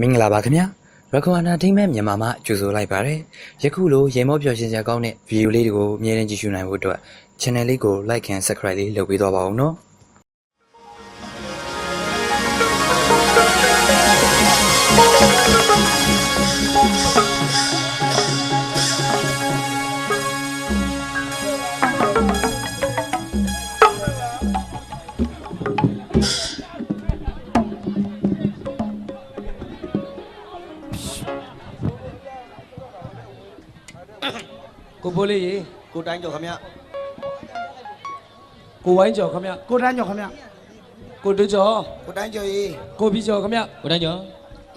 မင်္ဂလာပါခင်ဗျာရကွာနာဒိမဲမြန်မာမှာကြိုဆိုလိုက်ပါရစေယခုလိုရေမောပျော်ရွှင်စရာကောင်းတဲ့ဗီဒီယိုလေးတွေကိုအမြဲတမ်းကြည့်ရှုနိုင်ဖို့အတွက် channel လေးကို like and subscribe လေးလုပ်ပေးသွားပါဦးနော်ကိုဘိုးလေးရေ ကိုတိုင်းကြော်ခမရ ကိုဝိုင်းကျော်ခမရ ကိုတန်းကျော်ခမရ ကိုတူကျော် ကိုတိုင်းကြော်ရေး ကိုပြီးကျော်ခမရ ကိုတန်းကျော်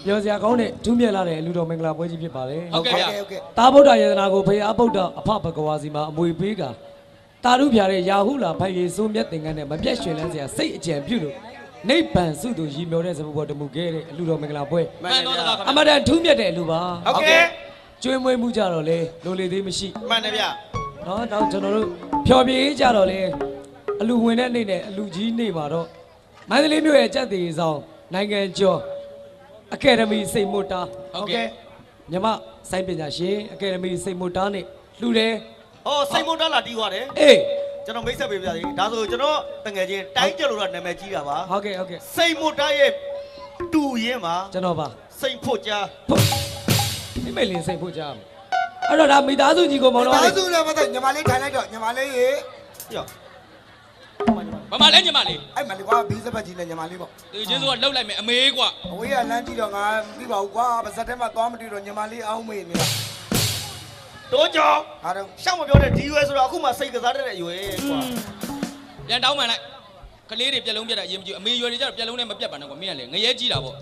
ပြောစရာကောင်းတဲ့ထူးမြတ်လာတဲ့လူတော်မင်္ဂလာပွဲကြီးဖြစ်ပါတယ် ဟုတ်ကဲ့ဗျာ ဟုတ်ကဲ့ တာဗုဒ္ဓယေသနာကိုဖေအားဗုဒ္ဓအဖဘဂဝါစီမှာအမွေပေးကတာရုပြတဲ့ရာဟုလာဖိုင်ရီစိုးမြတ်သင်္ကန်းနဲ့မပြတ်ရွှင်လန်းစရာစိတ်အကြံပြုလို့နိဗ္ဗာန်စုသူရည်မျောတဲ့စပုဘောတမှုခဲ့တဲ့လူတော်မင်္ဂလာပွဲ မှန်တော့တကားခ အမတန်ထူးမြတ်တဲ့လူပါ ဟုတ်ကဲ့ ကျွေးမွေးမှုကြတော့လေလိုလေသေးမရှိ မှန်တယ်ဗျ နော်တော့ကျွန်တော်တို့ဖြော်ပြရေးကြတော့လေအလူဝင်တဲ့နေ့နဲ့အလူကြီးနေ့မှာတော့မန္တလေးမြို့ရဲ့ကြက်သေးဆောင်နိုင်ငံကျော်အကယ်ဒမီစိတ်မွတ်တာ ဟုတ်ကဲ့ မြမစိုင်းပညာရှင်အကယ်ဒမီစိတ်မွတ်တာနဲ့လှူတယ် ဟောစိတ်မုန်းတာလာတီးသွားတယ် အေး ကျွန်တော်မိတ်ဆက်ပေးပြသေးဒါဆိုကျွန်တော်တငယ်ချင်းတိုင်းကြော်လို့တော့နာမည်ကြီးတာပါ ဟုတ်ကဲ့ဟုတ်ကဲ့ စိတ်မုန်းတာရဲ့တူရင်းမှာ ကျွန်တော်ပါ စိတ်ဖို့ကြား ဒီမေလင်းစိတ်ဖို့ကြားမယ်အဲ့တော့ဒါမိသားစုကြီးကိုမောင်တော် ဒါ လေး စုလည်းမသိညီမလေးထိုင်လိုက်တော့ညီမလေးရေ ရော မမလဲညီမလေး အဲ့မလေးကွာဘီးစပတ်ကြီးနဲ့ညီမလေးပေါ့ သူချင်းစိုးကလှုပ်လိုက်မယ်အမေကွာ အဝေးကလမ်းကြည့်တော့ငါပြီးပါဘူးကွာပါဇက်ထဲမှာသွားမတွေ့တော့ညီမလေးအောင်းမေးနေတာ တိုးကြော် ဟာတော့ ရှောက်မပြောတဲ့ဒီရွယ်ဆိုတော့အခုမှစိတ်ကစားတဲ့အရွယ်ကွာ ပြန်တောင်းမှန်လိုက်ကလေးတွေပြက်လုံးပြက်တာအရင်မကြည့်အမေရွယ်တွေကျတော့ပြက်လုံးနဲ့မပြက်ပါနဲ့ကွာမင်းကလည်းငရဲကြီးတာပေါ့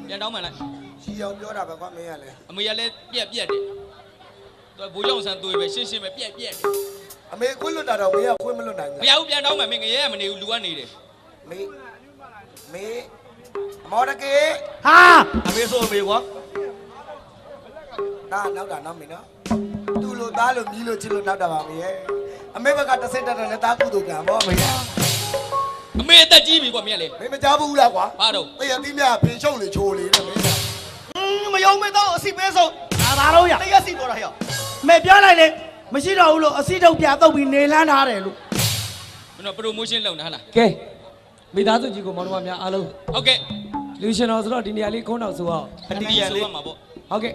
ပြန်တောင်းမှန်လိုက် ရှီအောင်ပြောတာပဲကွာမင်းကလည်း အမေကလည်းပြက်တယ်သူဘိုးကြောင့်ဆန်းသွေးပဲရှင်းရှင်းပဲပြက်တယ် အမေခွင့်လွတ်တာတော့မင်းကခွင့်မလွတ်နိုင် မ ဘူး ရဘူးပြန်တောင်းမှန်မင်းငရဲကမနေဘူးလူကနေတယ် မေမေမော်ဒကေ ဟာအမေဆိုအမေကွာ ဒါနောက်တာနောက်မင်းနော်သူ့လိုသားလိုမြီးလိုချစ်လို့နောက်တာပါမေရဲ့အမေဘက်ကတစ်စက်တက်တယ်တားကုသိုလ်ကံပေါ့မေရဲ့ အမေအသက်ကြီးပြီကွာမင်းကလည်း မင်းမကြားဘူးလားကွာ ဘာတော့ တေးရသီးမြဖေရှုပ်လေချိုးလေတဲ့မင်းက မယုံမဲတော့အစီပဲဆုံး ဒါတော့ရ တရစီပေါ်တာဟဲ့ မေပြောလိုက်လေမရှိတော့ဘူးလို့အစီထုတ်ပြတော့ပြီးနေလန်းထားတယ်လို့ မင်းတို့ promotion လုပ်နေဟာလား ကဲမိသားစုကြီးကိုမောင်တော်များအားလုံး ဟုတ်ကဲ့ လူရှင်တော်ဆိုတော့ဒီနေရာလေးခုံးတော်ဆိုအောင် အတီးရ ဆို လေး ရမှာပေါ့ ဟုတ်ကဲ့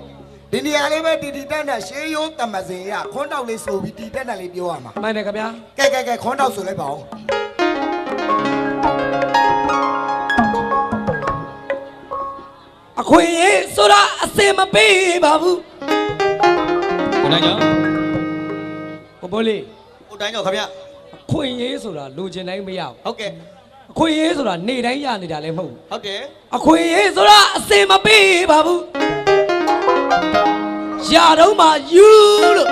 ဒီနေရာလေးပဲတီတီတက်တက်ရှေးရိုးတမစင်ရခွန်းတောက်လေးဆိုပြီးတီတက်တက်လေးပြောရမှာ မှန်တယ်ခင်ဗျာ ကဲခွန်းတောက်ဆိုလိုက်ပါဦး အခွင့်အရေးဆိုတာအစင်မပေးပါဘူး ကိုတန်းကျော် ကိုဘိုးလေး ကိုတိုင်းကြော်ခမရ အခွင့်အရေးဆိုတာလိုချင်တိုင်းမရဘူး ဟုတ်ကဲ့ အခွင့်အရေးဆိုတာနေတိုင်းရနေတာလည်းမဟုတ်ဘူး ဟုတ်တယ် အခွင့်အရေးဆိုတာအစင်မပေးပါဘူးရတော့မှယူလို့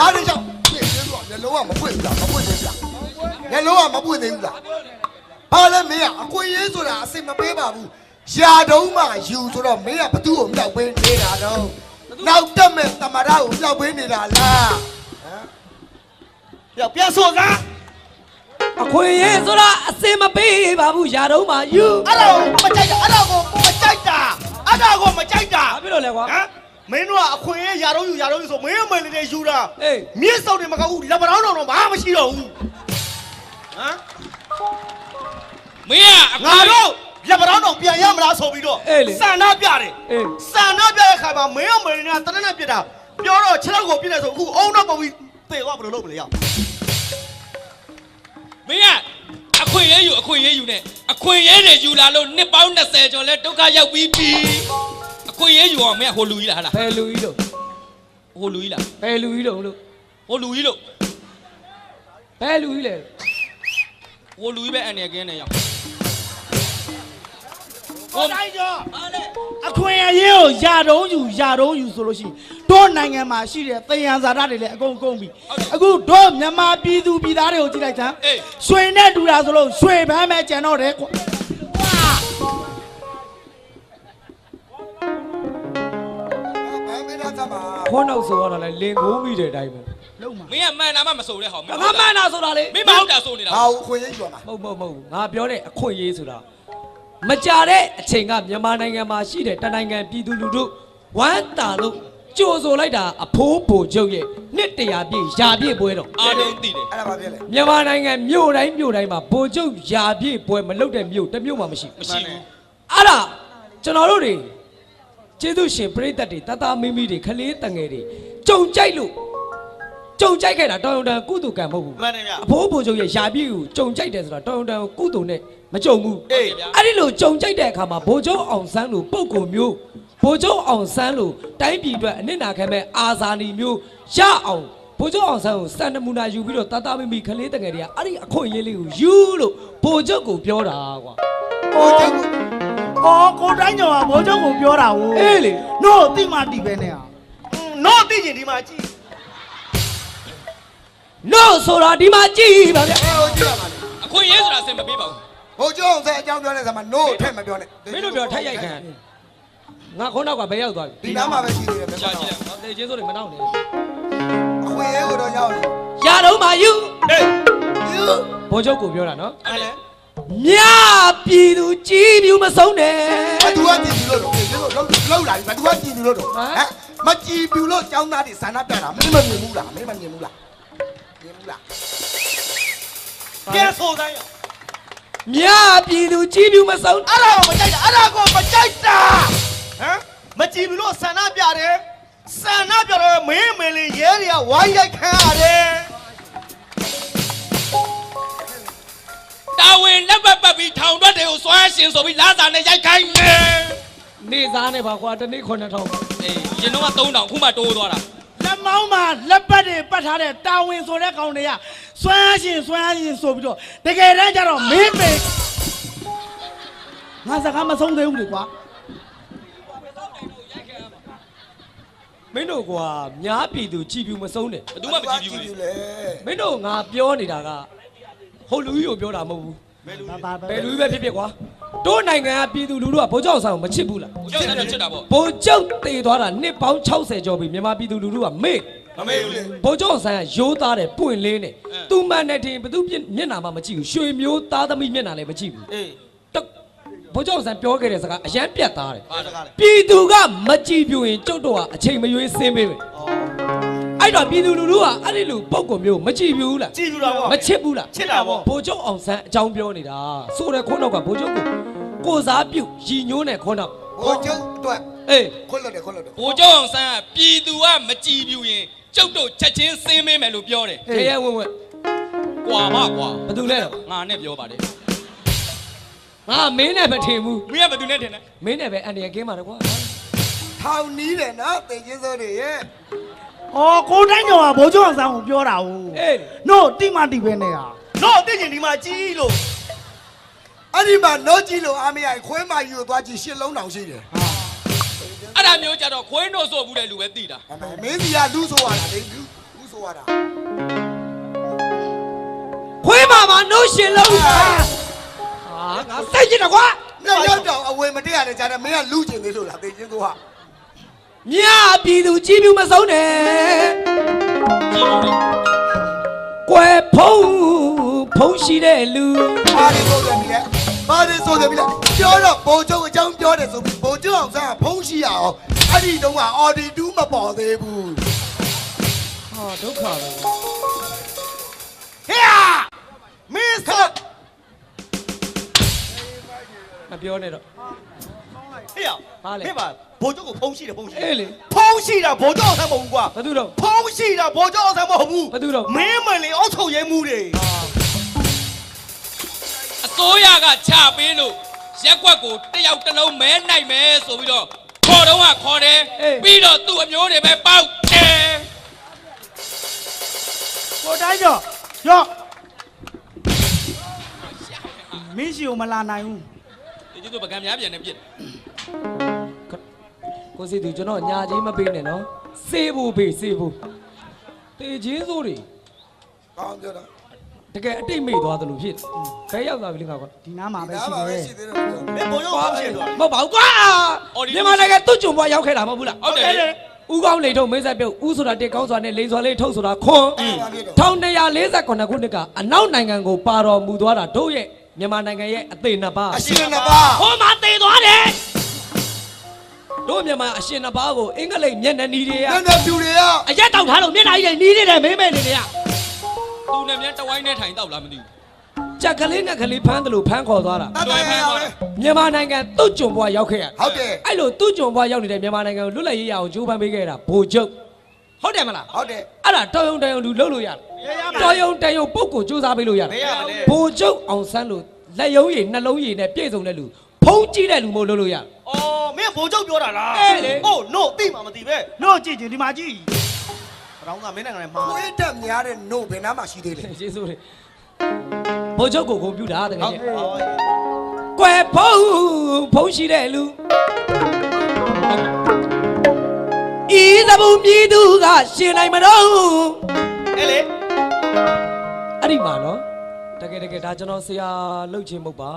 အားရကြောင့်ပြည့်သေးတော့ညလုံးကမပွင့်ဘူးလားမပွင့်သေးဘူးလားညလုံးကမပွင့်သေးဘူးလားဘာလဲမင်းကအခွင့်အရေးဆိုတာအစင်မပေးပါဘူးရာတုံးမှယူဆိုတော့မင်းကဘသူ့ကိုမြောက်ပေးနေတာတော့နောက်တက်မဲ့တမရကိုမြောက်ပေးနေတာလား ရောပြန်ဆိုစား အခွင့်အရေးဆိုတာအစင်မပေးပါဘူးရတော့မှယူ အဲ့ဒါကိုမကြိုက်တာအဲ့ဒါကိုမကြိုက်တာအဲ့ဒါကိုမကြိုက်တာ ဘာဖြစ်လို့လဲကွာ ဟမ်မင်းတို့ကအခွင့်အရေးယာတော့ယူဆိုမင်းအမေလေးတွေယူတာ အေး မြစ်စုံတွေမကောက်ဘူးလက်ပတောင်းတော့ဘာမှမရှိတော့ဘူးဟမ် မင်းကအ ငါတို့လက်ပတောင်းတော့ပြန်ရမလားဆိုပြီးတော့စန္ဒပြတယ် အေး စန္ဒပြတဲ့ခါမှာမင်းအမေလေးကတနက်နဲ့ပြစ်တာပြောတော့6လောက်ကိုပြစ်တယ်ဆိုအခုအုံတော့ပုံပြီးသေသွားဘယ်လိုလုပ်မလဲရောက် မင်းကအခွင့်အရေးယူနဲ့အခွင့်အရေးတွေယူလာလို့နှစ်ပေါင်း20ကျော်လဲဒုက္ခရောက်ပြီးပြီအခွင့်အရေးယူအောင်မင်းဟိုလူကြီးလားဟာလား ဘယ်လူကြီးလို့ ဟိုလူကြီးလား ဘယ်လူကြီးလို့လို့ ဟိုလူကြီးလို့ ဘယ်လူကြီးလဲ ဟိုလူကြီးပဲအန်ရကင်းနေရောက် ကိုတိုင်းကျော် ဟာလေ အခွင့်အရေးကိုယာတုံးယူဆိုလို့ရှိရင်တို့နိုင်ငံမှာရှိတဲ့သယံဇာတတွေလည်းအကုန်ကုန်ပြီအခုတို့မြန်မာပြည်သူပြည်သားတွေကိုကြည့်လိုက်စမ်း အေး ရွှေနဲ့တူတာဆိုလို့ရွှေပန်းပဲကျန်တော့တယ်ကွာဘာမင်းသားသမား ခွန်းတော့ဆိုရတာလဲလင်ကိုမိတဲ့အတိုင်းပဲ လုံးမှာ မင်းကမှန်တာမှမဆိုလဲဟောမင်း ငါမှန်တာဆိုတာလေ မင်းမဟုတ်တာဆိုနေတာ ဘာကိုအခွင့်အရေးယူရမှာ မဟုတ်ငါပြောတဲ့အခွင့်အရေးဆိုတာ မကြတဲ့အချိန်ကမြန်မာနိုင်ငံမှာရှိတဲ့တနိုင်ငံပြည်သူလူထုဝမ်းတာလို့ကြိုဆိုလိုက်တာအဖိုးဘိုချုပ်ရဲ့နှစ်တရာပြည့်ယာပြည့်ပွဲတော့ အားလုံးသိတယ် အဲ့ဒါဘာဖြစ်လဲ မြန်မာနိုင်ငံမြို့တိုင်းမှာဘိုချုပ်ယာပြည့်ပွဲမလုပ်တဲ့မြို့တစ်မြို့မှမရှိဘူး မရှိဘူး အဲ့ဒါကျွန်တော်တို့တွေကျေးဇူးရှင်ပရိသတ်တွေတသားမိမိတွေခလေးတငယ်တွေကြုံကြိုက်ခဲ့တာတောင်တန်ကုသိုလ်ကံမဟုတ်ဘူး မှန်တယ်ဗျ အဖိုးဘိုချုပ်ရဲ့ယာပြည့်ကိုကြုံကြိုက်တယ်ဆိုတာတောင်တန်ကုသိုလ်နဲ့မကြုံဘူး အေး အဲ့ဒီလိုကြုံကြိုက်တဲ့အခါမှာဘိုချုပ်အောင်ဆန်းလိုပုံကုမျိုးဘိုချုပ်အောင်ဆန်းလိုတိုင်းပြည်အတွက်အနစ်နာခံမဲ့အာဇာနည်မျိုးရအောင်ဘိုချုပ်အောင်ဆန်းကိုစံနမူနာယူပြီးတော့တသားမိမိခလေးတငယ်တွေကအဲ့ဒီအခွင့်အရေးလေးကိုယူလို့ဘိုချုပ်ကိုပြောတာကွာ ဟိုကျုပ်က အော်ကိုတိုင်းကျော်ကဘိုးချုပ်ကိုပြောတာဟုတ် အေးလေ နို့တိမတိပဲနဲ့ဟာ နော်သိကျင်ဒီမှာကြည့် နော်ဆိုတာဒီမှာကြည့်ပါဗျ ဟိုကြည့်ရပါလေ အခွင့်အရေးဆိုတာအစင်မပေးပါဘူး ဟိုကျုပ်အောင်ဆက်အကြောင်းပြောတဲ့ဇာတ်မှာ no ထည့်မပြောနဲ့ မင်းတို့ပြောထိုက်ရိုက်ခံငါခုနကဘယ်ရောက်သွားပြီ ဒီနားမှာပဲရှိသေးတယ် ရှာကြည့်လိုက် ဟောတေချင်းစိုးတွေမနှောက်နဲ့ အခွင့်အရေးကိုတော့ရောက်နေ ရတော့မှယူ ဟေး ယူ ဘိုးချုပ်ကိုပြောတာနော် အဲ့လေ မြပြည်သူကြီးပြူမဆုံးနဲ့ ဘသူကကြည့်ပြီးလို့လောက်လာပြီဘသူကကြည့်ပြီးလို့မကြည့်ပြီးလို့ចောင်းသားတွေဆန္ဒပြတာမင်းမမြင်ဘူးလားမင်းမမြင်ဘူးလားမြင်ဘူးလား ကဲဆိုတိုင်း မြပြည်သူကြီးပြူမဆုံး အဲ့ဒါကိုမကြိုက်တာအဲ့ဒါကိုမကြိုက်တာဟမ်မကြည့်ဘူးလို့ဆန္ဒပြတယ်ဆန္ဒပြတော့မင်းမင်းလေးရဲတွေကဝိုင်းရိုက်ခံရတယ် တာဝန်လက်ပတ်ပတ်ပြီးထောင်ထွက်တွေကိုစွမ်းရှင်ဆိုပြီးလာစာနဲ့ရိုက်ခိုင်းတယ် နေသားနဲ့ပါကွာတနေ့9000 အေးရင်တော့3000ခုမှတိုးသွားတာ လက်မောင်းမှာလက်ပတ်တွေပတ်ထားတဲ့တာဝန်ဆိုတဲ့ကောင်တွေကစွမ်းရှင်ဆိုပြီးတော့တကယ်တမ်းကျတော့မင်းမေငါစကားမဆုံးသေးဘူးလေကွာ မင်းတို့ကွာမြပြည်သူကြီးပြူမဆုံးနဲ့ ဘယ်သူမှမကြည့်ဘူးလေ လေ မင်းတို့ငါပြောနေတာကဟုတ်လူကြီးကိုပြောတာမဟုတ်ဘူး ဘယ်လူကြီးပဲဖြစ်ဖြစ်ကွာတို့နိုင်ငံကပြည်သူလူထုကဗိုလ်ချုပ်အောင်ဆန်းကိုမချစ်ဘူးလား ကျောင်းသားတော့ချစ်တာပေါ့ ဗိုလ်ချုပ်တည်သွားတာနှစ်ပေါင်း60ကျော်ပြီမြန်မာပြည်သူလူထုကမေ့ မမေ့ဘူးလေ ဗိုလ်ချုပ်အောင်ဆန်းကရိုးသားတယ်ပွင့်လင်းတယ်သူမှန်တယ်တင်ဘသူမျက်နှာမှမကြည့်ဘူးရွှေမျိုးသားသမီးမျက်နှာလည်းမကြည့်ဘူး အေး ဗိုလ်ချုပ်အောင်ဆန်းပြောခဲ့တဲ့စကားအရန်ပြတ်သားတယ် ဘာစကားလဲ ပြည်သူကမကြည့်ပြရင်ကျုပ်တို့ကအချိန်မရွေးဆင်းပေးမယ်အဲ့တော့ပြည်သူလူထုကအဲ့ဒီလိုပုံကွန်မျိုးမကြည့်ဘူးလား ကြည့်ဘူးလားဗော မချစ်ဘူးလား ချစ်တာဗော ဗိုလ်ချုပ်အောင်ဆန်းအကြောင်းပြောနေတာဆိုတဲ့ခွန်းတော့ကဗိုလ်ချုပ်ကိုစားပြုတ်ရည်ညိုးနဲ့ခွန်းတော့ ဟိုကျုပ်တော့ အေး ခွတ်လို့တယ်ခွတ်လို့တယ် ဘိုးကျောင်းအောင်ဆန်းကပြည်သူကမကြည့်ဘူးရင်ကျုပ်တို့ချက်ချင်းစင်းမေးမယ်လို့ပြောတယ် ရဲရဲဝင့်ဝင့် ကွာမကွာ ဘာတူလဲတော့ ငါနဲ့ပြောပါတယ် ငါမင်းနဲ့မထင်ဘူး မင်းကဘယ်သူနဲ့ထင်လဲ မင်းနဲ့ပဲအန်တရကင်းပါတော့ကွာ ထောင်နီးတယ်နော်တင်ချင်းစိုးတွေရဲ့ အော်ကိုတိုင်းကျော်ကဘိုးချုပ်အောင်ဆန်းကိုပြောတာဟုတ် အေး နို့တိမတိပဲနဲ့ဟာ နော်သိကျင်ဒီမှာကြည့်လို့ အဲ့ဒီမှာနော့ကြည့်လို့အားမရခွဲမယူသွားကြည့်ရှစ်လုံးတောင်ရှိတယ် အဲ့ဒါမျိုးကြတော့ခွေးနို့ဆိုဘူးတဲ့လူပဲသိတာ မင်းစီကလူဆိုရတာလေလူဆိုရတာ ခွေးမာမှာနှုတ်ရှင်လုံးဟာငါစိတ်ကြည့်တော့ကွာ နှစ်ယောက်တောင်အဝယ်မတည့်ရတယ်ကြားတယ်မင်းကလူကျင်သေးလို့လားတင်ချင်းစိုးဟာ မြပြည်သူကြီးပြူမဆုံးနဲ့ ကြည့်လို့လေ ကွယ်ဖုံးရှိတဲ့လူ ဘာတွေဆိုတယ်ပြီလဲဘာတွေဆိုတယ်ပြီလဲပြောတော့ဘိုးချုပ်အကြောင်းပြောတယ်ဆိုပြီးဘိုးချုပ်အောင်ဆန်းကဖုံးရှိရအောင်အဲ့ဒီတုန်းကအော်ဒီတူးမပေါ်သေးဘူး ဟာဒုက္ခပဲ ဟေးမင်းစ မပြောနဲ့တော့ ဟေးမင်းပါဘိုးချုပ်ကိုဖုံးရှိတယ်ဖုံးရှိ အေးလေ ဖုံးရှိတာဘိုးချုပ်အောင်ဆန်းမဟုတ်ဘူးကွာ ဘာတူတော့ ဖုံးရှိတာဘိုးချုပ်အောင်ဆန်းမဟုတ်ဘူး ဘာတူတော့ မင်းမလေးအောက်ချုပ်ရဲမှုတွေ အစိုးရကချပေးလို့ရက်ကွက်ကိုတစ်ယောက်တစ်လုံးမဲနိုင်မယ်ဆိုပြီးတော့ခေါ်တော့ကခေါ်တယ်ပြီးတော့သူ့အမျိုးတွေပဲပေါက်တယ် ကိုတိုင်းကျော်ရော့မင်းရှိကိုမလာနိုင်ဘူး ဒီကျတော့ပကံများပြန်နေပြစ် ကိုစီသူကျွန်တော်ညာချင်းမပေးနဲ့နော်စေးဖို့ပေးစေးဖို့တေချင်းစိုးတွေ ကောင်းပြောတာ တကယ်အတိတ်မိသွားသလိုဖြစ်ဘယ်ရောက်သွားပြီလဲငါကွာ ဒီနားမှာပဲ ဒါ ရှိ ပါပဲ တယ် ရှိသေးတယ်ပြော မင်းဘိုးချုပ်ဖုံးရှိတယ် မဟုတ်ပါဘူးကွာမြန်မာနိုင်ငံတွတ်ကြုံဘွားရောက်ခဲ့တာမဟုတ်ဘူးလား ဟုတ်တယ်လေ ဦးကောင်းလေထုံမင်းဆက်ပြုတ်ဦးဆိုတာတက်ကောင်းစွာနဲ့လိန်စွာလေးထုတ်ဆိုတာခွန်1249ခုနှစ်ကအနောက်နိုင်ငံကိုပါတော်မူသွားတာတို့ရဲ့ မြန်မာနိုင်ငံရဲ့အသေးနှစ်ပါး အရှင်နှစ်ပါး ဟိုမှာသေသွားတယ်တို့မြန်မာအရှင်နှစ်ပါးကိုအင်္ဂလိပ်မျက်နှာနီတွေက နဲ့နဲ့ပြူတွေကအ ရက်တောက်ထားလို့မျက်နှာကြီးတွေနီးနေတယ်မင်းမဲနေတွေက သူနဲ့မြန်တဝိုင်းနဲ့ထိုင်တော့လားမသိဘူး ကြက်ကလေးနဲ့ကလေးဖမ်းတယ်လို့ဖမ်းခေါ်သွားတာ တတ်တယ်ရပဲ မြန်မာနိုင်ငံသူ့ကြုံဘွားရောက်ခဲ့ရ ဟုတ်တယ် အဲ့လိုသူ့ကြုံဘွားရောက်နေတဲ့မြန်မာနိုင်ငံကိုလွတ်လပ်ရေးရအောင်ကြိုးပမ်းပေးခဲ့တာဗိုလ်ချုပ်ဟုတ်တယ်မလား ဟုတ်တယ် အဲ့ဒါတော်ယုံတန်ယုံလူလှုပ်လို့ရတယ်တော်ယုံတန်ယုံပုတ်ကိုစူးစမ်းပေးလို့ရတယ် မရပါနဲ့ ဗိုလ်ချုပ်အောင်ဆန်းလို့လက်ယုံရည်နှလုံးရည်နဲ့ပြည့်စုံတဲ့လူဖုံးကြည့်တဲ့လူမို့လှုပ်လို့ရတယ် အော်မင်းဘိုးချုပ်ပြောတာလား အေးလေ ဟုတ် no သိမှာမသိပဲ လို့ကြည့်ကြည့်ဒီမှာကြည့် တောင်းကမင်းနိုင်ငံနဲ့မှား ကိုယ်တက်များတဲ့ no ဘယ်နားမှာရှိသေးလဲ ကျေးဇူးတွေဗိုလ်ချုပ်ကိုဂုဏ်ပြုတာတကယ်ကြီး အော် ကွယ်ဖုံးရှိတဲ့လူဤသဘုံမြည်သူကရှင်နိုင်မတော့ အဲ့လေ အဲ့ဒီမှာနော်တကယ်ဒါကျွန်တော်ဆရာလှုပ်ခြင်းမဟုတ်ပါ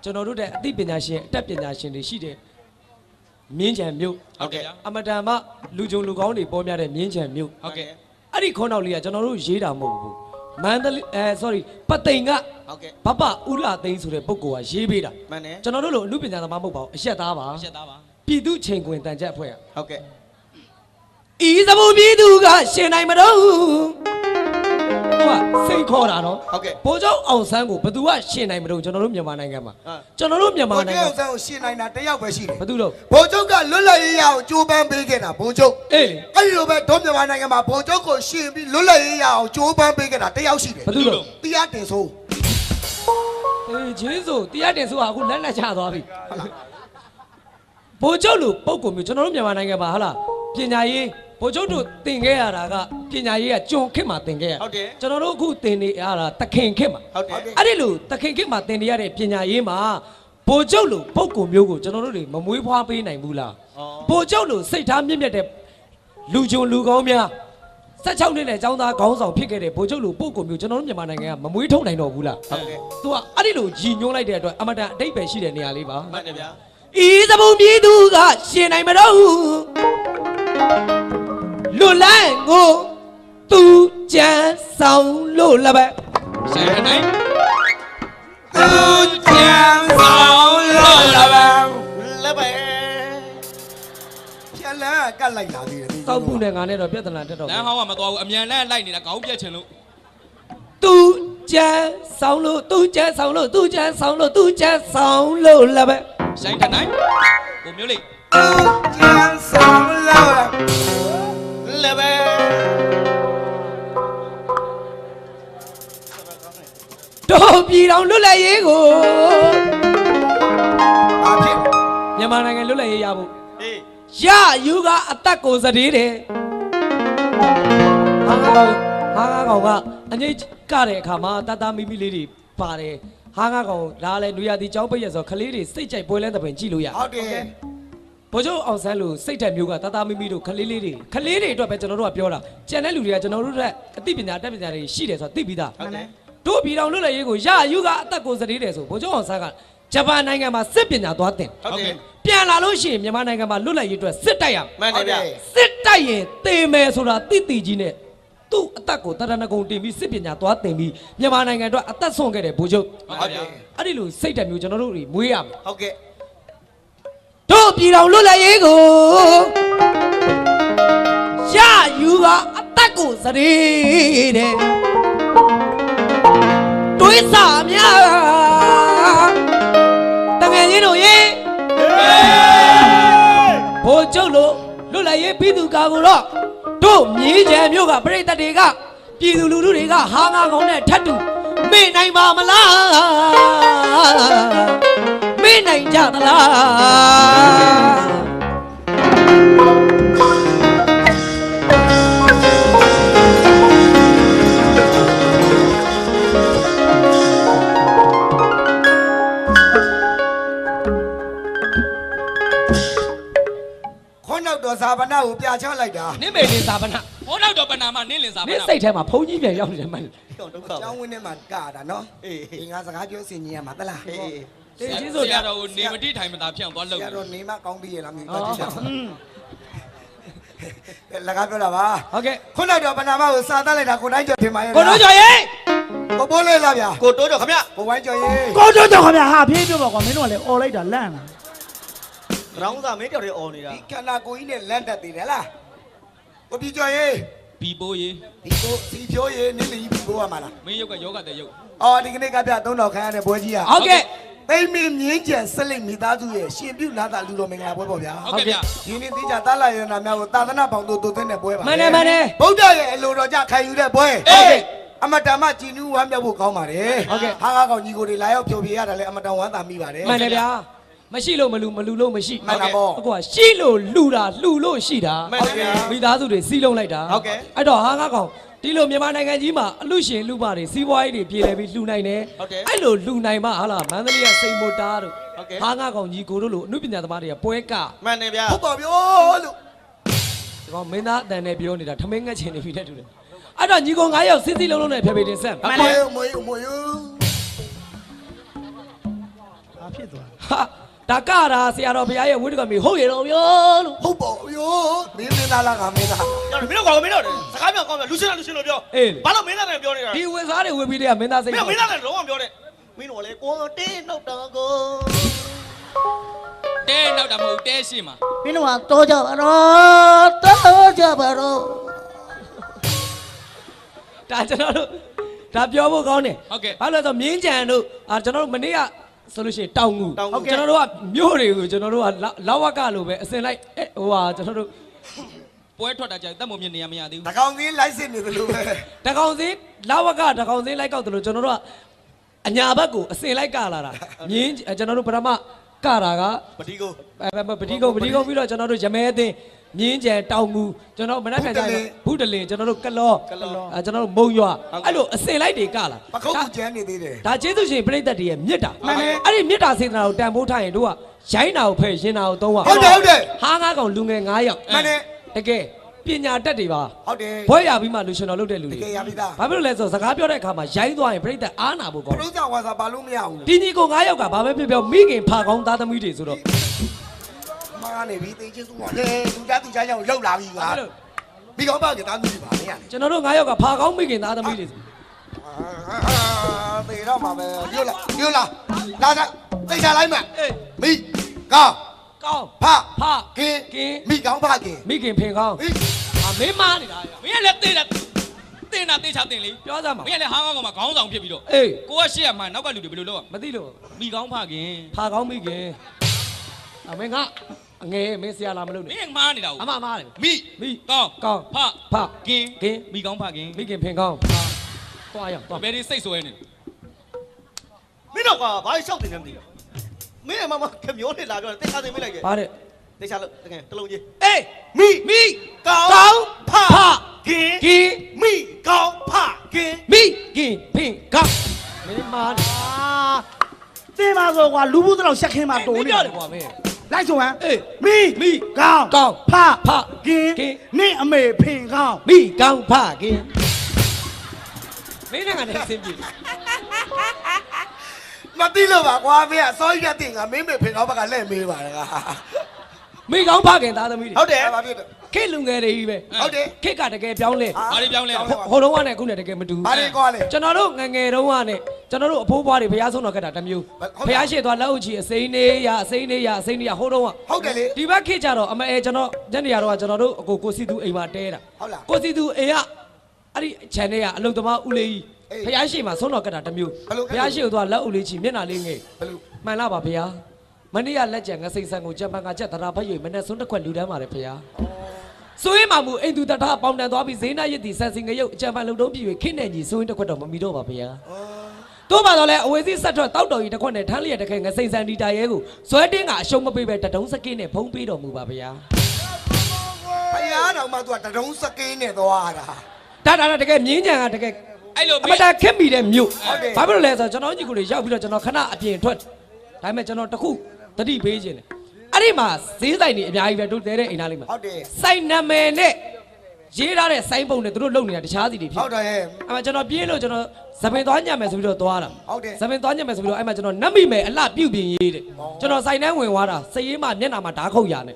ကျွန်တော်တို့တဲ့အသိပညာရှင်အတတ်ပညာရှင်တွေရှိတဲ့မြင်းချံမြို့ ဟုတ်ကဲ့ အမတန်မှလူကြုံလူကောင်းတွေပေါ်များတဲ့မြင်းချံမြို့ ဟုတ်ကဲ့ အဲ့ဒီခေါင်းတော်လေးကကျွန်တော်တို့ရေးတာမဟုတ်ဘူးမန္တလေးsorry ပသိမ်က ဟုတ်ကဲ့ ဘပဦးလာသိန်းဆိုတဲ့ပုဂ္ဂိုလ်ကရေးပေးတာ မှန်တယ် ကျွန်တော်တို့လိုအမှုပညာသမားမဟုတ်ပါဘူးအရက်သားပါ ရှက်သားပါ ပြည်သူချိန်ခွင်တန်ချက်အဖွဲ့က ဟုတ်ကဲ့ ဤသဘုံပြည်သူကရှင်နိုင်မတော့ဟိုကစိတ်ခေါ်တာနော် ဟုတ်ကဲ့ ဘိုးကျောင်းအောင်ဆန်းကိုဘသူကရှင်နိုင်မတော့ကျွန်တော်တို့မြန်မာနိုင်ငံမှာ ဟမ် ကျွန်တော်တို့မြန်မာ ဘိုလ် နို ချုပ် င်ငံ အောင်ဆန်းကိုရှင်းနိုင်တာတစ်ယောက်ပဲရှိတယ် ဘသူတော့ ဘိုလ်ချုပ်ကလွတ်လပ်ရေးရအောင်ကြိုးပမ်းပေးခဲ့တာဘိုလ်ချုပ် အေး အဲ့ဒီလိုပဲဒေါမြန်မာနိုင်ငံမှာဘိုလ်ချုပ်ကိုရှင်းပြီးလွတ်လပ်ရေးရအောင်ကြိုးပမ်းပေးခဲ့တာတစ်ယောက်ရှိတယ် ဘသူတော့ တရားတင်ဆိုး အေးဂျေဇုတရားတင်ဆိုတာအခုလက်နဲ့ချသွားပြီဘိုးကျောင်းလူပုံကုမျိုးကျွန်တော်တို့မြန်မာနိုင်ငံမှာဟာလားပညာရေးဘိုးချုပ်တို့သင်ခဲ့ရတာကပညာရေးကကျွန်ခစ်မှာသင်ခဲ့ရ ဟုတ်တယ် ကျွန်တော်တို့အခုသင်နေရတာတခင်ခစ်မှာ ဟုတ်တယ် အဲ့ဒီလိုတခင်ခစ်မှာသင်နေရတဲ့ပညာရေးမှာဘိုလ်ချုပ်လူပုံကုမျိုးကိုကျွန်တော်တို့တွေမမွေးဖွားပေးနိုင်ဘူးလား အော် ဘိုလ်ချုပ်လူစိတ်ထားမြင့်မြတ်တဲ့လူကြုံလူကောင်းများ16နှစ်နဲ့ចောင်းသားခေါင်းဆောင်ဖြစ်ခဲ့တဲ့ဘိုလ်ချုပ်လူပုံကုမျိုးကျွန်တော်တို့မြန်မာနိုင်ငံကမမွေးထုတ်နိုင်တော့ဘူးလား ဟုတ်ကဲ့ သူကအဲ့ဒီလိုကြီးညွှန်းလိုက်တဲ့အတွက်အမတန်အတိတ်ပဲရှိတဲ့နေရာလေးပါ မှန်တယ်ဗျာ ဤသဘုံပြည်သူကရှင်နိုင်မတော့လွတ်လန်းကိုသူကြမ်းဆောင်လို့လည်းပဲ ဆိုင်ခနိုင် သူကြံဆောင်လို့လာပါ လက်ပဲ ဖြက်လန်းကတ်လိုက်လာသေးတယ် တောက်ပုနဲ့ငါနဲ့တော့ပြဿနာတက်တော့ လမ်းဟောင်းကမတော်ဘူးအမြန်လမ်းလိုက်နေတာခေါင်းပြက်ချင်လို့ သူကြမ်းဆောင်လို့သူကြမ်းဆောင်လို့သူကြမ်းဆောင်လို့သူကြမ်းဆောင်လို့လည်းပဲ ဆိုင်ခနိုင်ကိုမျိုးလေး သူကြံဆောင်လို့လာ လက်ပဲ တော်ပြည်တော်လွတ်လပ်ရေးကို ဘာဖြစ် မြန်မာနိုင်ငံလွတ်လပ်ရေးရဖို့ အေး ရယူကအသက်ကိုစတဲ့တယ်ဟာကောင်ကအငိတ်ကတဲ့အခါမှာတသားမိမိလေးတွေပါတယ်ဟာကောင်ဒါလည်းနွေရသည်ကြောင်းပိတ်ရဆိုခလေးတွေစိတ်ကြိုက်ပွဲလန်းတဲ့ပင်ကြည့်လို့ရ ဟုတ်တယ် ဘိုးချုပ်အောင်ဆန်းလို့စိတ်ဓာတ်မျိုးကတသားမိမိတို့ခလေးလေးတွေအတွက်ပဲကျွန်တော်တို့ကပြောတာကျန်တဲ့လူတွေကကျွန်တော်တို့ကအသိပညာတက်ပညာတွေရှိတယ်ဆိုတာသိပြီးသား ဟုတ်တယ် တို့ပြည်တော်လွတ်လပ်ရေးကိုရယူကအသက်ကိုစတဲ့တယ်ဆိုဘိုးချုပ်အောင်ဆန်းကဂျပန်နိုင်ငံမှာစစ်ပညာသွားတင် ဟုတ်တယ် ပြန်လာလို့ရှိရင်မြန်မာနိုင်ငံမှာလွတ်လပ်ရေးအတွက်စစ်တိုက်ရမယ် မှန်တယ်ဗျာ စစ်တိုက်ရင်တေမယ်ဆိုတာတိတိကြီးနဲ့သူ့အသက်ကိုတရဏဂုံတင်ပြီးစစ်ပညာသွားတင်ပြီးမြန်မာနိုင်ငံအတွက်အသက်ဆုံးခဲ့တဲ့ဘိုးချုပ် ဟုတ်တယ် အဲ့ဒီလိုစိတ်ဓာတ်မျိုးကျွန်တော်တို့တွေမွေးရမယ် ဟုတ်ကဲ့ တို့ပြည်တော်လွတ်လပ်ရေးကိုရယူကအသက်ကိုစတဲ့တဲ့တွေးစားများတကယ်ကြီးတို့ရေဘိုးချုပ်လို့လွတ်လပ်ရေးပြည်သူကာကိုတော့တို့မြင်းချံမြို့ကပြည်သက်တွေကပြည်သူလူထုတွေကဟာငါကောင်နဲ့ထပ်တူမေ့နိုင်ပါမလားမေ့နိုင်ကြသလားခွန်းနောက်တော်ဇာပနာကိုပြချလိုက်တာ နင့်မေနေသာပနာ ဟောတော့တော့ပနာမနင်းလင်စားပ နင့် နာ စိတ်ထဲမှာဖုံးကြီးပြန်ရောက်နေတယ်မှန် ဒုက္ခ ကျောင်းဝင်းထဲမှာကတာနော် အေး ဒီငါစကားပြောစင်ကြီးရမှာတလား အေး တေးချင်းဆို ရ ကြ တော့နေမတိထိုင်မသာဖြန့်သွား ဆ လို့ ရာတော်နေမကောင်းပြီလားမြင် အော် ပါကြည့်လကားပြောတာပါ ဟုတ်ကဲ့ ခွန်းနောက်တော်ပနာမကိုစာတတ်လိုက်တာကိုတိုင်းကျော်ထင်ပါရဲ့ ကိုတို့ကျော်ရေ ကိုပိုးလေးလာဗျာ ကိုတိုးကြောခင်ဗျ ကိုဝိုင်းကျော်ရေး ကိုတို့တော့ခင်ဗျာဟာဖြေးပြောပါကွာမင်းတို့ကလည်းអော်လိုက်တာလန့်လာ ရောင်းသားမင်းကြော်တွေអော်နေတာ ဒီခန္ဓာကိုယ်ကြီးနဲ့လန့်တက်သေးတယ်လားကိုပြကျော်ရေး ဘီပိုးရေ ဒီကိုစီဖြိုးရေးနင်းလီပြီးဘိုးရမှာလား မင်းရုပ်ကယောဂတဲ့ရုပ် အော်ဒီကနေ့ကပြ3000ခန်းရတဲ့ပွဲကြီးอ่ะ ဟုတ်ကဲ့ သိမ့်မင်းမြင်းကျန်ဆက်လက်မိသားစုရဲ့ရှင်ပြုနာတာလူတော်မင်္ဂလာပွဲပေါ့ဗျာ ဟုတ်ကဲ့ဗျ ဒီနေ့တိကျသာလာရနာများကိုသာသနာပေါင်းတို့သွင်းတဲ့ပွဲပါ မှန်တယ်မှန်တယ် ဗုဒ္ဓရဲ့အလိုတော်ကြခံယူတဲ့ပွဲ ဟုတ်ကဲ့ အမတန်မှကြည်နူးဝမ်းမြောက်ဖို့ကောင်းပါတယ် ဟုတ်ကဲ့ ဟာကားကောင်ညီကိုတွေလာရောက်ဖြောပြရတာလည်းအမတန်ဝမ်းသာမိပါတယ် မှန်တယ်ဗျာမရှိလို့မလူမလူလို့မရှိ မှန်တာပေါ့ အခုကရှိလို့လူတာလူလို့ရှိတာ မှန်တယ်ဗျာ မိသားစုတွေစီးလုံးလိုက်တာ ဟုတ်ကဲ့ အဲ့တော့ဟာငါကောင်ဒီလိုမြန်မာနိုင်ငံကြီးမှာအလူရှင်လူပါတွေစီးပွားရေးတွေပြည်လဲပြီးလှူနိုင်တယ် ဟုတ်တယ် အဲ့လိုလှူနိုင်မှဟာလားမန္တလေးကစိန်မိုတာတို့ ဟုတ်ကဲ့ ဟာငါကောင်ကြီးကိုတို့လိုအမှုပညာသမားတွေကပွဲက မှန်တယ်ဗျာ ဟုတ်ပါဗျာလို့ ဒီကောင်မင်းသားအတန်နဲ့ပြောနေတာထမင်းငက်ချင်နေပြီတဲ့တူတယ်အဲ့တော့ညီကောင်9ယောက်စစ်စစ်လုံးလုံးနဲ့ဖြေဖြေတင်ဆက် မလေးမွေးမွေး ဟာဖြစ်သွား ဟာဒါကတာဆရာတော်ဘုရားရဲ့ဝိတ္တကမီဟုတ်ရတော့ပြောလို့ ဟုတ်ပါဗျာမင်းသားလားငါမင်းသား ကြော်မင်းတို့ကောင်မင်းတို့စကားပြောကောင်းပြောလူရှင်လို့ပြော အေး ဘာလို့မင်းသားနဲ့ပြောနေတာ ဒီဝင်စားတွေဝေပြီးတဲ့ကမင်းသားစိတ် မင်းမင်းသားနဲ့လုံးဝပြောတဲ့မင်းတို့လေကိုတင်းနှုတ်တော်ကို တဲနောက်တာမဟုတ်တဲရှိမှာ မင်းတို့ကတော့ကြပါတော့တော့ကြပါတော့ ဒါကျွန်တော်တို့ဒါပြောဖို့ကောင်းတယ် ဟုတ်ကဲ့ ဘာလို့လဲဆိုတော့မြင်းကြံတို့ကျွန်တော်တို့မနေ့ကဆိုလို့ရှိရင်တောင်ငူကျွန်တော်တို့ကမြို့တွေကိုကျွန်တော်တို့ကလောက်ဝကလိုပဲအစင်လိုက်ဟိုဟာကျွန်တော်တို့ ပွဲထွက်တာကြာတက်မုံမြင်နေရမရသေး တ ဘူး ကောင်ကြီးလိုက်စစ်နေတယ်လို့ပဲ တကောင်စင်းလောက်ဝကတကောင်စင်းလိုက်ကောက်တယ်လို့ကျွန်တော်တို့ကအညာဘက်ကိုအစင်လိုက်ကလာတာမြင်းကျွန်တော်တို့ပထမကတာက ပတိကို ပတိကုန်းပြီးတော့ကျွန်တော်တို့ရမဲအသင်းမြင်းကြံတောင်ငူကျွန်တော်မနက်ဖြန်ကျရင်ဘူးတလင်ကျွန်တော်တို့ကလောကျွန်တော်တို့မုံရွာအဲ့လိုအစင်လိုက်တွေကလာ ပခုတ်ကကျန်းနေသေးတယ် ဒါကျေးဇူးရှင်ပြိတ္တတွေရဲ့မြစ်တာအဲ့ဒီမြစ်တာစေတနာကိုတန်ဖိုးထားရင်တို့ကရိုင်းတာကိုဖဲ့ရင်တာကိုသုံးပါ ဟုတ်တယ်ဟုတ်တယ် ဟာငါးကောင်လူငယ်9ယောက် မှန်တယ် တကယ်ပညာတတ်တွေပါ ဟုတ်တယ် ဘွဲရပြီးမှလူရှင်တော်လုပ်တဲ့လူ တ တွေ ကယ်ရပြီသား ဘာဖြစ်လို့လဲဆိုတော့စကားပြောတဲ့အခါမှာရိုင်းသွားရင်ပြိတ္တအားနာဖို့ကောင်း ဘုရားဝါစာပါလို့မရဘူး ဒီညီကို9ယောက်ကဘာပဲဖြစ်ပြောမိခင်ဖာကောင်းသားသမီးတွေဆိုတော့ မာနေပြီတေးချင်းစုပါလေသူသားသူချာချာကိုလှုပ်လာပြီကွာမိကောင်းပါကတားမိပါမရနဲ့ ကျွန်တော်တို့9ယောက်ကဖာကောင်းမိခင်သားသမီးတွေဆို သေတော့မှာပဲပြောလားလာစားသိချလိုက်မယ် အေး မိကောင်း ကောင်း ဖ ဖ ကင်း ကင်း မိကောင်းဖကင်း မိခင်ဖင်ကောင်း ဟိ မင်းမားနေတာ မင်းကလည်းတင်းတာတင်းတာတင်းချတင်းလေ ပြောစမ်းပါ မင်းကလည်းဟာကောင်းကောင်မှာခေါင်းဆောင်ဖြစ်ပြီးတော့ အေး ကိုကရှေ့ကမှနောက်ကလူတွေဘယ်လိုလုပ် မသိလို့ မိကောင်းဖခင် ဖာကောင်းမိခင်မင်းကအငယ်မင်းဆရာလာမလုပ် မ နဲ့ င်းမှားနေတာ အမမားတယ် မိ မိ ကောင်း ကောင်း ဖ ဖ ကင်း ကင်း မိကောင်းဖခင် မိခင်ဖင်ကောင်းသွားရအောင်သွား ဘယ်ဒီစိတ်ဆွဲနေ မင်းတို့ကဘာလျှောက်တင်နေမသိဘူးမင်းမခမျိုးနဲ့လာပြောတယ်တိတ်ခါသိမလိုက်ခဲ့ ပါတဲ့ တိတ်ချလို့တကယ်တလုံးကြီး အေး မိ မိ ကောင်း ကောင်း ဖ ဖ ကင်း ကင်း မိကောင်းဖကင်း မိခင်ဖင်ကောင်းမင်းမားတယ် အာတင်းပါဆိုကွာလူဘူးတော့ရှက်ခင်းမှာတိုး မ နေ ပြောတယ်ကွာမင်း လိုက်ဆိုဟမ် အေး မိ မိ ကောင်း ကောင်း ဖ ဖ ကင်း ကင်း နင့်အမေဖင်ကောင်း မိကောင်းဖကင်းမင်းကလည်းအဆင်ပြေ မသိလို့ပါကွာမင်းအစောကြီးကတင်ကမင်းမေဖင်ကောင်းဘက်ကလက်မေးပါတယ်က မိကောင်းဖခင်သားသမီးတွေ ဟုတ်တယ် ဘာဖြစ်လဲ ခေတ်လူငယ်တွေကြီးပဲ ဟုတ်တယ် ခေတ်ကတကယ်ပြောင်းလဲ ဘာတွေပြောင်းလဲ ဟိုတုန်းကနဲ့အခုနဲ့တကယ်မတူဘူး ဘာတွေကွာလဲ ကျွန်တော်တို့ငယ်ငယ်တုန်းကနဲ့ကျွန်တော်တို့အဖိုးဘွားတွေဘုရားဆုံးတော်ခဲ့တာတစ်မျိုး ဟုတ်တယ် ဘုရားရှိသွားလက်အုပ်ချီအစိမ်းနေရအစိမ်းနေရအစိမ်းနေရဟိုတုန်းက ဟုတ်တယ်လေ ဒီဘက်ခေတ်ကြတော့အမေကျွန်တော်ညနေရတော့ကျွန်တော်တို့အကိုစီသူအိမ်မှာတဲတာ ဟုတ်လား ကိုစီသူအိမ်ကအဲ့ဒီ channel ကအလုံသမားဦးလေးကြီး အေး ဘုရားရှိမှာဆုံးတော်ခဲ့တာတစ်မျိုး ဘယ်လို ဘုရားရှိသွားလက်အုပ်လေးချီမျက်နှာလေးငယ် ဘယ်လို မှန်လားပါဘုရားမနေ့ကလက်ကျန်ငစိန်ဆန်ကိုဂျပန်ကချက်သရာဖတ်၍မနေ့ဆုံးတစ်ခွက်လူတန်းပါတယ်ဘုရားဆိုရင်မှမူအိမ်သူတထပေါင်တန်သွားပြီးဇိနာရစ်တီဆန်စင်ငရုတ်အကြံပန်လုံတုံးပြည့်၍ခင်းနေကြီးဆိုရင်တစ်ခွက်တော့မမီတော့ပါဘုရားတို့ပါတော့လဲအဝေစီဆက်ထွက်တောက်တော်ကြီးတစ်ခွက်နဲ့ထမ်းလျက်တစ်ခဲငစိန်ဆန်ဒီတာရဲကိုဇွဲတင်းကအရှုံးမပေးပဲတတုံးစကင်းနဲ့ဖုံးပေးတော်မူပါဘုရား ဖယားတော်မှသူကတတုံးစကင်းနဲ့သွားတာ ဒါတကယ်မြင်းကြံကတကယ် အဲ့လို အမတာခက်မိတဲ့မြို့ ဟုတ်တယ် ဘာဖြစ်လို့လဲဆိုတော့ကျွန်တော်ညီကိုတွေရောက်ပြီးတော့ကျွန်တော်ခဏအပြင်ထွက်ဒါပေမဲ့ကျွန်တော်တခုတတိပေးခြင်းတယ်အဲ့ဒီမှာဈေးဆိုင်တွေအများကြီးပဲတို့တဲတဲ့အိမ်သားလေးမှာ ဟုတ်တယ် စိုက်နာမည်နဲ့ရေးထားတဲ့စိုင်းပုံနဲ့သူတို့လုပ်နေတာတခြားစီတွေဖြစ် ဟုတ်တယ် အဲ့မှာကျွန်တော်ပြေးလို့ကျွန်တော်သပင်သွားညံ့မယ်ဆိုပြီးတော့သွားတာ ဟုတ်တယ် သပင်သွားညံ့မယ်ဆိုပြီးတော့အဲ့မှာကျွန်တော်နတ်မိမယ်အလှပြုတ်ပြင်ရေးတဲ့ကျွန်တော်စိုက်နှန်းဝင်သွားတာစည်ရေးမှမျက်နာမှာဓာခုတ်ရနဲ့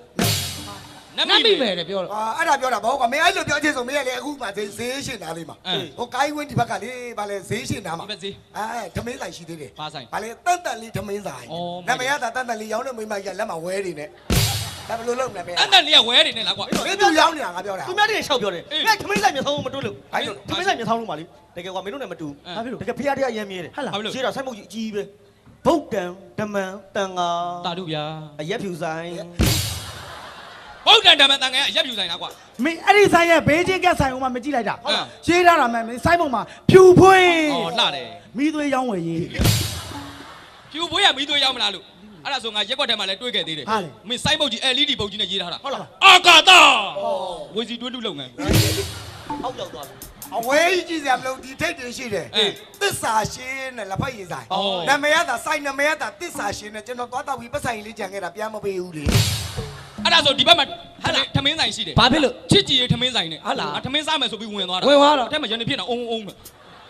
နတ်မိမယ်တဲ့ပြောတော့ အဲ့ဒါပြောတာဘောကမင်းအဲ့လိုပြောချင်းဆိုမင်းကလေအခုမှဈေးရှင်သားလေးမှာဟိုကိုင်းဝင်းဒီဘက်ကလေဗာလေဈေးရှင်သားမှာထမင်းဆိုင်ရှိသေးတယ်ဗာလေတန်တန်လေးထမင်းဆိုင်နာမည်ကတန်တန်လေးရောင်းနေမိမကြီးလက်မှာဝဲနေနဲ့ဒါဘယ်လိုလုပ်မလဲမင်း တန်တန်လေးကဝဲနေနဲ့လားကွာ မင်းသူရောင်းနေတာငါပြောတာ သူများတွေလျှောက်ပြောတယ်ငါခမင်းဆိုင်မျက်စောင်းမတွလို့ခမင်းဆိုင်မျက်စောင်းလို့ပါလေတကယ်ကွာမင်းတို့နဲ့မတူတကယ်ဖျားတရားရမ်းမြဲတယ်ရှေ့တော့ဆိုင်မုတ်ကြီးအကြီးပဲဗုတ်တန်ဓမ္မန်တန်ငါ တာတို့ဗျာ အရက်ဖြူဆိုင် ဗုဒ္ဓံဓမ္မတန်ငယ်အရက်ဖြူဆိုင်လားကွာ မင်းအဲ့ဒီဆိုင်ရဲ့ဘေးချင်းကက်ဆိုင်ဟိုမှာမကြည့်လိုက်တာရေးထားတာမှမင်းဆိုင်ပုံမှာဖြူဖွေး ဩလှတယ် မိသွေးရောင်းဝယ်ရေး ဖြူဘွေးကမီးသွေးရောက်မလားလို့အဲ့ဒါဆိုငါရက်ကွက်ထဲမှာလည်းတွေးခဲ့သေးတယ်မင်းစိုင်းပုတ်ကြီး LED ပုတ်ကြီးနဲ့ရေးထားတာဟုတ်လားအာကာသဝေစီတွဲလူလုပ်ငန်း အောက်ရောက်သွားပြီ အဝဲကြီးစရာမလိုဒီထိတ်တွေရှိတယ်သစ္စာရှင်နဲ့လက်ဖက်ရည်ဆိုင်နာမည်ကသာစိုက်နာမည်ကသာသစ္စာရှင်နဲ့ကျွန်တော်သွားတော့ပြီးပတ်ဆိုင်လေးကြံခဲ့တာပြန်မပေးဘူးလေ အဲ့ဒါဆိုဒီဘက်မှာထမင်းဆိုင်ရှိတယ် ဘာဖြစ်လို့ ချစ်ကြည်ရေးထမင်းဆိုင်နဲ့ဟုတ်လားထမင်းစားမယ်ဆိုပြီးဝင်သွားတာ ဝင်သွားတော့ အဲ့မှာရန်နေဖြစ်နေအုံအုံပဲ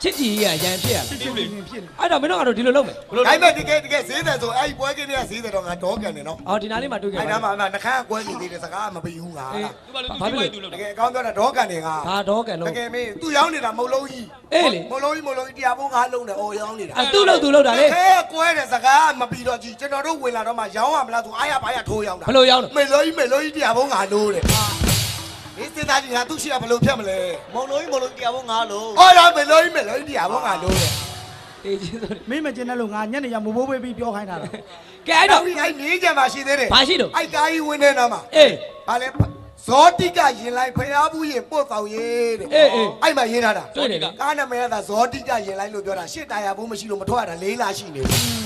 ချစ်ကြည်ကြီးကရန်ဖြစ်ရလား ဖြစ်လေ အဲ့တော့မင်းတို့ကတော့ဒီလိုလုပ်မယ် ဒါပေမဲ့တကယ်ဈေးတယ်ဆိုအဲ့ဒီပွဲကင်းတွေကဈေးတယ်တော့ငါတော့ကန်တယ်နော် အော်ဒီနားလေးမှာတွေ့ခဲ့ အဲ့ဒါမှနှခမ်းကွဲနေသေးတယ်စကားမပေးဘူးငါ သူဘာလို့သူကြီးသူလုပ် တ တာ ကယ်အကောင်းပြောတာတော့ကန်တယ်ငါ ဘာတော့ကန် တ လို့ ကယ်မင်းသူရောင်းနေတာမုတ်လုံးကြီး အေးလေ မုတ်လုံးကြီးတရားဖို့ငါလုံးတယ်အော်ရောင်းနေတာ အဲ့သူ့လို့တာလေ ခဲကွဲတယ်စကားမပြီးတော့ကြည့်ကျွန်တော်တို့ဝင်လာတော့မှရောင်းရမလားသူအားရပါရထိုးရောင်းတာ ဘယ်လိုရောင်းတော့ မေလို့ကြီးတရားဖို့ငါလို့တယ်ဒီစစ်သားကြီးငါသူ့ရှိရဘယ်လိုဖြတ်မလဲ မုံလုံးတရားဖို့ငါလုံး ဟောတော့မေလို့ကြီးတရားဖို့ငါလို့တယ် တေးချင်းဆို မင်းမကျင်တဲ့လို့ငါညနေရမဘိုးဘေးပြီးပြောခိုင်းတာတော့ ကဲအဲ့တော့ ဒီတိုင်းနေကြမှာရှိသေးတယ် ဘာရှိတော့ အဲ့ကားကြီးဝင်တဲ့နာမှာ အေး ဘာလဲဇောတိကရင်လိုက်ဖျားဘူးရင်ပို့ဆောင်ရေးတဲ့ အေးအေး အဲ့မှာရေးထားတာ တွေ့တယ်က ကားနာမည်ကသာဇောတိကရင်လိုက်လို့ပြောတာရှစ်တာယာဘူးမရှိလို့မထွက်ရတာ၄လရှိနေပြီ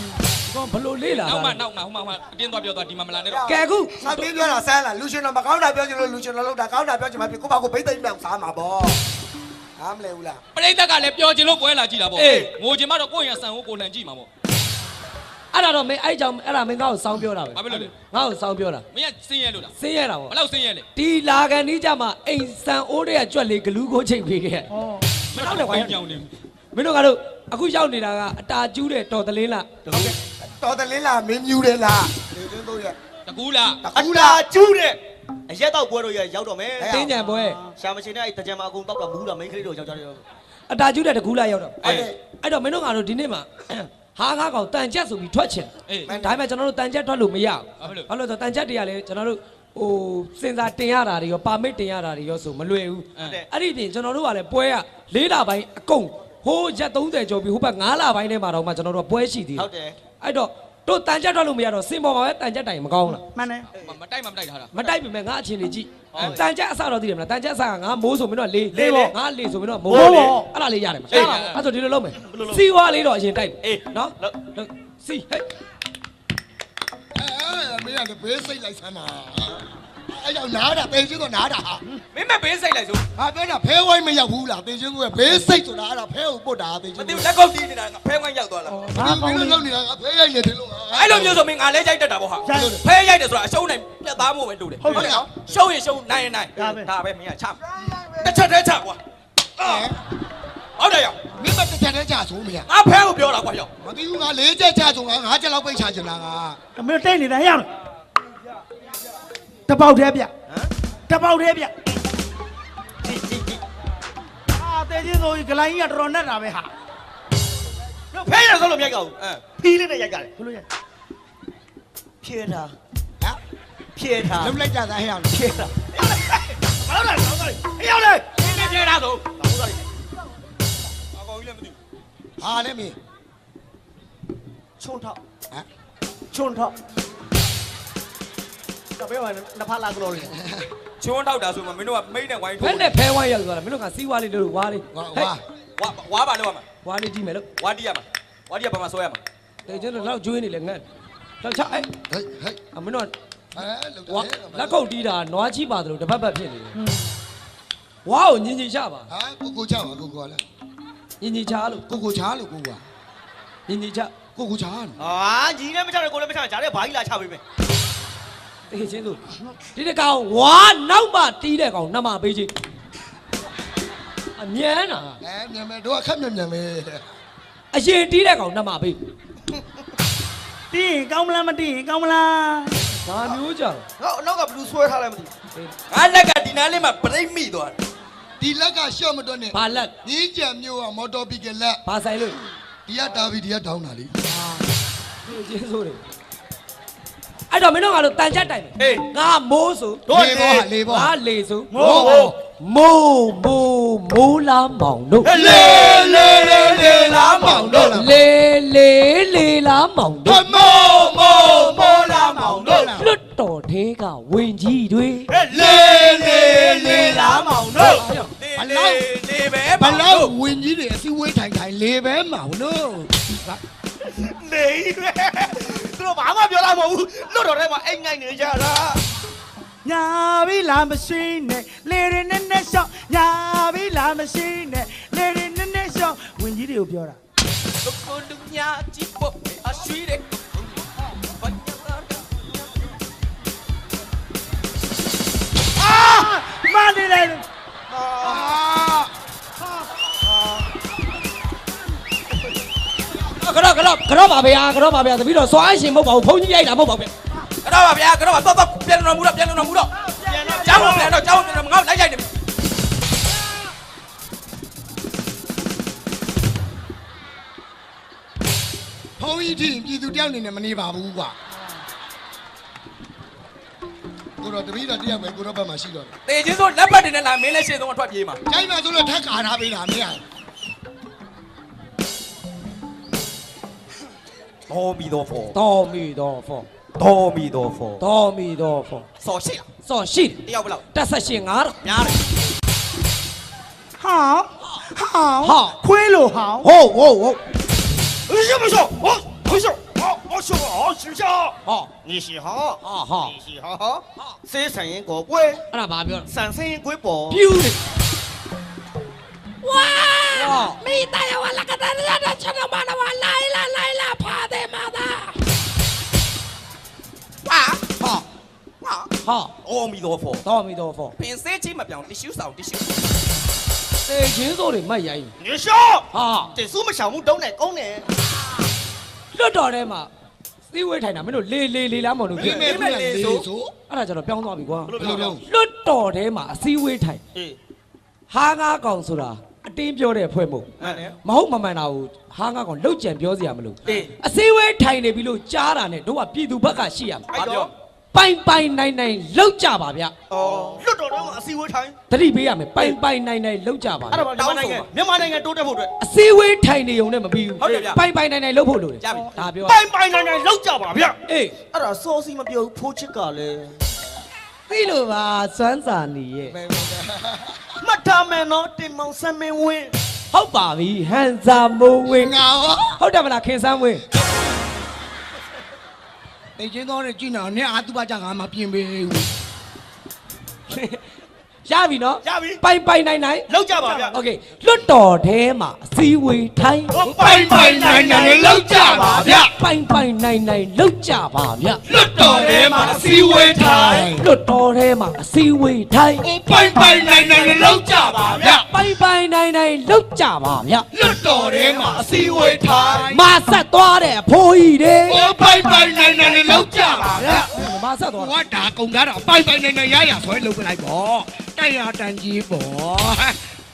ကောဘလို့လေးလာ နောက်မှ တာ နောက်မှဟိုမှာအတင်းသွားပြောသွားဒီမှာမလာနဲ့တော့ ကဲအခု စာပြင်းပြောတာဆန်းလာလူရှင်တော်မကောင်းတာပြောချင်လို့လူရှင်တော်လောက်တာကောင်းတာပြောချင်မှဖြစ်ကိုပါကိုဘိသိမ့်ပြောင်စားမှာပေါ့အားမလဲဘူးလား ပရိသတ်ကလည်းပြောချင်လို့ပွဲလာကြည့်တာပေါ့ငိုချင်မှတော့ကိုယ့်ရင်ဆန်ကိုကိုလှန်ကြည့်မှာပေါ့ အဲ့ဒါတော့မင်းအဲ့ကြောင့်အဲ့ဒါမင်းငါ့ကိုစောင်းပြောတာပဲ ဘာဖြစ်လို့လဲ ငါ့ကိုစောင်းပြောတာ မင်းကစင်းရဲလို့လား စင်းရတာပေါ့ ဘယ်လောက်စင်းရဲလဲ ဒီလာကန်ဒီကြမှာအိမ်ဆန်အိုးတွေကကြွက်လေးဂလူးကိုချိန်ပေးခဲ့ ဩ မတော့လည်းဝိုင်းပြောင်းနေ မင်းတို့ကတော့အခုရောက်နေတာကအတာကျူးတဲ့တော်တလင်းလား တော်တလင်းလားမင်းမြူတယ်လားလေတင်းတို့ရဲ့ တကူလား အတာကျူးတဲ့အရက်တော့ပွဲတော့ရောက်တော့မယ် တင်းညံပွဲ ရှာမရှင်နဲ့အဲ့တကြံမှာအကုန်တောက်တာမူးတာမိန်းကလေးတို့ယောက်ျားတွေ အတာကျူးတဲ့တကူလာရောက်တော့ အဲ့ အဲ့တော့မင်းတို့ကတော့ဒီနေ့မှာဟာငါကောင်တန်ချက်ဆိုပြီးထွက်ချင် အေး ဒါပေမဲ့ကျွန်တော်တို့တန်ချက်ထွက်လို့မရဘူး ဘာဖြစ်လို့ ဘာလို့လဲဆိုတော့တန်ချက်တွေကလည်းကျွန်တော်တို့ဟိုစင်စာတင်ရတာတွေရောပါမစ်တင်ရတာတွေရောဆိုမလွယ်ဘူးအဲ့ဒီပြင်ကျွန်တော်တို့ကလည်းပွဲက၄လပိုင်းအကုန်ဟိုရက်30ကျော်ပြီးဟိုဘက်9လပိုင်းထဲမှာတော့မှကျွန်တော်တို့ကပွဲရှိသေးတယ် ဟုတ်တယ် အဲ့တော့တို့တန်ချက်ထွက်လို့မရတော့စင်ပေါ်မှာပဲတန်ချက်တိုင်မကောင်းလား မှန်တယ် မတိုက်မတိုက်ထားတာ မတိုက်ပြီမဲ့ငါအချင်းလေးကြည့်တန်ချက်အစတော့သိတယ်မလားတန်ချက်အစကငါမိုးဆိုမင်းတို့ကလေးပေါ့ငါလေးဆိုမင်းတို့ကမိုးပေါ့အဲ့ဒါလေးရတယ်မလားအဲ့ဆိုဒီလိုလုပ်မယ်စီဝါလေးတော့အရင်တိုက်နော်စီဟဲ့ မင်းကလည်းဘေးစိတ်လိုက်ဆမ်းပါအဲ့ကြောင့်နားတာတေချင်းတော့နားတာဟာ မင်းမဘေးစိတ်လိုက်ဆို ဟာပြောတာဖဲဝိုင်းမရောက်ဘူးလားတေချင်းကဘေးစိတ်ဆိုတာအဲ့ဒါဖဲကိုပုတ်တာတေချင်း မသိဘူးလက်ကောက်တီးနေတာဖဲဝိုင်းရောက်သွားလား ဘာကောင်းလဲလောက်နေတာဖဲရိုက်နေတယ်လို့ အဲ့လိုမျိုးဆိုမင်းငါလဲကြိုက်တတ်တာပေါ့ဟာဖဲရိုက်တယ်ဆိုတာအရှုံးနိုင်ပြတ်သားမှုပဲလို့တယ်ဟုတ်တယ်နော်ရှုံးရင်ရှုံးနိုင်ရင်နိုင်ဒါပဲမင်းကချတစ်ချက်တည်းချကွာဟုတ်တယ်ရော မင်းမတစ်ချက်တည်းကြာဆိုမရ ငါဖဲကိုပြောတာကွာရော မသိဘူးငါ၄ချက်ကြာဆိုငါ၅ချက်လောက်ပိတ်ချချင်တာငါ မင်းတိတ်နေတာရအောင်တပေါက်သေးဗျတပေါက်သေးဗျအာတဲချင်းဆိုဂလိုင်းကြီးကတော်တော်နဲ့တာပဲဟာ ဖဲရဆိုလို့မြိုက်ကောက်ဖီးလေးနဲ့ရိုက်ကြတယ် ဘလို့ရ ဖြဲတာ ဟမ် ဖြဲတာ လုံးလိုက်ကြသားဟဲ့အောင် ဖြဲတာဘာလို့လဲကောင်းတယ်အေးရောက်လေ မင်းဖြဲတာဆို ဟုတ်တယ် အကောင်ကြီးလည်းမသိဘူး ဟာလည်းမင်း ချုံထောက် ဟမ် ချုံထောက်တပည့်ဝင်နှစ်ဖက်လာကလို့လေ ချွန်းထောက်တာဆိုမှမင်းတို့ကမိတ်နဲ့ဝိုင်း ဖ ထိုး က်နဲ့ဖဲဝိုင်းရောက်သွားတာမင်းတို့ကစီးဝါလေးတို့ဝါလေး ဝါ ဝါပါလို့ရမှာ ဝါလေးကြည့်မယ်လို့ ဝါတီးရမှာဝါတီးကဘာမှဆွဲရမှာ တေချင်းတို့လောက်ကျွေးနေလေငတ်တော့ချအဲ့ ဟဲ့ဟဲ့ အမင်းတို့ ဟဲ့လောက် ဝါလက်ခုပ်တီးတာနွားချီပါတယ်လို့တပတ်ပတ်ဖြစ်နေတယ်ဝါကိုညင်ညင်ချပါ ဟာကိုချပါကိုလည်း ညင်ညင်ချလို့ ကိုချားလို့ကိုက ညင်ညင်ချ ကိုချား အာကြီးနဲ့မချတယ်ကိုလည်းမချတယ်ဂျားတဲ့ဘာကြီးလာချပေးမယ် တေချင်းတို့ဒီတကောင်ဝါနောက်မှတီးတဲ့ကောင်နှမပေးချင်းအမြန်တာ မြန်မယ်တို့အခက်မြန်ပဲ အရင်တီးတဲ့ကောင်နှမပေး တီးရင်ကောင်းမလားမတီးရင်ကောင်းမလား ဘာမျိုးကြောင့် ငါနောက်ကဘလူးဆွဲထားလိုက်မသိ ငါလက်ကဒီနားလေးမှာပြိမိသွားတယ် ဒီလက်ကရှော့မတော့နဲ့ ဘာလက် ညီးကြံမျိုးကမော်တော်ဘီကလက် ဘာဆိုင်လို့ ဒီကတာဘီဒီကတောင်းတာလေ ဒီကျေးဇူးတွေအဲ့တော့မင်းတို့ကလို့တန်ချက်တိုင်မယ် ဟေး ငါမိုးဆို လေဘောဟာလေဘော ငါလေဆိုမိုးလာမောင်တို့ လေလားမောင်တို့ လေလာမောင်တို့ မိုးလားမောင်တို့ လွတ်တော်သေးကဝင်ကြီးတွေ လေလားမောင်တို့လေပဲ ဘလောက်ဝင်ကြီးတွေအစည်းဝေးထိုင်ထိုင်လေပဲမောင်တို့ နေပဲသူတို့ဘာမှပြောလာမဟုတ်ဘူးလွတ်တော်ထဲမှာအိမ်ငိုက်နေကြတာ ညာပြီလာမရှိနဲ့လေရနဲ့နဲ့ရှော့ညာပြီလာမရှိနဲ့လေရနဲ့နဲ့ရှော့ဝင်ကြီးတွေကိုပြောတာ ကိုလူညာကြည့်ဖို့အရွှေတဲ့ မနေလိုက် ကတော့ပါဗျာတပည့်တော်စွားရှင်မဟုတ်ပါဘူးဘုန်းကြီးရိုက်တာမဟုတ်ပါဘူး ကတော့ပါဗျာကတော့တော့ပြန်တော်မူတော့ပြန်တော်မူတော့ကျောင်းပြန်တော့ကျောင်းပြန်တော့ငါ့လိုက်ရိုက်နေပြီ ဖုန်းကြီးထင်ပြည်သူတယောက်နေနဲ့မနေပါဘူးကွာကိုတော့တပည့်တော်တယောက်ပဲကိုတော့ဘက်မှာရှိတော့တယ် တေချင်းဆိုလက်ပတ်တင်နဲ့လာမင်းလည်းရှင်းဆုံးအထွက်ပြေးမှာ ကြိုက်မှဆိုလို့ထက်ကာထားပေးတာမင်းอ่ะ တော်မီတော်ဖော် တော်မီတော်ဖော် တော်မီတော်ဖော် တော်မီတော်ဖော် စော်ရှိလား စောရှိ တယောက်ဘယ်လောက် တက်ဆက်ရှင်9တော့ များတယ် ဟောင်းခွေးလို့ဟောင်း ဟုတ် 是不是？不是，我说好是下， ဟော 你是好，好你是好，谁生人过杯， အဲ့ဒါဘာပြောလဲ 三生过宝， ပြူတယ်ဝါမိသားရဝလာကတဲ့ရတဲ့ချက်တော့မနဝလိုက်လာဖာတယ်မသာ ဟာတော်မီတော်ဖော် တော်မီတော်ဖော် ပင်စဲချင်းမပြောင်းတ िश ူးဆောင်တ िश ူး တေချင်းစိုးတွေမတ်ရိုင်း 你说， ဟာ 这数目项目都来讲呢， လွတ်တော်ထဲမှာစီးဝေးထိုင်တာမင်းတို့လေလားမောင်တို့ပြ ဒီမဲ့ပြလေဆို အဲ့ဒါကျတော့ပြောင်းသွားပြီကွာ ဘယ်လိုလုပ် လွတ်တော်ထဲမှာအစည်းဝေးထိုင် 哎， ဟာငါကောင်ဆိုတာအတင်းပြောတဲ့ဖွဲ့မို့ မဟုတ်မမှန်တာကိုဟာငါကောင်လှုပ်ကြံပြောစရာမလို 哎， အစည်းဝေးထိုင်နေပြီလို့ကြားတာနဲ့တို့ကပြည်သူဘက်ကရှိရမှာ ဘာပြော ပိုင်နိုင်လှုပ်ကြပါဗျ 哦，လွတ်တော်ထဲမှာအစည်းအဝေးထိုင် သတိပေးရမယ်ပိုင်နိုင်လှုပ်ကြပါ အဲ့ဒါပါမြန်မာနိုင်ငံတိုးတက်ဖို့အတွက် အစည်းဝေးထိုင်နေုံနဲ့မပြီးဘူးပိုင်နိုင်လှုပ်ဖို့လိုတယ်ဒါပြော ပိုင်နိုင်လောက်ကြပါဗျ အေး အဲ့ဒါစောစီမပြောဘူးဖိုးချစ်ကလည်း သိလို့ပါစွမ်းစာနေရဲ့ မှတ်ထားမယ်နော်တင်မောင်ဆမ်းမင်းဝင်း ဟုတ်ပါပြီဟန်စာမိုးဝင်း ငါရော ဟုတ်တယ်မလားခင်စမ်းဝင်း နေချင်းတော့ကြည့်နေနဲ့အာသူပါကြငါမပြင်ပေးဘူး ရပြီနော် ရပြီ ပိုင်နိုင် လောက်ကြပါဗျ โอเคလွတ်တော်ထဲမှာအစည်းဝေးထိုင် ပိုင်နိုင်လောက်ကြပါဗျ ပိုင်နိုင်လှုပ်ကြပါဗျ လွတ်တော်ထဲမှာအစည်းဝေးထိုင် လွတ်တော်ထဲမှာအစည်းဝေးထိုင် ပိုင်နိုင်လောက်ကြပါဗျ ပိုင်နိုင်လှုပ်ကြပါဗျ လွတ်တော်ထဲမှာအစည်းဝေးထိုင် မဆက်သွားတဲ့အဖိုးကြီးတွေ ပိုင်နိုင်လောက်ကြပါဗျ မဆက်သွား ဟောဒါကုန်ကားတော့ပိုင်နိုင်ရဆွဲလုပ်ပလိုက်ပေါ့တိုက်ရတန်ကြီးပေါ့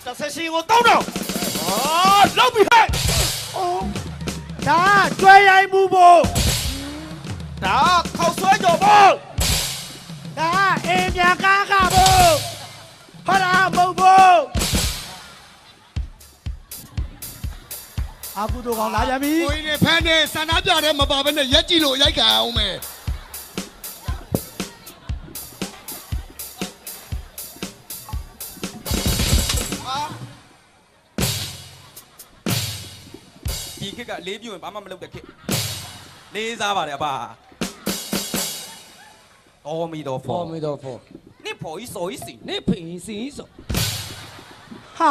တစ်ဆက်ရှင်ကိုတောင်းတော့လောက်ပြီဟဲ့ ဒါကျွဲရိုင်းမှုဖို့ ဒါခောက်ဆွဲကြော်ဖို့ ဒါအင်းမြကားကဖို့ဟောတာမဟုတ်ဖို့အခုတော့ကောင်းလာပြန်ပြီ ကိုင်းနဲ့ဖမ်းနဲ့ဆန္ဒပြတဲ့မပါဘဲနဲ့ရက်ကြည့်လို့ရိုက်ကြအောင်မယ် ဒီခက်ကလေးပြူရင်ဘာမှမလုပ်တဲ့ခက်လေးစားပါတယ်အပါတော်မီတော်ဖော် ဖော်မီတော့ဖော် နစ်ဖော်ကြီးစော်ကြီးစီ နေဖိစီဆို 好，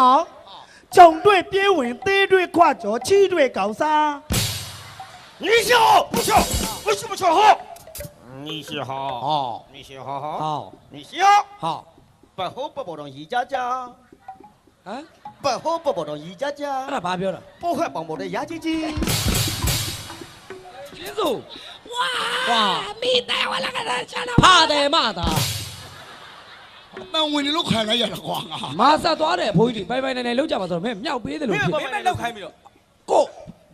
总队边稳，对队跨脚，七队高山。你笑不笑不笑不笑好你是好 ဟော 你是好好 ဟော 你笑 ဟော 不好不保证一家家 ဟမ် 不好不保证一家 အဲ့ 家 ဒါဘာပြောတာ 不会帮我的牙姐姐 ကျင်းစိုး哇，没带我那个人上了。怕的嘛的，那我你都看了也是光啊。马上多的不一定，拜拜奶奶老家嘛说没秒别的路 မင်း 去 မ。င်းလောက်ခိုင်းပြီးတော့ ကို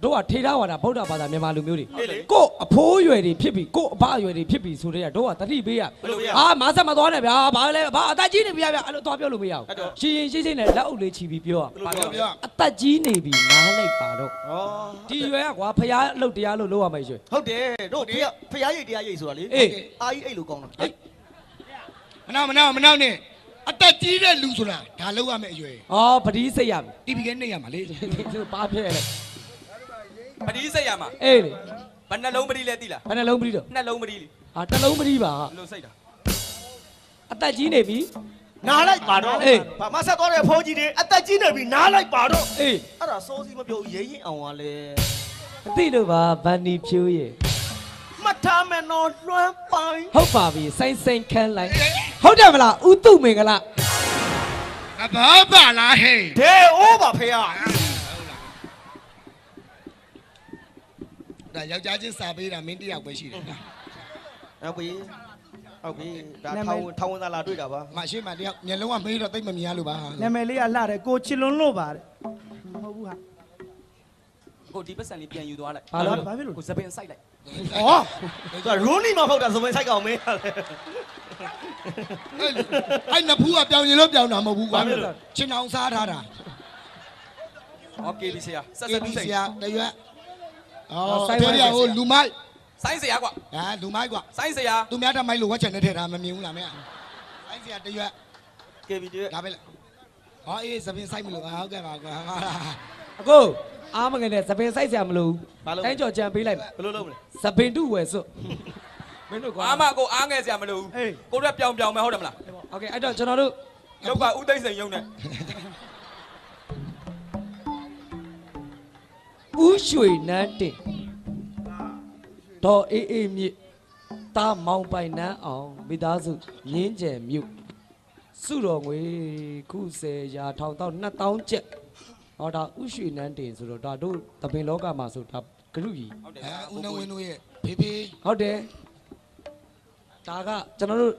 တို့ကထေထားဝါဒဗုဒ္ဓဘာသာမြန်မာလူမျိုးတွေကိုအဖိုးရွယ်တွေဖြစ်ပြီးကိုအဖအရွယ်တွေဖြစ်ပြီးဆိုတဲ့ကတို့ကတတိပေးရအာမဆက်မသွားနဲ့ဗျာဘာလဲဘာအသက်ကြီးနေပြီဗျာအဲ့လိုသွားပြောလို့မရဘူးရှင်းရှင်းရှင်းနဲ့လက်အုပ်လေးချီပြီးပြောရအသက်ကြီးနေပြီနားလိုက်ပါတော့ ဩ ဒီရွယ်ကကွာဖရားအလုပ်တရားလို့လုပ်ရမယ်ရွယ် ဟုတ်တယ်တို့ဖျားရိတ်တရားရိတ်ဆိုတာလေ အေး အာကြီးအဲ့လိုကောင်းတာ မနာနဲ့အတက်ကြီးတဲ့လူဆိုတာဒါလောက်ရမယ်အရွယ် အော်ပတိစိတ်ရမယ် တီဗီကနေရမှာလေ သူပါပြဲလေ ပတိစိတ်ရမှာ အေးလေ ဘယ်နှလုံးပတိလဲသိလား ဘယ်နှလုံးပတိတော့ နှလုံးပတိလေ အာတစ်လုံးပတိပါ လို့စိတ်တာ အသက်ကြီးနေပြီ နားလိုက်ပါတော့ အေး ဘာမဆက်သွားတဲ့ဖိုးကြီးတွေအသက်ကြီးနေပြီနားလိုက်ပါတော့ အေး အဲ့ဒါစိုးစီမပြောရဲရင်အောင်ကလေ အသိလို့ပါဗန်နီဖြိုးရဲ့ မှတ်ထားမယ်နော်လွှမ်းပိုင် ဟုတ်ပါပြီစိုင်းစိုင်းခန်းလိုက်ဟုတ်တယ်မလားဥတုမင်္ဂလာ အဘာပါလားဟဲ့ ဒေအိုးပါဖေဟာ ဒါယောက်ျားချင်းစာပေးတာမင်းတယောက်ပဲရှိတယ်နော် ဟုတ်ပြီဒါထောင်ဝင်သာလာတွေ့တာပါ မရှိမှတယောက်မျက်လုံးကမေးတော့တိတ်မမြင်ရလို့ပါ နာမည်လေးကလှတယ်ကိုချစ်လွန်းလို့ပါတယ်မဟုတ်ဘူးဟာ ကိုဒီပတ်စံလေးပြန်ယူသွားလိုက် ဘာလို့ဘာဖြစ်လို့ ကိုစပင်စိုက်လိုက် ဩသူကရိုးနီမှာဖောက်တာဆိုမဆိုင်ကောင်မင်းရတယ် အဲ့နဖူးကပြောင်းရင်လို့ပြောင်းတာမဟုတ်ဘူးကွာချင်းအောင်စားထားတာ โอเคဒီဆရာဆက်စ အေး က် ဒီ တူးစိတ် ဆရာတရွက်အော်တဲ့ရဟိုလူမိုက် ဆိုင်းဆရာကွာ ဟာလူမိုက်ကွာ ဆိုင်းဆရာ သူများတမိုက်လို့ဝက်ချန်နဲ့ထည့်တာမမြင်ဘူးလားမင်းအဲ့ဆရာတရွက် ကေဗီတွေ ဒါပဲလေဟောအေးစပင်းဆိုင်မလို့ဟုတ်ကဲ့ပါကွာ အကိုအားမငယ်နဲ့သပင်စိုက်ဆရာမလို့တိုင်းကြော်ကြံပေးလိုက် ဘယ်လိုလုပ်မလဲ သပင်တုဝယ်စွတ်မင်းတို့ကွာ အားမကိုအားငယ်ဆရာမလို့ကိုရက်ပြောင်ပြောင်မယ်ဟုတ်တယ်မလား โอเคအဲ့တော့ကျွန်တော်တို့ လောက်ကဥသိမ့်စိန်ရုံနဲ့ ဥရွှေနန်းတင်ဒေါ်အေးအေးမြစ်တာမောင်ပိုင်နန်းအောင်မိသားစုရင်းကျယ်မြို့စုတော်ငွေခု10ရာထောင်တော့2000ကျပ်ဟောဒါဥရွှေနန်းတင်ဆိုတော့ဒါတို့သပင်လောကမှာဆိုဒါဂရုကြီး ဟုတ်တယ် ဦးနှဝင်းတို့ရဲ့ဖေးဖေး ဟုတ်တယ်ဒါကကျွန်တော်တို့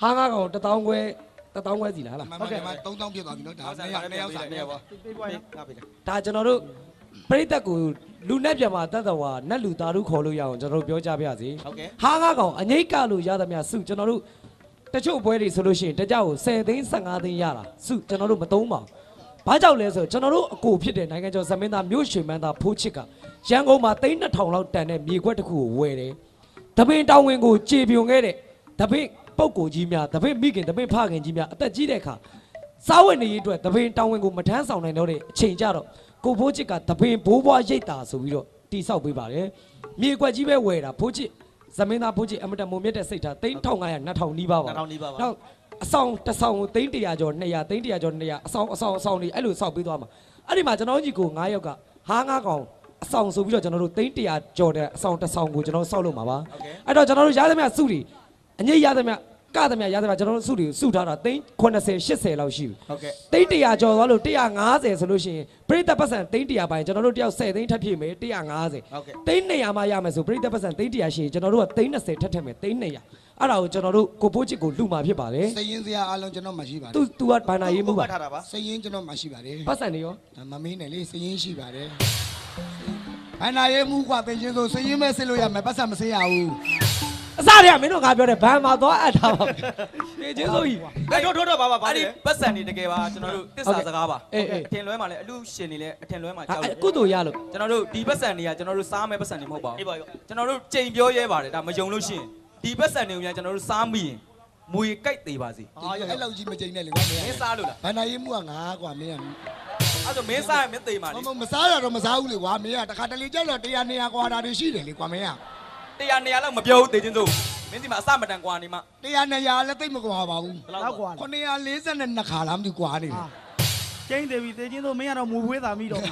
ဟာငါကောင်1000ခွဲစီလားဟလား ဟုတ်ကဲ့မ3000ပြည့်သွားပြီနော်ဒါ2ယောက်စာ2ယောက်ပါ ပေးပွားနော်ငါပေးလိုက် ဒါကျွန်တော်တို့ပရိသတ်ကိုလူနဲ့ပြန်มาတတ်တော်ဟာနတ်လူသားတို့ခေါ်လို့ရအောင်ကျွန်တော်တို့ပြောကြပါရစေ ဟုတ်ကဲ့ ဟာငါကောင်အငိတ်ကလို့ရသမျှစုကျွန်တော်တို့တချို့ပွဲတွေဆိုလို့ရှိရင်တကြောက်ကို10သိန်း15သိန်းရတာစုကျွန်တော်တို့မသုံးပါဘူးဘာကြောင့်လဲဆိုတော့ကျွန်တော်တို့အကိုဖြစ်တဲ့နိုင်ငံကျော်ဇမင်းသားမြို့ရွှေမန်းသားဖိုးချစ်ကရန်ကုန်မှာသိန်း2000လောက်တန်တဲ့မြေခွက်တစ်ခုကိုဝယ်တယ်တပင်တောင်ဝင်ကိုကြေပြွန်ခဲ့တဲ့တပင်ပုတ်ကိုကြီးများတပင်မိခင်တပင်ဖခင်ကြီးများအသက်ကြီးတဲ့အခါစားဝတ်နေရေးအတွက်တပင်တောင်ဝင်ကိုမထမ်းဆောင်နိုင်တော့တဲ့အချိန်ကြတော့ကိုဖိုးချစ်ကတပင်ဘိုးဘွားရိတ်တာဆိုပြီးတော့တိဆောက်ပေးပါတယ်မြေခွက်ကြီးပဲဝယ်တာဖိုးချစ်ဇမင်းသားဖိုးချစ်အမတန်မုံမြတ်တဲ့စိတ်ထားသိန်း1500 2000နီးပါးပါ 2000နီးပါးပါ နောက်အဆောင်တစ်ဆောင်ကိုသိန်း100ကျော်200သိန်း100ကျော်200အဆောင်တွေအဲ့လိုဆောက်ပေးသွားမှာအဲ့ဒီမှာကျွန်တော်ကြီးကို9ယောက်ကဟာ9ကောင်အဆောင်ဆိုပြီးတော့ကျွန်တော်တို့သိန်း100ကျော်တဲ့အဆောင်တစ်ဆောင်ကိုကျွန်တော်ဆောက်လုပ်မှာပါအဲ့တော့ကျွန်တော်တို့ရသမျှစုတွေအငိတ်ရသမျှကသမျှရသမျှကျွန်တော်တို့စုတွေကိုစုထားတာသိန်း80 80လောက်ရှိပြီ ဟုတ်ကဲ့ သိန်း100ကျော်သွားလို့150ဆိုလို့ရှိရင်ပရိသတ်ပတ်စံသိန်း100ပိုင်းကျွန်တော်တို့တယောက်10သိန်းထပ်ဖြည့်မယ်150 ဟုတ်ကဲ့ သိန်း200မှရမယ်ဆိုပရိသတ်ပတ်စံသိန်း100ရှိရင်ကျွန်တော်တို့ကသိန်း20ထပ်ထည့်မယ်သိန်း200အဲ့ဒါကိုကျွန်တော်တို့ကိုပိုးချစ်ကိုလူမှာဖြစ်ပါတယ် စရင်စရာအားလုံးကျွန်တော်မှရှိပါတယ် သူကဘာနာရေးမှုပါ ထားတာပါ စရင်ကျွန်တော်မှရှိပါတယ် ပတ်စံနေရော မမေးနဲ့လေစရင်ရှိပါတယ်ဘာနာရဲမှုကတင်ချင်းဆိုစရင်မဲ့စစ်လို့ရမယ်ပတ်စံမစင်းရဘူး အစတည်းကမင်းတို့ငါပြောတယ်ဘန်မှာသွားအပ်တာပါနေချင်းဆိုကြီး အဲ့တော့ပါ အဲ့ဒီပတ်စံနေတကယ်ပါကျွန်တော်တို့တစ္ဆာစကားပါ အေး အထင်လွဲမှာလည်းအလူရှင်နေလဲအထင်လွဲမှာကြောက် အဲ့ တယ် ကုသိုလ်ရလို့ ကျွန်တော်တို့ဒီပတ်စံတွေကကျွန်တော်တို့စားမဲ့ပတ်စံတွေမဟုတ်ပါ အေး ဘူး ပါရော ကျွန်တော်တို့ကြိမ်ပြောရဲပါတယ်ဒါမယုံလို့ရှိရင်ဒီပတ်စံတွေကိုကျွန်တော်တို့စားမိရင်မွေကြိုက်သေးပါစေ အဲ့လောက်ကြီးမကြိမ်နဲ့လေကွာမင်း မင်းစားလို့လား ဘာနာရဲမှုကငါကွာမင်းက အဲ့ဆိုမင်းစားရင်မင်းသေးပါလေ မစားရတော့မစားဘူးလေကွာမင်းကတခါတလေကြောက်တော့100 200ကွာတာတွေရှိတယ်လေကွာမင်းက 100 200လောက်မပြောဘူးတေချင်းစိုးမင်းဒီမှာအစမတန်ကွာနေမှ 100 200လည်းသိမကွာပါဘူး ဘယ်လောက် လောက် ကွာ กว่า 942ခါလားမသိကွာနေတယ် ကျင်းသေးပြီသေချင်းတို့မင်းကတော့မူပွေးတာမိတော့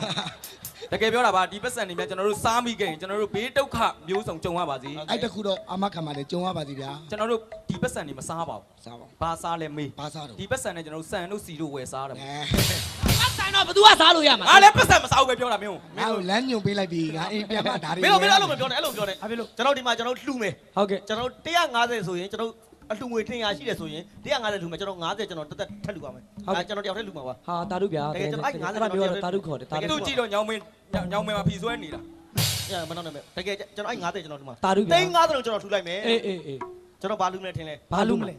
တကယ်ပြောတာပါဒီပတ်စံတွေများကျွန်တော်တို့စားမိခဲ့ရင်ကျွန်တော်တို့ဘေးဒုက္ခမျိုးစုံကြုံရပါစေ အဲ့တခုတော့အမခံပါလေကြုံရပါစီဗျာ ကျွန်တော်တို့ဒီပတ်စံတွေမစားပါဘူး စားပါ ဘာစားလဲမေး ဘာစားတော့ ဒီပတ်စံနဲ့ကျွန်တော်တို့စံတို့စီတို့ဝယ်စားတယ် အဲ ဆိုင်တော့ဘသူကစားလို့ရမှာ ငါလည်းပတ်စံမစားဘူးပဲပြောတာမင်း ငါ့ကိုလမ်းညွန်ပေးလိုက်ပြီငါအိမ်ပြန်မှဒါတွေ မင်းတို့အဲ့လိုမပြောနဲ့အဲ့လိုပြောနဲ့ကျွန်တော်ဒီမှာကျွန်တော်လှူမယ် ဟုတ်ကဲ့ ကျွန်တော်150ဆိုရင်ကျွန်တော်အလှူငွေ200ရှိတယ်ဆိုရင်150လှူမယ်ကျွန်တော်50ကျွန်တော်တက်ထက်လှူပါမယ်အဲကျွန်တော်တယောက်တည်းလှူမှာပါ ဟာတာတို့ဗျာအဲ့ဒါပြောတာတာတို့ခေါ်တယ်တာ သူ တို့ ကြည့်တော့ညောင်းမင်းမှာဖီဆွဲနေတာ မနောက်နဲ့တကယ်ကျွန်တော်50ကျွန်တော်လှူမှာ တာတို့ဗျာ 350လုံးကျွန်တော်လှူလိုက်မယ် အေးအေး ကျွန်တော်ဘာလှူမလဲထင်လဲ ဘာလို့မလဲ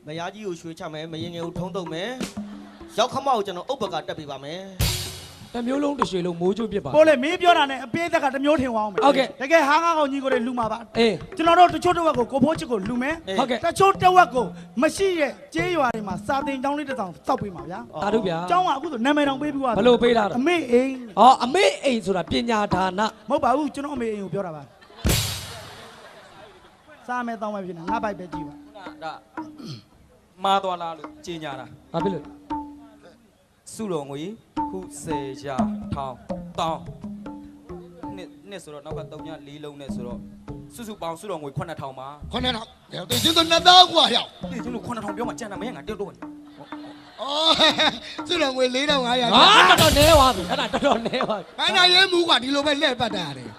မယားကြီးကိုရွှေချမယ်မရင်ငယ်ကိုထုံးတုံမယ်ရောက်ခမောက်ကိုကျွန်တော်ဥပ္ပကတက်ပေးပါမယ် တမျိုးလုံးတစ်ရွှေလုံးမိုးချိုးပြစ်ပါ ကိုလေမင်းပြောတာနဲ့အပေးသက်ကတစ်မျိုးထင်သွားအောင်မယ် ဟုတ်ကဲ့ တကယ်ဟာငါကောင်ကြီးကိုလည်းလူမှာပါ အေး ကျွန်တော်တို့တချို့တစ်ဝက်ကိုကိုဖိုးချစ်ကိုလူမယ် ဟုတ်ကဲ့ တချို့တစ်ဝက်ကိုမရှိရဲ့ကျေးရွာတွေမှာစာတင်ကျောင်းလေးတစ်ဆောင်စောက်ပေးမှာဗျာ တာတို့ဗျာ ကျောင်းကအခုဆိုနာမည်တောင်ပေးပြီးသွား ဘလို့ပေးလာတာ အမေအိမ် ဟောအမေအိမ်ဆိုတာပညာဒါန မဟုတ်ပါဘူးကျွန်တော်အမေအိမ်ကိုပြောတာပါစားမယ်တောင်းမယ်ဖြစ်နေငါပိုက်ပဲကြည့်ပါ ဒါမာသွားလားလို့ကြေညာတာ ဘာဖြစ်လို့ စုတော်ငွေခု10ရာထောင်တောင်းနှစ်ဆိုတော့နောက်က3ည4လုံးနဲ့ဆိုတော့စုပေါင်းစုတော်ငွေ9000ပါ ခေါင်းနဲ့တော့တင်ချင်းတော့နှစ်သားกว่าရောက် ဒီကျွန်တော်9000ပြောမှကြံတာမင်းငါတုတ်တော့ အော်သူ့တော်ငွေ4500 ဟာတော်တော်နဲသွားပြီအဲ့ဒါတော်တော်နဲသွားပြီ ဘာနာရဲမူกว่าဒီလိုပဲလှည့်ပတ်တာရတယ်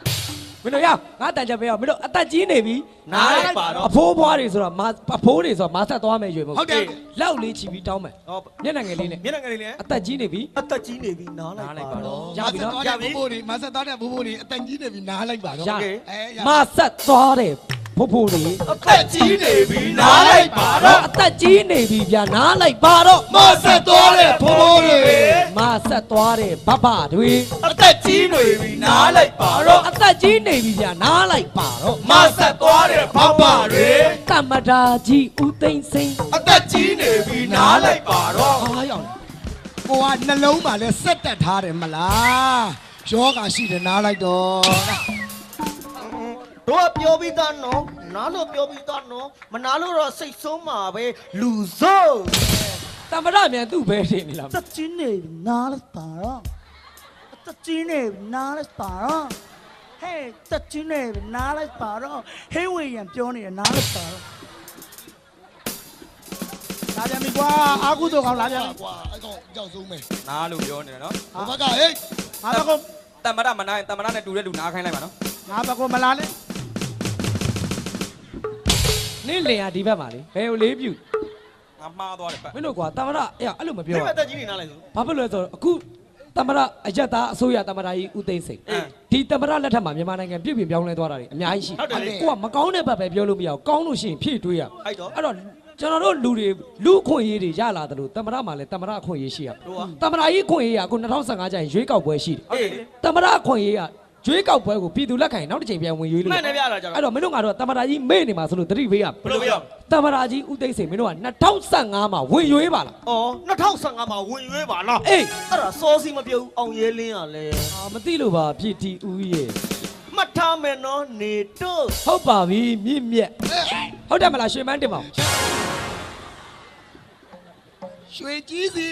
မင်းတို့ရငါတန်ချက်ပေးအောင်မင်းတို့အသက်ကြီးနေပြီ နားလိုက်ပါတော့ အဖိုးဘွားတွေဆိုတော့အဖိုးတွေဆိုတော့မဆက်သွားမယ်ရွေမဟုတ် ဟုတ်တယ် လောက်လေးချီပြီးတောင်းမယ် ဟော မျက်နှာငယ်လေးနဲ့ မျက်နှာငယ်လေးနဲ့ အသက်ကြီးနေပြီ အသက်ကြီးနေပြီနားလိုက်ပါတော့ ရပြီနော် ရပြီဘိုးတွေမဆက်သားတဲ့ဘိုးတွေအတန်ကြီးနေပြီနားလိုက်ပါတော့ ရ အဲ မဆက်သွားတယ်ဖိုးဖိုးတွေ အသက်ကြီးနေပြီနားလိုက်ပါတော့ အသက်ကြီးနေပြီဗျာနားလိုက်ပါတော့ မဆက်သွားတဲ့ဘိုးတွေ မဆက်သွားတယ်ဘဘတွေ အသက်ကြီးနေပြီနားလိုက်ပါတော့ အသက်ကြီးနေပြီဗျာနားလိုက်ပါတော့ မဆက်သွားတဲ့ဘဘတွေ တမဒါကြီးဦးသိန်းစိန် အသက်ကြီးနေပြီနားလိုက်ပါတော့ အားရောက် ကိုကနှလုံးမှာလဲဆက်တက်ထားတယ်မလားယောဂရှိတယ်နားလိုက်တော့ တို့ကပြောပြီးသားနော်နားလို့ပြောပြီးသားနော်မနားလို့တော့စိတ်ဆုံးမှာပဲလူစိုး တမရမြန်သူ့ပဲထင်နေလား တက်ချင်းနေနားလိုက်ပါတော့တက်ချင်းနေနားလိုက်ပါတော့ဟဲ့တက်ချင်းနေနားလိုက်ပါတော့ဟင်းဝင်ရံပြောနေရနားလိုက်ပါတော့လာပြန်ပြီကွာအာကုသို့ကောင်လာပြန်ပြီ ကွာအဲ့ကောင်ကြောက်ဆုံးမယ် နားလို့ပြောနေတယ်နော် ဘဘကဟေး ငါဘကော တမရမနိုင်တမရနဲ့တူတဲ့လူနားခိုင်းလိုက်ပါနော် ငါဘကောမလာနဲ့ နင်းလင်ရဒီဘက်မှာလေဘယ်ကိုလေးပြူ ငါမှားသွားတယ်ပတ် မင်းတို့ကွာတမရအဲ့လိုမပြော ဒီ ဘူး မဲ့အသက်ကြီးနေနားလိုက်ဆို ဘာဖြစ်လို့လဲဆိုတော့အခုတမရအယက်သားအစိုးရတမရကြီးဦးသိန်းစိန်ဒီတမရလက်ထက်မှာမြန်မာနိုင်ငံပြည်ပြင်ပြောင်းလဲသွားတာတွေအများကြီးရှိ ဟုတ်တယ်လေ ကိုကမကောင်းတဲ့ဘက်ပဲပြောလို့မရဘူးကောင်းလို့ရှိရင်ဖြည့်တွေးရ အဲ့တော့ အဲ့တော့ကျွန်တော်တို့လူတွေလူအခွင့်အရေးတွေရလာတယ်လို့တမရမှာလည်းတမရအခွင့်အရေးရှိရ တို့က တမရကြီးအခွင့်အရေးကအခု2015ကျရင်ရွေးကောက်ပွဲရှိတယ် ဟုတ်တယ်လေ တမရအခွင့်အရေးကရွေးကောက်ပွဲကိုပြည်သူလက်ခံရင်နောက်တစ်ချိန်ပြန်ဝင်ရွေးလို့ မှန်တယ်ဗျာလားကျွန် အဲ့ တော် တော့မင်းတို့ကတော့တမရကြီးမေ့နေမှာဆိုလို့တတိပေးရ ဘယ်လိုပြော တမရကြီးဦးသိန်းစိန်မင်းတို့က2015မှာဝင်ရွေးပါလား ဩ2015မှာဝင်ရွေးပါလား အေး အဲ့ဒါစောစီမပြုတ်အောင်ရဲလင်းရလဲ အာမသိလို့ပါပြည်တီဦးရဲ့ မှတ်ထားမယ်နော်နေတို့ ဟုတ်ပါပြီမြင့်မြက်ဟုတ်တယ်မလားရွှေမန်းတင်ပါဦး ရွှေကြီးစီ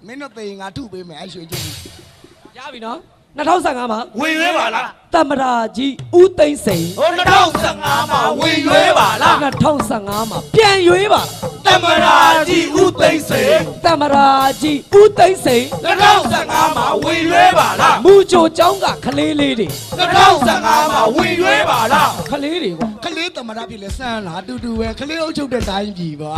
မင်းတို့သိရင်ငါထုပေးမယ်အဲ့ရွှေကြီး ရပြီနော်2015မှာ ဝင်ရွေးပါလား တမရာကြီးဦးသိန်းစိန် ဟို2015မှာဝင်ရွေးပါလား 2015မှာပြန်ရွေးပါလား တမရာကြီးဦးသိန်းစေ တမရာကြီးဦးသိန်းစိန် 2015မှာဝင်ရွေးပါလား မူချိုကျောင်းကခလေးလေးတွေ 2015မှာဝင်ရွေးပါလား ခလေးတွေကွာ ကလေးသမရပြီလဲစမ်းလာတူတူပဲကလေးအုပ်ချုပ်တဲ့တိုင်းပြည်ပေါ့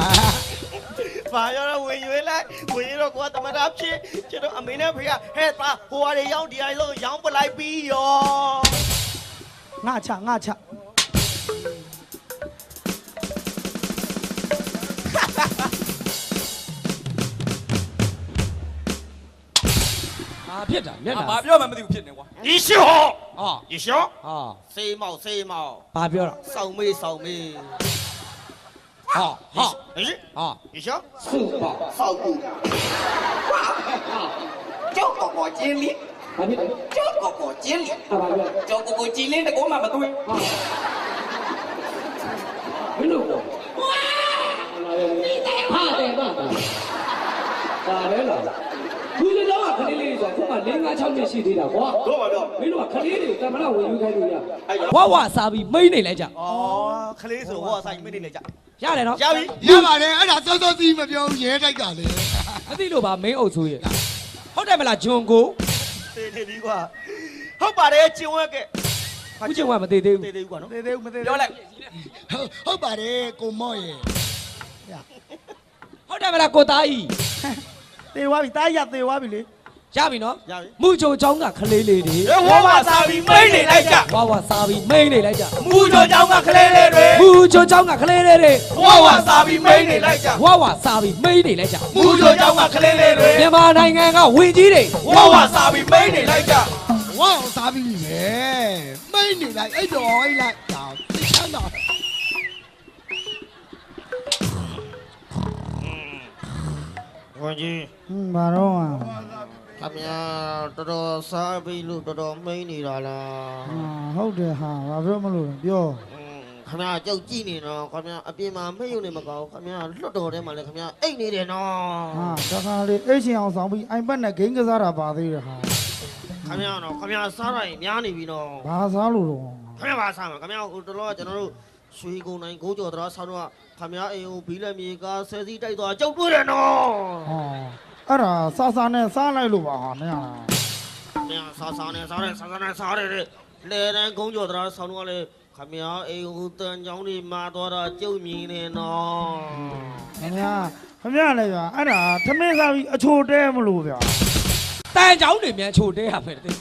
ဘာရတော့ဝင်ရွေးလိုက်ဝင်ရွေးတော့ကိုကတမရာဖြစ်ကျွန်တော်အမေနဲ့ဖေကဟဲ့ပါဟိုဟာတွေရောက်ဒီဟာလုံးရောင်းပလိုက်ပြီးရော ငါချငါချ အာဖြစ်တာမျက် ငါ နှာ ဘာပြောမှမသိဘူးဖြစ်နေကွာ 你笑 ဟာ 你笑 ဟာ 谁毛谁毛 ဘာပြောတာ 扫眉扫眉 ဟာဟာ 哎 ဟာ 你笑少顾，叫哥哥经理， ဘာဖြစ်လဲ 叫哥哥经理， ဟာဘာပြော 叫哥哥经理的我妈妈对。 မင်းတို့ကောဟာတယ်ပါဒါပဲလားခုစကြောင်းကခလေးလေးဆိုခုမှ4 5 6နှစ်ရှိသေးတာကွာ 多少票 မင်းတို့ကခလေးတွေတမရဝင်ယူခိုင်းလို့ရဝဝစားပြီးမိမ့်နေလိုက်ကြ 哦ခလေးဆိုဟောဆိုင်မနေလေကြ ရတယ်နော် ရပြီ ရပါတယ်အဲ့ဒါစောစောစီးမပြောရဲတိုက်ကလေ မသိလို့ပါမင်းအုပ်ဆိုးရဲ့ဟုတ်တယ် တယ်မလားဂျွန်ကို သေနေပြီကွာဟုတ်ပါတယ်ကျင်ဝက်ကဲ ဦးကျင်ဝမသေးသေးဘူး သေသေးဘူးကွာနော် သေးသေးမသေး ပြောလိုက် ဟုတ်ပါတယ်ကိုမော့ရေ ဟုတ်တယ်မလားကိုသားကြီး သေးသွားပြီတားရသေးသွားပြီလေ ရပြီနော် ရပြီ မူချိုချောင်းကခလေးလေးတွေ ဝါဝါစာပြီးမိတ်နေလိုက်ကြ ဝါဝါစားပြီးမိန်နေလိုက်ကြ မူချိုကြောင်းကခလေးလေးတွေ မူချိုချောင်းကခလေးလေးတွေ ဝါဝါစာပြီးမိတ်နေလိုက်ကြ ဝါဝါစားပြီးမိန်နေလိုက်ကြ မူချိုကြောင်းကခလေးလေးတွေ မြန်မာနိုင်ငံကဝင်ကြီးတွေ ဝါဝါစာပြီးမိတ်နေလိုက်ကြ ဝေါစားပြီးပြီပဲမိတ်နေလိုက်အဲ့တော့အဲ့လိုက်ဒါသိချမ်းတော့ ဝင်ကြီး ဘာတော့อ่ะ ခင်ဗျာတော်တော်စားပြီးလို့တော်တော်မိန်နေတာလား ဟုတ်တယ်ဟာဘာပြောမလို့ပြော ခင်ဗျာကြောက်ကြည့်နေတော့ခင်ဗျာအပြင်မှာမိတ်ရုံနေမကောင်းခင်ဗျာလွတ်တော်ထဲမှာလည်းခင်ဗျာအိတ်နေတယ်နော် ဟာတခါလေးအိတ်ရှင်အောင်ဆောင်ပြီးအိုင်ပက်နဲ့ဂိမ်းကစားတာပါသေးတယ်ဟာ ခင်ဗျာတော့ခင်ဗျာစားရရင်များနေပြီနော် ဘာစားလို့တော့ ခင်ဗျာပါစားမှာခင်ဗျာဟိုတော်တော်ကျွန်တော်တို့ရွှေကုန်တိုင်းကိုကျော်တော်ဆောင်းတော့ခင်ဗျာအိမ်ကိုဘီလက်မြေကားဆယ်စီးတိုက်သွားကြောက်တွေ့တယ်နော် ဟာအဲ့ဒါစားစားနဲ့စားလိုက်လို့ပါဟာနဲ့ ခင်ဗျာစားနေစားတယ်လေတန်းကုန်းကျော်တော်ဆောင်းတော့လေခင်ဗျာအိမ်ကိုတန်ချောင်းတွေမာသွားတာကြုတ်မြင်နေနော် ခင်ဗျာလည်းဗျာအဲ့ဒါသမင်းစားပြီးအချိုတဲမလို့ဗျာ တန်ချောင်းတွေမြန်ချိုတဲရမယ်တဲ့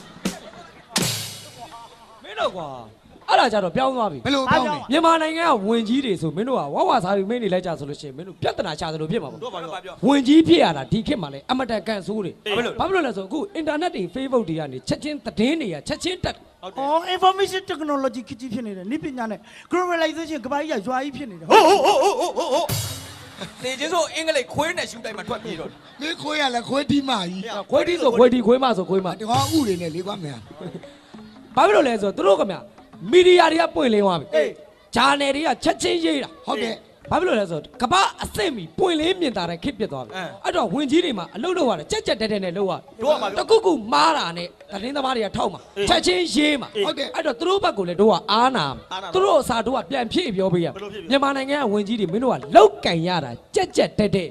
မင်းတို့ကွာအဲ့ဒါကြတော့ပြောင်းသွားပြီ ဘယ်လိုပေါင်းလဲ မြန်မာနိုင်ငံကဝင်ကြီးတွေဆိုမင်းတို့ကဝါဝါစားပြီးမိန်နေလိုက်ကြဆိုလို့ရှိရင်မင်းတို့ပြဿနာရှာသလိုဖြစ်မှာပေါ့ တို့ပါလို့ပါပြော ဝင်ကြီးဖြစ်ရတာဒီခေတ်မှာလဲအမတန်ကန်ဆိုးတွေဘာဖြစ်လို့လဲဆိုအခုအင်တာနက်တွေ Facebook တွေကနေချက်ချင်းသတင်းတွေကချက်ချင်းတက် အော် information technology ခကြီးဖြစ်နေတယ်နိပညာနဲ့ globalization ကမ္ဘာကြီးကရွာကြီးဖြစ်နေတယ် ဟုတ်တေချင်းဆိုအင်္ဂလိပ်ခွေးနဲ့ရှူတိုင်းမှာထွက်ပြေးတော့ မင်းခွေးရလဲခွေးတီးမကြီး ခွေးတီဆိုခွေးတီခွေးမဆိုခွေးမ ဒီကောင်ဥတွေနဲ့လေးကွာမင်း ဘာဖြစ်လို့လဲဆိုတော့သူတို့ကမြမီဒီယာတွေကပွင့်လင်းသွားပြီဂျာနယ်တွေကချက်ချင်းရေးတာ ဟုတ်တယ် ဘာဖြစ်လို့လဲဆိုတော့ကမ္ဘာအဆင့်မီပွင့်လင်းမြင်တာတဲ့ခစ်ပြစ်သွားပြီအဲ့တော့ဝင်ကြီးတွေမှာအလုပ်လုပ်ရတယ်ကြက်ကြက်တဲတဲနဲ့လုပ်ရ တို့ကမှာ တခုခုမားတာနဲ့သတင်းသမားတွေကထောက်မှာချက်ချင်းရေးမှာ ဟုတ်တယ် အဲ့တော့သူတို့ဘက်ကလည်းတို့ကအားနာသူတို့အစားတို့ကပြန်ဖြည့်ပြောပေးရမြန်မာနိုင်ငံကဝင်ကြီးတွေမင်းတို့ကလောက်ကင်ရတာကြက်ကြက်တဲတဲ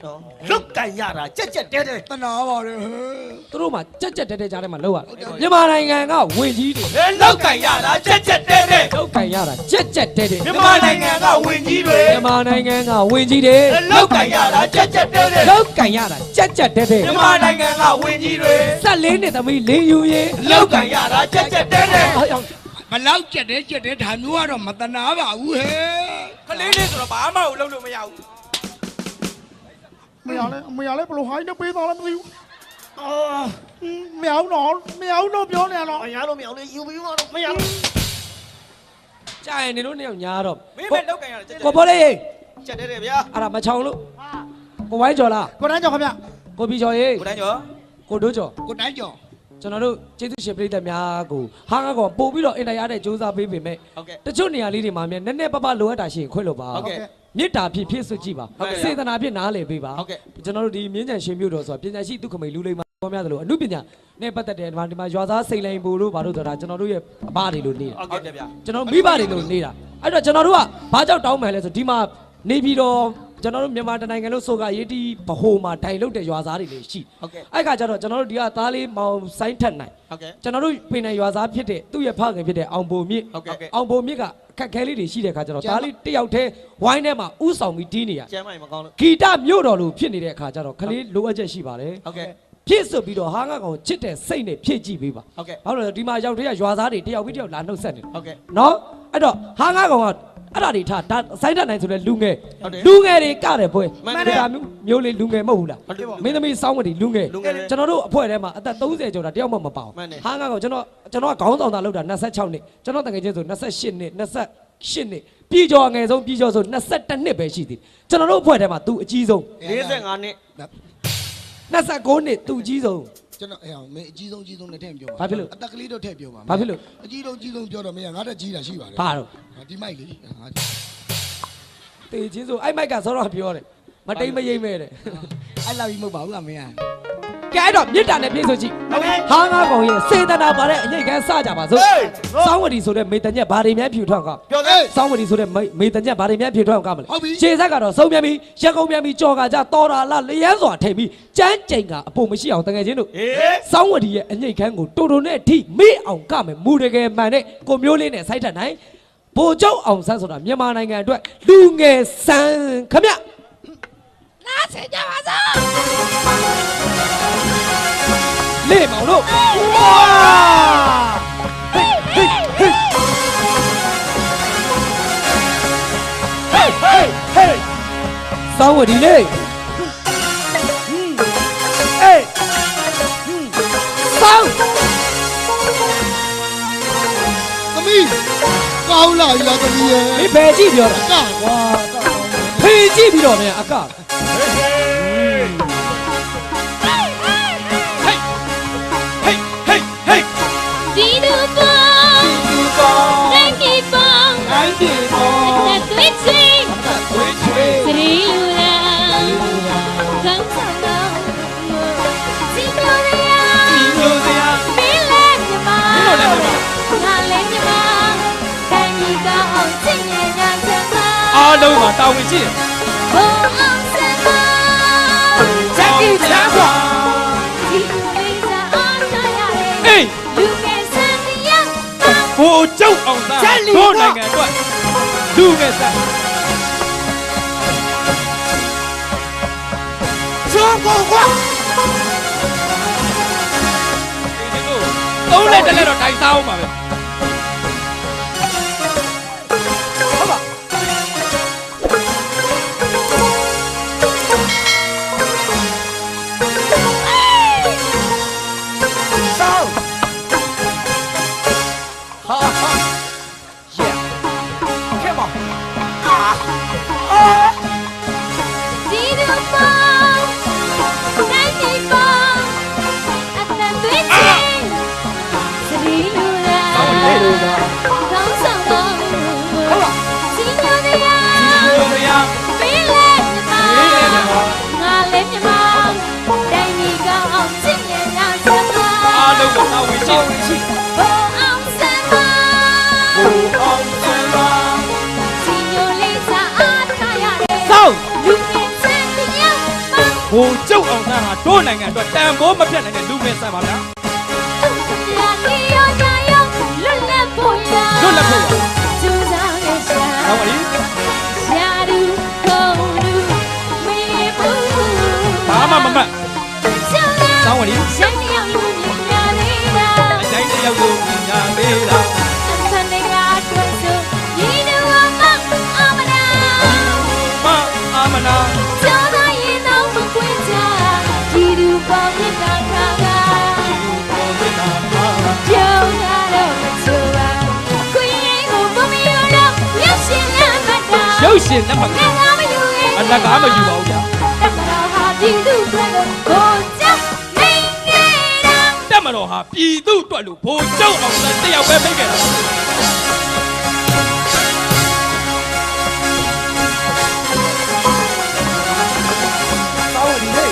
လုတ်ကန်ရတာကြက်ကြက်တဲတဲ တနာပါတယ်ဟဲ့ သူတို့မှကြက်ကြက်တဲတဲကြားထဲမှာလောက်ရမြန်မာနိုင်ငံကဝင်ကြီးတွေ လောက်ကင်ရတာချက်ချက်တဲတဲ လောက်ကင်ရတာကြက်ကြက်တဲတဲ မြန်မာနိုင်ငံကဝင်ကြီးတွေ မြန်မာနိုင်ငံကဝင်ကြီးတွေ လောက်ကင်ရတာချက်ချက်တဲတဲ လောက်ကင်ရတာကြက်ကြက်တဲတဲ မြန်မာနိုင်ငံကဝင်ကြီးတွေ ဆက်လေးနဲ့သမီးလင်းယူရင် လောက်ကင်ရတာချက်ချက်တဲတဲ ဘလောက်ကြက်တယ်ဒါမျိုးကတော့မတနာပါဘူးဟဲ့ ခလေးလေးဆိုတော့ဘာမှလုပ်လို့မရဘူး မရလဲဘလို့ဟိုင်းနဲ့ပေးသွားလဲမသိဘူးအာမအောင်တော့ပြောနေရတော့ မရလို့မရလို့ယူပြီးတော့မရလို့ ကြာရင်နေလို့နှစ်ယောက်ညာတော့ မင်းပဲလောက်ကင်ရတာချက်ချက် ကိုဘောလေး ကြက်တဲတဲဗျာ အဲ့ဒါမချောင်လို့ကိုဝိုင်းကျော်လား ကိုတန်းကြောက်ခင်ဗျ ကိုပြီးကျော်ရေး ကိုတန်းကျော် ကိုတို့ကျော် ကိုတိုင်းကျော် ကျွန်တော်တို့ကျေးဇူးရှင်ပရိသတ်များကိုဟာငါကောင်ပို့ပြီးတော့အင်တာရတဲ့စူးစမ်းပေးပေမဲ့ ဟုတ်ကဲ့ တချို့နေရာလေးတွေမှာမြန်နည်းနည်းပပလိုအပ်တာရှိရင်ခွင့်လို့ပါ ဟုတ်ကဲ့ မေတ္တာဖြစ်ဖြစ်စွကြည့်ပါ ဟုတ်ကဲ့ စေတနာဖြစ်နားလည်ပေးပါ ဟုတ်ကဲ့ ကျွန်တော်တို့ဒီမြင်းကြံရှင်မြို့တော်ဆိုတာပညာရှိဒုက္ခမိတ်လူလိမ္မာပေါ်များသလိုအမှုပညာနဲ့ပတ်သက်တဲ့ဒီမှာရွာသားစိန်လိန်ဘူလို့ဘာလို့ဆိုတာကျွန်တော်တို့ရဲ့အဘတွေလို့နေတာ ဟုတ်ကဲ့ဗျာ ကျွန်တော်မိဘတွေလို့နေတာအဲ့တော့ကျွန်တော်တို့ကဘာကြောက်တောင်းမှန်လဲဆိုဒီမှာနေပြီးတော့ကျွန်တော်တို့မြန်မာတိုင်းနိုင်ငံလို့ဆိုကရေးတီးဗဟိုမှာတိုင်လုတ်တဲ့ရွာသားတွေလည်းရှိ ဟုတ်ကဲ့ အဲ့ခါကျတော့ကျွန်တော်တို့ဒီကသားလေးမောင်ဆိုင်ထက်နိုင် ဟုတ်ကဲ့ ကျွန်တော်တို့ပင်နယ်ရွာသားဖြစ်တဲ့သူ့ရဲ့ဖခင်ဖြစ်တဲ့အောင်ပုံမြင့် ဟုတ်ကဲ့ အောင်ပုံမြင့်ကအခက်ခဲလေးတွေရှိတဲ့ခါကျတော့ဒါလေးတယောက်တည်းဝိုင်းထဲမှာဥဆောင်ပြီးတီးနေရ ကျမ်းမိုင်မကောင်းလို့ ဂီတမြို့တော်လို့ဖြစ်နေတဲ့အခါကျတော့ကလေးလိုအပ်ချက်ရှိပါတယ် ဟုတ်ကဲ့ ဖြည့်စွတ်ပြီးတော့ဟာငါကောင်ချစ်တဲ့စိတ်နဲ့ဖြည့်ကြည့်ပေးပါ ဟုတ်ကဲ့ ဘာလို့လဲဒီမှာရောက်တဲ့ရွာသားတွေတယောက်ပြီးတယောက်လာနှုတ်ဆက်နေ ဟုတ်ကဲ့ နော်အဲ့တော့ဟာငါကောင်ကအဲ့ဒါတွေထားဒါစိုင်းတတ်နိုင်ဆိုတဲ့လူငယ် ဟုတ်တယ် လူငယ်တွေကတယ်ပွဲ မှန်တယ် ဒါမျိုးလေးလူငယ်မဟုတ်ဘူးလား ဟုတ်တယ် မင်းသမီးစောင်းမတီလူငယ် လူငယ်လေ ကျွန်တော်တို့အဖွဲ့ထဲမှာအသက်30ကျော်တာတယောက်မှမပါဘူး မှန်တယ် ဟာငါကောင်ကျွန်တော်ကခေါင်းဆောင်တာလောက်တာ26နှစ်ကျွန်တော်တကယ်ချင်းဆို28နှစ်28နှစ်ပြည်ကျော်ငယ်ဆုံးပြည်ကျော်ဆို22နှစ်ပဲရှိသေးတယ်ကျွန်တော်တို့အဖွဲ့ထဲမှာ तू အကြီးဆုံး 45နှစ် 29နှစ် तू အကြီးဆုံး ကျွန်တော်အဲ့မင်းအကြီးဆုံးနဲ့ထည့်ပြောပါ ဘာဖြစ်လို့ အတက်ကလေးတော့ထည့်ပြောပါ ဘာဖြစ်လို့ အကြီးဆုံးပြောတော့မင်းငါတက်ကြီးတာရှိပါတယ် ဘာတော့ ဒီမိုက်လေးငါ တေချင်းဆိုအဲ့မိုက်ကစောတော့ပြောတယ်မတိမ်မရိမ့်မဲ့တဲ့ အဲ့လာပြီးမဟုတ်ပါဘူးကမင်းက ကဲတော့မြစ်တာနဲ့ပြေးဆိုကြည့်ဟာငါကောင်ရဲ့စေတနာပါတဲ့အငိတ်ကန်းစကြပါစို့စောင်းဝတီဆိုတဲ့မေတ္တညက်ဘာတွေများဖြူထွန်းက ပြောသေး စောင်းဝတီဆိုတဲ့မေတ္တညက်ဘာတွေများဖြူထွန်းကမလဲခြေဆက်ကတော့ဆုံးပြန်ပြီးရက်ကုန်ပြန်ပြီးကြော်ကကြတော်တာလားလျန်းစွာထိပ်ပြီးကြမ်းကြိမ်ကအပုံမရှိအောင်တကယ်ချင်းတို့စောင်းဝတီရဲ့အငိတ်ကန်းကိုတူတူနဲ့အထိမေ့အောင်ကမယ်မူတကယ်မှန်တဲ့ကိုမျိုးလေးနဲ့စိုက်ထက်နိုင်ဗိုလ်ချုပ်အောင်ဆန်းဆိုတာမြန်မာနိုင်ငံအတွက်လူငယ်ဆန်းခမနားဆင်ကြပါစို့လေမောင်တို့ဝါဟေးဟေးဟေးဟေးဟေးဟေးစောင်းဝတီလေးအေးစောင်းသမီးကောင်းလာပြီလားသမီးရဲ့ မင်းဘယ်ကြည့်ပြောတာ ကကွာ ဖေးကြည့်ပြီးတော့မြန်အကဒီလူပေါ်တိုင်းကြီးပေါ်အသက်သွေးချင်းစရီလူရာကောင်းဆောင်တော့စီမျိုးရမင်းလည်းမြမငါလည်းမြမတိုင်းကြီးကောင်းအောင်ချစ်ရညာချမ်းသာ အားလုံးမှာတာဝန်ရှိတယ် ဘုံအောင်ဆန်းပါ ဇက်ကြီးချမ်းစွာ ဒီလူလေးစားအားထားရတယ် အေး လူငယ်ဆန်းတရား ဘိုလ်ချုပ်အောင်သားတို့နိုင်ငံအတွက်လူငယ်ဆန်းကျောင်းကောကွာသုံးလက်တစ်လက်တော့တိုင်စားအောင်ပါပဲဟုတ်ပါဆောင်းဟာဟာ yeah come on ဒီလူပေါ်တိုင်းကြီးပေါ်အသက်သွေးချင်းစရီလူရာကောင်းဆောင်တော့စီမျိုးတရားမင်းလည်းမြမငါလည်းမြမတိုင်းကြီးကောင်းအောင်ချစ်ရညာချမ်းသာ အားလုံးကိုတာဝန်ရှိ ဘုံအောင်ဆန်းပါစီမျိုးလေးစားအားထားရတယ် ဆောင်း လူငယ်ဆန်းတရားမှ ဘိုလ်ချုပ်အောင်သားဟာတို့နိုင်ငံအတွက်တန်ဖိုးမပြတ်နိုင်တဲ့လူငယ်ဆန်ပါဗျာ ရာဒီယောညာယောလွတ်လပ်ဖို့ရာ လွတ်လပ်ဖို့ရာ ကျူးစားရဲ့ရှာ ဟုတ်ပါပြီ ရာဒူကုန်လူမေဘူး ဘာမှမမှတ် ကျူးစား ဆောင်းပါပြီ ရှင်တယောက်လူမြင်ရသေးတာ အတိုင်းတစ်ယောက်ကိုညာသေးတာ အဆန်တွေကတွေ့ဆိုဒီလူဝမအမနာ မအာမနာ ကျူးစားရင်တော့မခွင့်ချဒီလူပေါ်မြတ်တာခါကကျုံလာတော့မချူပါခွေးကိုဘုံမရတော့ရုပ်ရှင်ရမှတ်တာ ရုပ်ရှင်လက်မှတ် ငါမယူရင် အလကားမယူပါဘူးဗျာ တက်မတော်ဟာပြည်သူတွေလို့ကိုကြောက်နေနေတာ တက်မတော်ဟာပြည်သူအတွက်လို့ဘိုလ်ချုပ်အောင်သားတစ်ယောက်ပဲဖိတ်ခဲ့တာဆောင်းဒီဟဲ့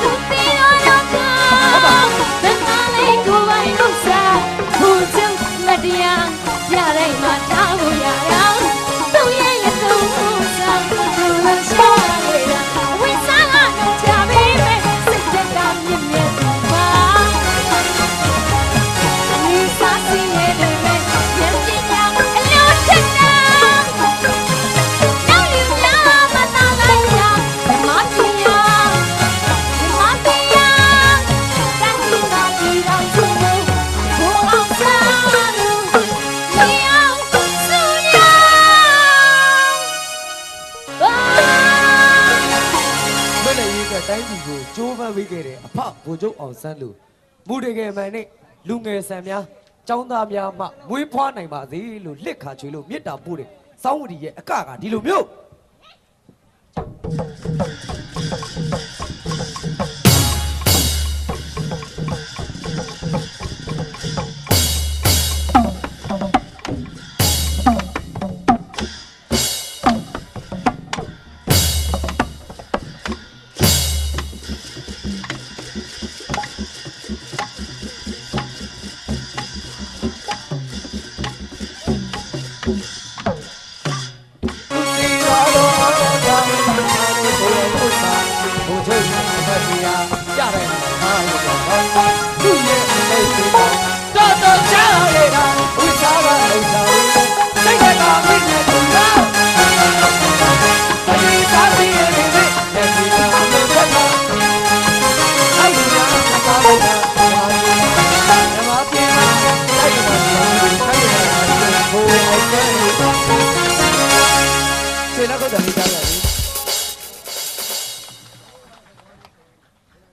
သူပြီးတော့တော့ဘယ်မှာလဲကိုယ်ပိုင်ဥစ္စာကိုကျုံလက်တရားရတိုင်းမှာထားဖို့ရအောင်သူ့ရဲ့လက်သုံးဥစ္စာသူ့လိုရှာနေတာဝိစားကတော့ချပေးမယ်စိတ်တက်ကမြင့်မြတ်သူပါဒီစားစီရဲ့တွေမဲ့ညံပြင်းကြောင်အလို့ထက်တာနောက်လူများမသာလိုက်တာမမပြရမမပြရတန်ကြီးကဒီတော့သူ့ကိုဘိုးအောင်စားလို့မရောက်စူရဘာ လွတ်လပ်ရေးကတိုင်းပြည်ကိုကြိုးပမ်းပေးခဲ့တဲ့အဖဗိုလ်ချုပ်အောင်ဆန်းလူမူတကယ်မှန်နဲ့လူငယ်ဆန်များចောင်းသားများမှမွေးဖွားနိုင်ပါစေလို့လက်ခါချွေလို့မေတ္တာပို့တဲ့ စောင်းဝတီရဲ့အကဒီလိုမျိုး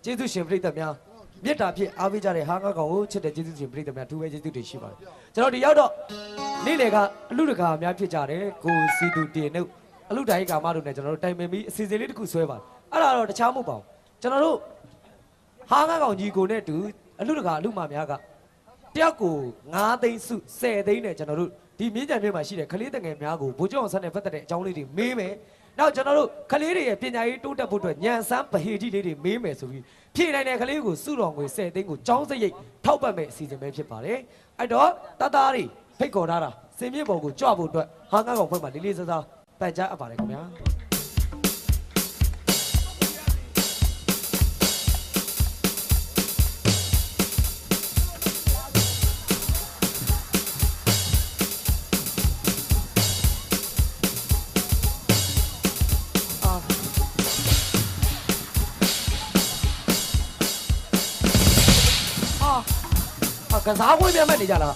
ကျေးဇူးရှင်ပရိသတ်များမေတ္တာဖြင့်အားပေးကြတဲ့ဟာငါကောင်ကိုချစ်တဲ့ကျေးဇူးရှင်ပရိသတ်များထူးပဲကျေးဇူးတွေရှိပါတယ်ကျွန်တော်ဒီရောက်တော့နေ့လေကအလူတကာများဖြစ်ကြတယ်ကိုစီတူတင်တို့အလူတိုင်းကာမတို့နဲ့ကျွန်တော်တို့တိုင်ပင်ပြီးအစီအစဉ်လေးတစ်ခုဆွဲပါတယ်အဲ့ဒါတော့တခြားမဟုတ်ပါဘူးကျွန်တော်တို့ဟာငါကောင်ကြီးကိုနဲ့တူအလူတကာအလူမများကတယောက်ကို9သိန်းစု10သိန်းနဲ့ကျွန်တော်တို့ဒီမြင်းကြံပြည်မှာရှိတဲ့ကလေးတငယ်များကိုဗိုလ်ချုပ်အောင်ဆန်းနဲ့ပတ်သက်တဲ့အကြောင်းလေးတွေမေးမယ်နောက်ကျွန်တော်တို့ကလေးတွေရဲ့ပညာရေးတိုးတက်ဖို့အတွက်ညံစမ်းဗဟေတိလေးတွေမေးမယ်ဆိုပြီးဖြည့်နိုင်တဲ့ကလေးကိုစုတော်ငွေ10သိန်းကိုចောင်းစရိတ်ထောက်ပံ့မဲ့အစီအစဉ်ပဲဖြစ်ပါတယ်အဲ့တော့တသားတွေဖိတ်ခေါ်ထားတာစင်မြင့်ပေါ်ကိုကြွဖို့အတွက်ဟာငါကောင်ဘက်မှာလေးလေးစားစားပန်ကြားအပ်ပါတယ်ခင်ဗျာကစားခွင့်ပြတ်နေကြလား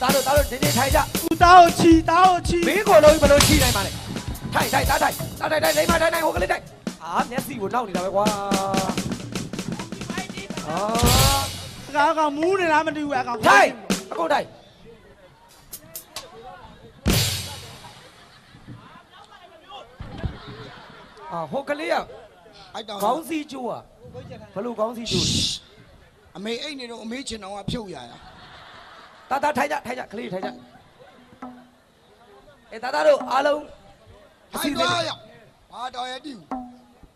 သားတို့ဒီနေ့ထိုင်ကြဦးသားကိုချီမင်းကိုလုံးဘယ်လိုချီနိုင်ပါလဲထိုင်လိမ့်မထိုင်ဟိုကလေးထိုင်မျက်စိကိုနောက်နေတာပဲကွာအကောင်မူးနေလားမသိဘူးအကောင်ထိုင်အကုန်ထိုင်ဟိုကလေးကခေါင်းစည်းကျိုးဘလို့ခေါင်းစည်းကျိုးအမေအိတ်နေတော့အမေချင်အောင်ကဖြုတ်ရတာတာထိုင်ကြကလေးထိုင်ကြတာတို့အားလုံးအစီအစဉ်ဘာတော်ရတူ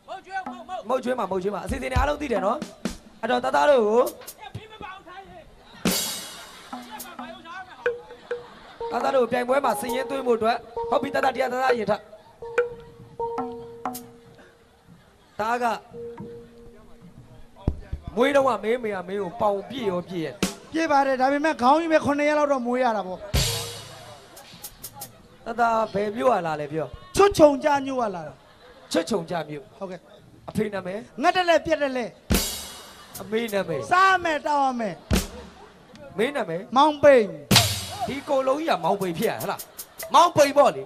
မုတ်ကျွေးမှာအစီအစဉ်တွေအားလုံးသိတယ်နော်အဲ့တော့တာတို့ကိုတာတို့ပြိုင်ပွဲမှာစည်ရင်းသွင်းဖို့အတွက်ဟုတ်ပြီတာတရားရင်ထတာကမွေးတော့မေးကိုပေါင်ပြည့်ရောပြည့်ရဲ့ပြည့်ပါတယ်ဒါပေမဲ့ခေါင်းကြီးပဲ9ရက်လောက်တော့မွေးရတာပေါ့တာဘယ်မြို့လာလဲပြောချွတ်ချုံကြမြို့လာတာချွတ်ချုံကြမြို့ဟုတ်ကဲ့အဖေနာမည်ငတ်တယ်လဲပြက်တယ်လဲအမေနာမည်စားမယ်တောင်းရမယ်မင်းနာမည်မောင်ပိန်ဒီကိုလုံးကြီးကမောင်ပိန်ဖြစ်ရဟလားမောင်ပိန်ပေါ့လေ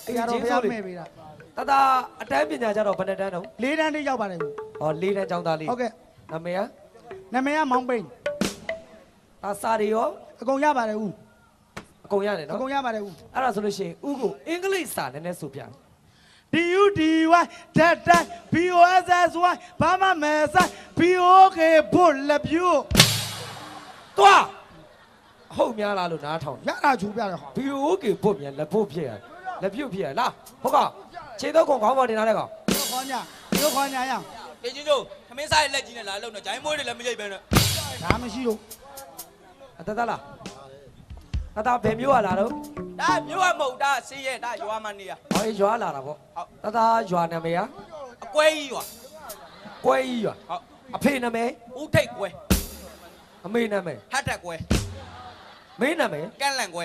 တရားတော်ဘုရားမဲ့ပေးတာတာအတန်းပညာကြတော့ဘယ်နဲ့တန်းတော့4တန်းတိရောက်ပါတယ်ဟော4တန်းကျောင်းသားလေးဟုတ်ကဲ့နာမည်ကမောင်ပိန်စာတွေရောအကုန်ရပါတယ်ဦးအကုန်ရတယ်နော်အကုန်ရပါတယ်ဦးအဲ့ဒါဆိုလို့ရှိရင်ဦးကိုအင်္ဂလိပ်စာနည်းနည်းဆိုပြDUDY that BOSSY ဘာမှမဲဆိုင် BOK ဘုတ်လက်ပြို့သွားဟုတ်များလားလို့နားထောင်ရတာချူပြတယ်ဟော BOK ဘုတ်မြန်လက်ဖို့ဖြစ်ရလက်ပြုတ်ဖြစ်ရလားဟုတ်ကခြေတော့ခေါင်းပေါ်တင်လာတဲ့ကောင်ခေါင်းညာရတေချင်းတို့ခမင်းစားရဲ့လက်ကြီးနဲ့လာလုံတော့ဂျိုင်းမွေးတွေလည်းမရိပ်ပဲနဲ့ဒါမရှိလို့အတလားတာဘယ်မျိုးလာတော့ဒါမျိုးကမဟုတ်ဒါဆေးရဲဒါရွာမနေရဟောရွာလာတာပေါ့တာရွာနာမည်အကွဲကြီးရွာကွဲကြီးရွာဟုတ်အဖေနာမည်ဦးထိတ်ကွဲအမေနာမည်ဟတ်တက်ကွဲမင်းနာမည်ကန့်လန့်ကွဲ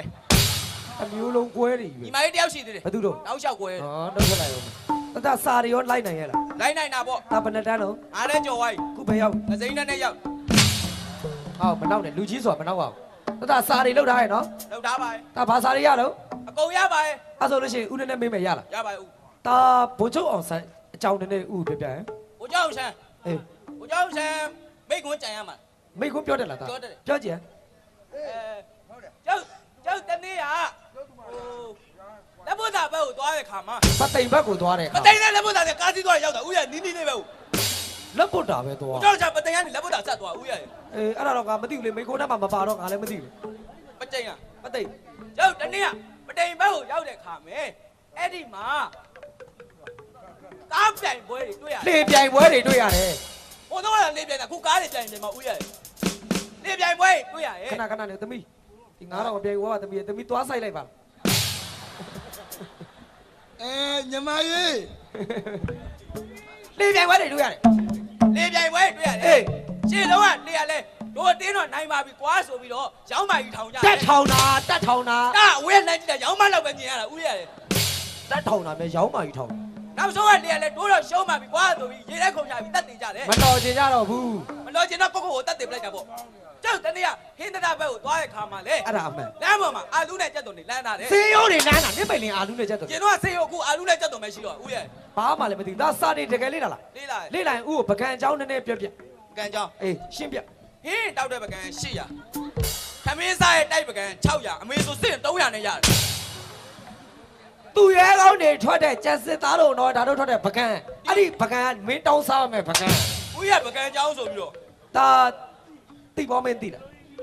အမျိုးလုံးကွဲတွေညီမလေးတယောက်ရှိသေးတယ်ဘယ်သူတော့တောက်လျှောက်ကွဲတော့ထွက်လိုက်အောင်တာစာတွေရောလိုက်နိုင်ရဲ့လားလိုက်နိုင်တာပေါ့ဒါဘယ်နဲ့တန်းတော့အားလည်းကြော်ဝိုင်းခုဘယ်ရောက်အစိမ်းနဲ့ရောက်ဟောမနောက်နဲ့လူကြီးဆိုတာမနောက်ပါဘူးတာစာတွေလောက်ထားရဲ့နော်လောက်ထားပါရဲ့ဒါဘာစာတွေရတော့အကုန်ရပါရဲ့အဲ့ဆိုလို့ရှိရင်ဦးနဲ့မေးမယ်ရလားရပါရဲ့ဦးတာဘိုးချုပ်အောင်ဆန်းအကြောင်းနဲ့ဦးပြပြဟမ်ဘိုးချုပ်အောင်ဆန်းအေးဘ ကိုကျောင်းဆန်မိကွန်းကြံရမှာ မိကွန်းပြောတယ်လားသား ပြောတယ် ပြောကြည့် ကျောင်းတနေ့ကလက်ဖို့သားဘက်ကိုသွားတဲ့ခါမှာ ပသိမ်ဘက်ကိုသွားတယ် ပ ခါ သိမ်နဲ့လက်ဖို့သားနဲ့ကားစီးသွားရောက်တာဦးရနီးနီးလေးပဲ လက်ပုတ်တာပဲသွား ကျောင်းချပသိမ်ကနေလက်ဖို့သားဆက်သွားဦးရ အေးအဲ့ဒါတော့ငါမသိဘူးလေမိကွန်းထဲမှာမပါတော့ငါလည်းမသိဘူး ပသိမ်က ပသိမ် ကျောင်းတနေ့ကပသိမ်ဘက်ကိုရောက်တဲ့ခါမယ်အဲ့ဒီမှာကားပြိုင်ပွဲတွေတွေ့ရတယ် လေပြိုင်ပွဲတွေတွေ့ရတယ် ဟိုတော့လေပြိုင်တာခုကားတွေပြိုင်နေမှာဦးရလေပြိုင်ပွဲတွေ့ရတယ် ခဏခဏနေသမီးဒီ9000ပြိုင်ပွဲကသမီးသွားဆိုင်လိုက်ပါ ညီမကြီး လေပြိုင်ပွဲတွေတွေ့ရတယ် လေပြိုင်ပွဲတွေ့ရတယ် အေး ရှင်းတော့ကနေရလဲတို့တင်းတော့နိုင်ပါပြီကွာဆိုပြီးတော့ရောင်းမကြီးထောင်ကြ တက်ထောင်တာတက်ထောင်တာ ဒါဝဲနိုင်ကြည့်တာရောင်းမလောက်ပဲမြင်ရတာဦးရတယ် တက်ထောင်တာပဲရောင်းမာကြီးထောင် နောက်ဆုံးကနေရလဲတို့တော့ရှုံးပါပြီကွာဆိုပြီးရေထဲခုံချပြီးတက်တင်ကြတယ် မတော်ချင်ကြတော့ဘူး မလို့ကျင်တော့ကိုကိုတက်တင်ပလိုက်တာပေါ့ကျောက်တနေ့ကဟင်းတရဘက်ကိုသွားတဲ့ခါမှာလေ အဲ့ဒါအမှန် လမ်းပေါ်မှာအာလူနဲ့ကြက်သွန်နေလမ်းထားတယ် စေရိုးတွေနန်းတာနစ်ပိန်လင်အာလူနဲ့ချက်တော့ ကျင်တော့ဆေးရုံအခုအာလူနဲ့ကြက်သွန်ပဲရှိတော့ဦးရ ဘာမှလည်းမသိဘူးဒါစာနေတကယ်လေးတာလား လေးလာ လေးလိုက်ဦးကိုပကံအကြောင်းနည်းနည်းပြပြ ကန်ကြောင်း အေးရှင်းပြ ဟင်းတောက်တဲ့ပကံ800ခမင်းစားရဲ့တိုက်ပကံ600အမေဆိုစစ်300နဲ့ရတယ် သူရဲကောင်းတွေထွက်တဲ့ကျက်စစ်သားတို့တော့ဒါတို့ထွက်တဲ့ပကံအဲ့ဒီပကံကမင်းတောင်းစားရမယ်ပကံ ဦးရပကံကြောင်းဆိုပြီးတော့ ဒါတိပေါ်မင်းတိလား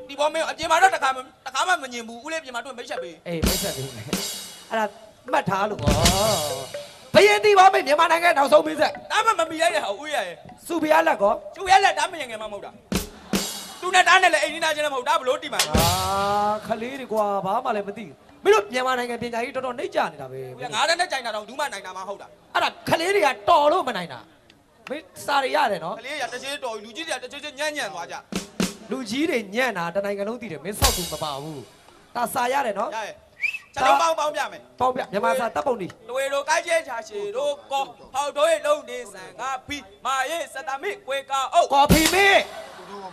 ဒီပေါ်မင်းအပြင်မှာတော့တခါမှမမြင်ဘူးဦးလေးပြင်မှာတွေ့မိတ်ဆက်ပေး အေးမိတ်ဆက်ပေးမယ်အဲ့ဒါမှတ်ထားလို့ဩဘယင်းတိပေါ်မင်းမြန်မာနိုင်ငံနောက်ဆုံးမင်းဆက် ဒါမှမမီလိုက်တဲ့ဟာဦးရရဲ့ စုပြားလက်ကော ကျူရဲလက်ဒါမရင်ငယ်မှမဟုတ်တာသူနဲ့တားနဲ့လည်းအိမ်နီးနားချင်းလည်းမဟုတ်ဒါဘလို့တိမှန် အာခလေးတွေကွာဘာမှလည်းမသိဘူးမင်းတို့မြန်မာနိုင်ငံပညာရေးတော်တော်နှိမ့်ကြနေတာပဲ ငါးတန်းနဲ့ကြိုင်တာတော့ဒူးမနိုင်တာမှဟုတ်တာ အဲ့ဒါခလေးတွေကတော်လို့မနိုင်တာမင်းစာရရတယ်နော် ကလေးရတချေးတော်လူကြီးတွေကတချေးညံ့ညံ့သွားကြ လူကြီးတွေညံ့တာတနိုင်ငံလုံးသိတယ်မင်းဆောက်သူမပါဘူးဒါစာရတယ်နော် ရရဲ့ချက်လုံးပေါင်းပြမယ် ပေါင်းပြမြန်မာစာတပ်ပုံနေ လွေတို့ကိုက်ကျဲချာရှည်တို့ကောဟောက်တို့ရဲ့လုံးနေဆန်ငါဖီမာရဲ့စတမိကွေကာအုပ် ကော်ဖီမေး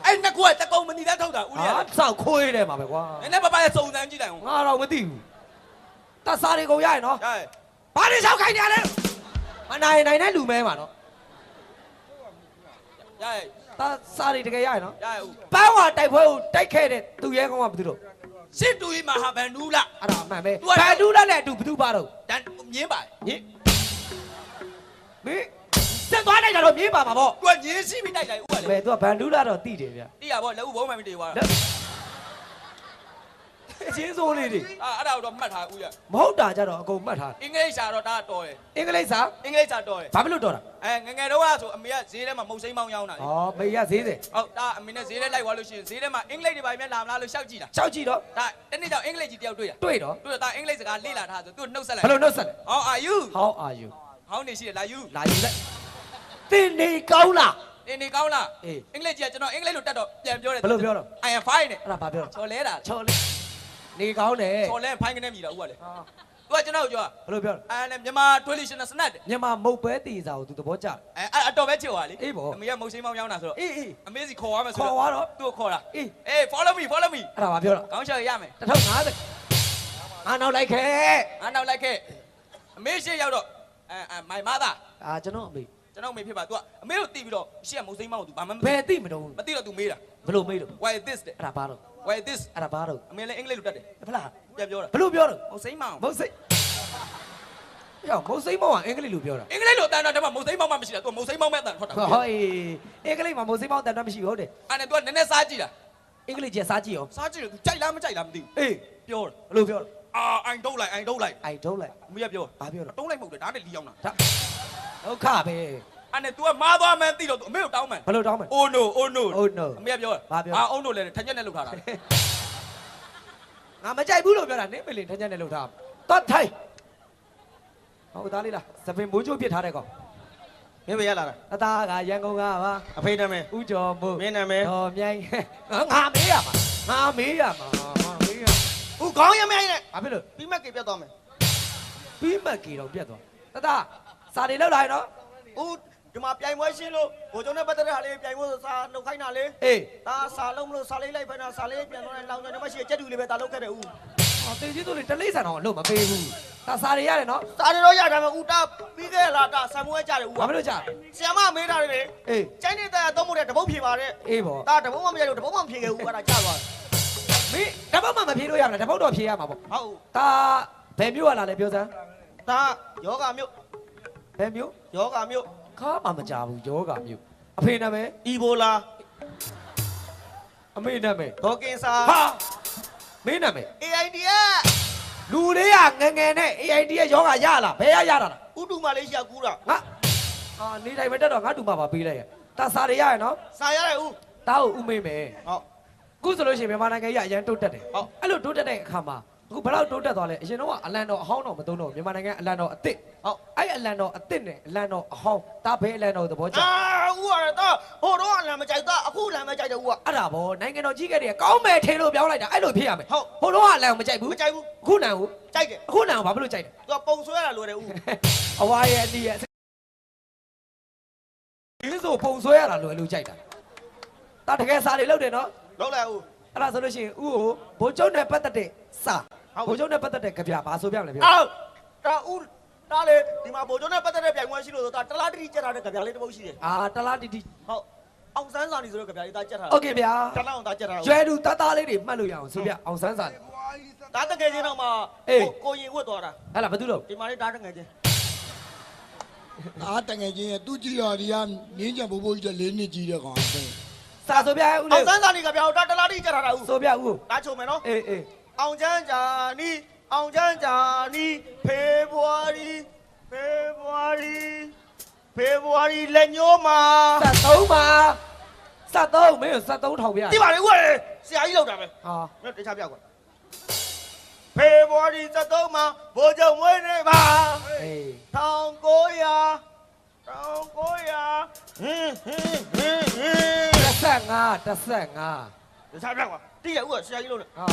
အဲ့နှစ်ခုကတကုံမနီတဲ့ထုတ်တာဦးရ ဟာစောက်ခွေးတယ်မှာပဲကွာ နည်းနည်းပပရဲ့စုံစမ်းကြည့်လိုက်အောင် ငါတော့မသိဘူးတစာတွေကုန်ရရင်နော် ရရဲ့ ဘာတွေဆောက်ခိုင်းနေရလဲမနိုင်နိုင်တဲ့လူမဲမှာနော် ရရဲ့ တစာတွေတကယ်ရရင်နော် ရရဲ့ဦး ပန်းဝါတိုက်ပွဲကိုတိုက်ခဲ့တဲ့သူရဲကောင်းကဘာသူတို့ စစ်တူကြီးမဟာဗန်နူးလား အဲ့ဒါအမှန်ပဲဘယ်လူလက်နဲ့အတူဘသူပါတော့ တန်မြင်းပါ ညင်မင်းတက်သွားလိုက်တာတော့မြေးပါမှာပေါ့ သူကညင်းစီးပြီးတိုက်လိုက်ဦးက ဘ လေ ယ်သူကဘန်ဒူးလာတော့တိတယ်ဗျ တိရပေါ့လက်ဦးဘုံမှန်ပြီးတေသွားတာ အချင်းစိုးလေးတွေ အဲ့ဒါတော့မှတ်ထားဦးရ မဟုတ်တာကြတော့အကုန်မှတ်ထား အင်္ဂလိပ်စာတော့ဒါတော်တယ် အင်္ဂလိပ်စာ အင်္ဂလိပ်စာတော်တယ် ဘာဖြစ်လို့တော်တာ ငငယ်တော့ကဆိုအမေကဈေးထဲမှာမုတ်စိမ်းမောင်းရောင်းတာလေ ဩမေရဈေးတယ် ဟုတ်ဒါအမေနဲ့ဈေးထဲလိုက်သွားလို့ရှိရင်ဈေးထဲမှာအင်္ဂလိပ်တွေပါမြဲလာမလားလို့ရှောက်ကြည့်တာ ကြောက်ကြည့်တော့ ဒါတနေ့ကျအင်္ဂလိပ်ကြီးတယောက်တွေ့ရ တွေ့တော့ တွေ့တော့ဒါအင်္ဂလိပ်စကားလေ့လာထားဆိုသူ့နှုတ်ဆက်လိုက် ဘယ်လိုနှုတ်ဆက်လဲ How are you How are you ဟောင်းနေရှိတယ်လာ you လာယူလိုက်တင်နေကောင်းလား နေကောင်းလား အေး အင်္ဂလိပ်ကြီးကကျွန်တော်အင်္ဂလိပ်လိုတက်တော့ပြန်ပြောတယ် ဘယ်လိုပြောတော့ I am fine နဲ့ အဲ့ဒါဘာပြောတော့ ချော်လဲတာ ချော်လေးနေကောင်းတယ် ချော်လဲဖိုင်းကနေမြည်တာဦးကလေသူကကျွန်တော်ပြော ဘယ်လိုပြောတော့ အဲ့နဲ့မြန်မာ traditional snack တဲ့ မြန်မာမုတ်ပဲတည်စာကိုသူသဘောကျတယ် အဲ့အတော်ပဲချစ်ဟွာလေ အေးပေါ့ အမေကမုတ်စိမ်းမောင်းရောင်းတာဆိုတော့ အေးအေး အမေစီခေါ်ရမယ်ဆို ခေါ်သွားတော့ သူ့ကိုခေါ်တာ အေး အေး follow me အဲ့ဒါဘာပြောတော့ ကောင်းချော်ရမယ် 1050ငါနောက်လိုက်ခဲ့ ငါနောက်လိုက်ခဲ့အမေရှေ့ရောက်တော့my mother အာကျွန်တော်အမေ ကျွန်တော်မေဖြစ်ပါ तू ကအမေတို့တီးပြီးတော့ရှေ့ကမုတ်စိမ်းမောင်းကို तू ဘာမှမ ဘယ်သိမတော့ မသိတော့ तू မေးတာ ဘယ်လိုမေးတော့ why this တဲ့ အဲ့ဒါဘာတော့ why this အဲ့ဒါဘာတော့ အမေလည်းအင်္ဂလိပ်လိုတတ်တယ် ဖလား ပြန်ပြောတာ ဘယ်လိုပြောတော့ မုတ်စိမ်းမောင်း မုတ်စိတ်ရောမုတ်စိတ်မောင်ကအင်္ဂလိပ်လိုပြောတာ အင်္ဂလိပ်လိုတန်တော့တမမုတ်စိမ်းမောင်းမှမရှိတာ तू မုတ်စိမ်းမောင်းမဲ့တန်ထွက်တာ ဟောအေးအင်္ဂလိပ်မှာမုတ်စိတ်မောင်တန်တော့မရှိဘူးဟုတ်တယ် အဲ့နဲ့ तू ကနည်းနည်းစားကြည့်တာ အင်္ဂလိပ်ကျစားကြည့်ရော စားကြည့်တယ် तू ကြိုက်လားမကြိုက်လားမသိဘူး အေး ပြောတာ ဘယ်လိုပြောတော့ I don't like အိုက်ထုတ်လိုက် အမေကပြော ဘာပြောတော့ တုံးလိုက်မဟုတ်တယ်ဒါနဲ့လီအောင်တာ ဒါဒုက္ခပဲ အဲ့နဲ့ तू ကမားသွားမှန်းသိတော့ तू အမေကိုတောင်းမှန်း ဘယ်လိုတောင်းမလဲ oh no oh no Oh no အမေကပြောတာ ဘာပြော oh no လဲထက်ညက်နဲ့လောက်ထားတာ ငါမကြိုက်ဘူးလို့ပြောတာနင်းပလင်ထက်ချက်နဲ့လှုပ်ထားတော့ထိုင်ဟုတ်သားလေးလားသပင်မိုးချိုးပြစ်ထားတဲ့ကောင် မင်းပဲရလာတာ အသားကရန်ကုန်ကပါ အဖေနာမည် ဥကျော်မို့ မင်းနာမည် တော်မြိုင်းငါမေးရမှာငါမေးရမှာငါမေးရ ဦးခေါင်းရမိုင်းနဲ့ ဘာဖြစ်လို့ ပြီးမက်ကေပြတ်သွားမယ် ပြီးမှတ်ကြီးတော့ပြတ်သွားတသားစာတွေလောက်လာရင်နော် ဦးဒီမှာပြိုင်ပွဲရှင်းလို့ဘိုးကျုံနဲ့ပတ်သက်တဲ့ဟာလေးပြိုင်ဖို့စာလုပ်ခိုင်းတာလေ အေး ဒါစာလုံးမလို့စာလေးလိုက်ဖက်တာစာလေးပြန်သွားတယ်လောင်ကျော်ညမရှိကျက်တူလေးပဲဒါလုပ်ခဲ့တယ်ဦး တေးကြီးတို့လေတလေးဆန်တော့အလို့မပေးဘူး ဒါစာတွေရတယ်နော် စားရတော့ရတယ်မဦးတာပြီးခဲ့လားတာဆံမွေးကြတယ်ဦး ဘာဖြစ်လို့ကြာ ဆီယမမေးတာလေ အေး ကျိုင်းနေတဲ့သုံးဖို့တဲ့တပုတ်ဖြေပါတဲ့ အေးပေါ့ ဒါတပုတ်မှမရလို့တပုတ်မှမဖြေခဲ့ဘူးအဲ့ဒါကြာသွား မင်းတပုတ်မှမဖြေလို့ရမလားတပုတ်တော့ဖြေရမှာပေါ့ ဟုတ် ဒါဘယ်မျိုးရလာလဲပြောစမ်း ဒါယောဂမျိုး ဘယ်မျိုး ယောဂမျိုး ခါမှမကြဘူးယောဂမျိုးအဖေနာမည် အီဘိုလာ အမေနာမည် ဒေါကင်ဆာ ဟာမင်းနာမည် AIDS လူလေးကငငယ်နဲ့ AID ရဲ့ယောဂရလားဘယ်ရတာလား ဥတုမလေးရှာကူးတာ ငါနေတိုင်းမတက်တော့ငါတူမပါပေးလိုက်ရတာစာတွေရရနော် စာရတယ်ဦး တားကိုဥမေးမယ် ဟုတ် အခုဆိုလို့ရှိရင်မြန်မာနိုင်ငံကြီးအရန်တိုးတက်တယ် ဟုတ် အဲ့လိုတိုးတက်တဲ့အခါမှာအခုဘယ်လောက်တိုးတက်သွားလဲအရင်တော့ကအလံတော်အဟောင်းတော်မသုံးတော့မြန်မာနိုင်ငံအလံတော်အစ်စ် ဟုတ် အဲ့အလံတော်အစ်စ်နဲ့အလံတော်အဟောင်းဒါဘယ်အလံတော်သဘောကျ ဦးရတယ်တော့ဟိုတော့အလံမကြိုက်တော့အခုလံမကြိုက်တယ်ဦးက အဲ့ဒါဗောနိုင်ငံတော်ကြီးကတည်းကကောင်းမယ်ထင်လို့ပြောင်းလိုက်တာအဲ့လိုဖြစ်ရမယ် ဟုတ် ဟိုတော့ကအလံကိုမကြိုက်ဘူး မကြိုက်ဘူး အခုလံကို ကြိုက်တယ် အခုလံကိုဘာဖြစ်လို့ကြိုက်လဲ သူကပုံဆွဲရတာလွယ်တယ်ဦး အဝါရဲ့အတီးရဲ့ဒီဆိုပုံဆွဲရတာလွယ်လို့ကြိုက်တာဒါတကယ်စားတွေလောက်တယ်နော် လောက်လိုက်ဦး အဲ့ဒါဆိုလို့ရှိရင်ဥကိုဘိုးကျုံနဲ့ပတ်သက်တဲ့စာ ဟုတ် ဘိုးကျုံနဲ့ပတ်သက်တဲ့ကြပြဘာဆိုပြမလဲပြော အော်ဒါဦးဒါလေဒီမှာဗိုလ်ချုပ်နဲ့ပတ်သက်တဲ့ပြိုင်ပွဲရှိလို့ဆိုတာတလားတိတိကျတာတဲ့ကြပြလေးတစ်ပုတ်ရှိတယ် အာတလားတီတီ ဟုတ်အောင်ဆန်းစာနေဆိုတော့ကြပြလေးဒါကြက်ထား โอเคဗျာ တလားအောင်ဒါကြက်ထား ကျွဲတူတသားလေးတွေမှတ်လို့ရအောင်ဆိုပြအောင်ဆန်းစာလေ ဒါတကယ်ချင်းတော့မှ အေး ကိုရင်ဝတ်သွားတာ ဟဲ့လားဘာတူလို့ ဒီမှာလေးဒါတကယ်ချင်း အားတငယ်ချင်းရဲ့သူ့ကြည့်ရဒီကမြင်းကြံဘိုးဘိုးကြီးတဲ့၄နှစ်ကြီးတဲ့ကောင် စာဆိုပြဦး အောင် လေး ဆန်းစာနေကြပြတော့တလားတိကျက်ထားတာဦး ဆိုပြဦးကို ဒါချုံမယ်နော် အေးအေး အောင်ချမ်းကြာနီအောင်ချမ်းကြာနီဖေဖော်ဝါရီလက်ညိုးမှာ 73မှာ73မင်း73ထောင်ပြ ဒီပါလေဦးလေဆရာကြီးလောက်တာပဲ ဟာ မင်းတခြားပြကွာဖေဖော်ဝါရီ73မှာဘိုးချုပ်မွေးနေပါ အေး 190035 တခြားပြကွာတိရဦးကဆရာကြီးလောက်တယ် ဟာ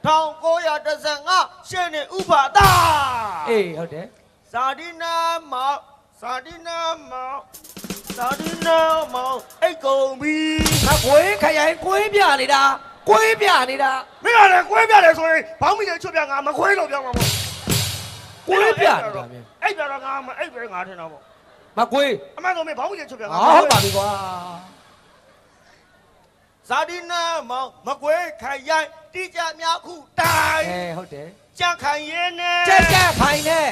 1915ရှင်းနေဥပါတာ အေးဟုတ်တယ် စာဒီနာမောင်အိတ်ကုန်ပြီ ငါကိုင်းခရိုင်ကိုင်းပြနေတာကိုင်းပြနေတာ မင်းကလည်းကွဲပြတယ်ဆိုရင်ဘောင်းမီတွေချွတ်ပြငါမခွဲလို့ပြောမှာပေါ့ ကိုင်းပြနေတာမင်း အဲ့ပြတော့ငါမအဲ့ပဲငါထင်တော့ပေါ့ မကိုင်း အမှန်ဆိုမင်းဘောင်းမီတွေချွတ်ပြငါ ဟုတ်ပါပြီကွာ ဇာဒီနာမောင်မကွဲခိုင်ရိုင်းတိကြများခုတိုင် အေးဟုတ်တယ် ကြန့်ခိုင်ရဲနဲ့ ကြက်ခိုင်နဲ့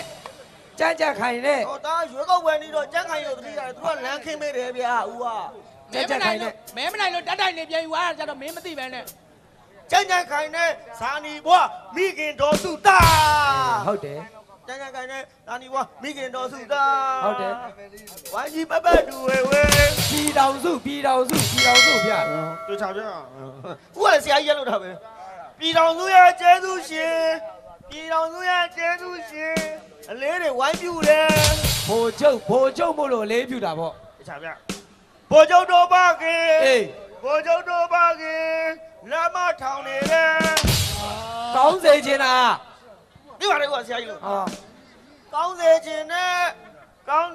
ကြက်ခိုင်နဲ့ ဟောဒါရွေးကောက်ပွဲနေတော့ကြန့်ခိုင်ရုံတတိရတယ်သူကလမ်းခင်းပေးတယ်ဗျာဦးက ကြက်ခိုင်နဲ့ မဲမနိုင်လို့တက်တိုက်နေပြန်ယူသွားတာကြတော့မင်းမသိပဲနဲ့ ကြန့်ခိုင်နဲ့ဇာနီဘွားမိခင်တော်စုတာ ဟုတ်တယ် ကြန့်ခိုင်နဲ့ဇာနီဘွားမိခင်တော်စုတာ ဟုတ်တယ် ဝိုင်းကြီးပပတူဝဲဝဲ ပြည်တော်စုပြ တွေ့ချပြဦးကလည်းဆရာကြီးရလို့တာပဲပြည်တော်စုရဲ့ကျဲသူရှင်အလေးတွေဝိုင်းပြူတယ် ဘိုလ်ချုပ်မို့လို့လေးပြူတာပေါ့ တခြားပြဘိုလ်ချုပ်တော်ပါခင် အေး ဘိုလ်ချုပ်တော်ပါခင်လမ်းမထောင်နေတယ် ကောင်းစေချင်တာ ဒီပါလေဦးကဆရာကြီးလို့ ဟာ ကောင်းစေခြင်းနဲ့တော့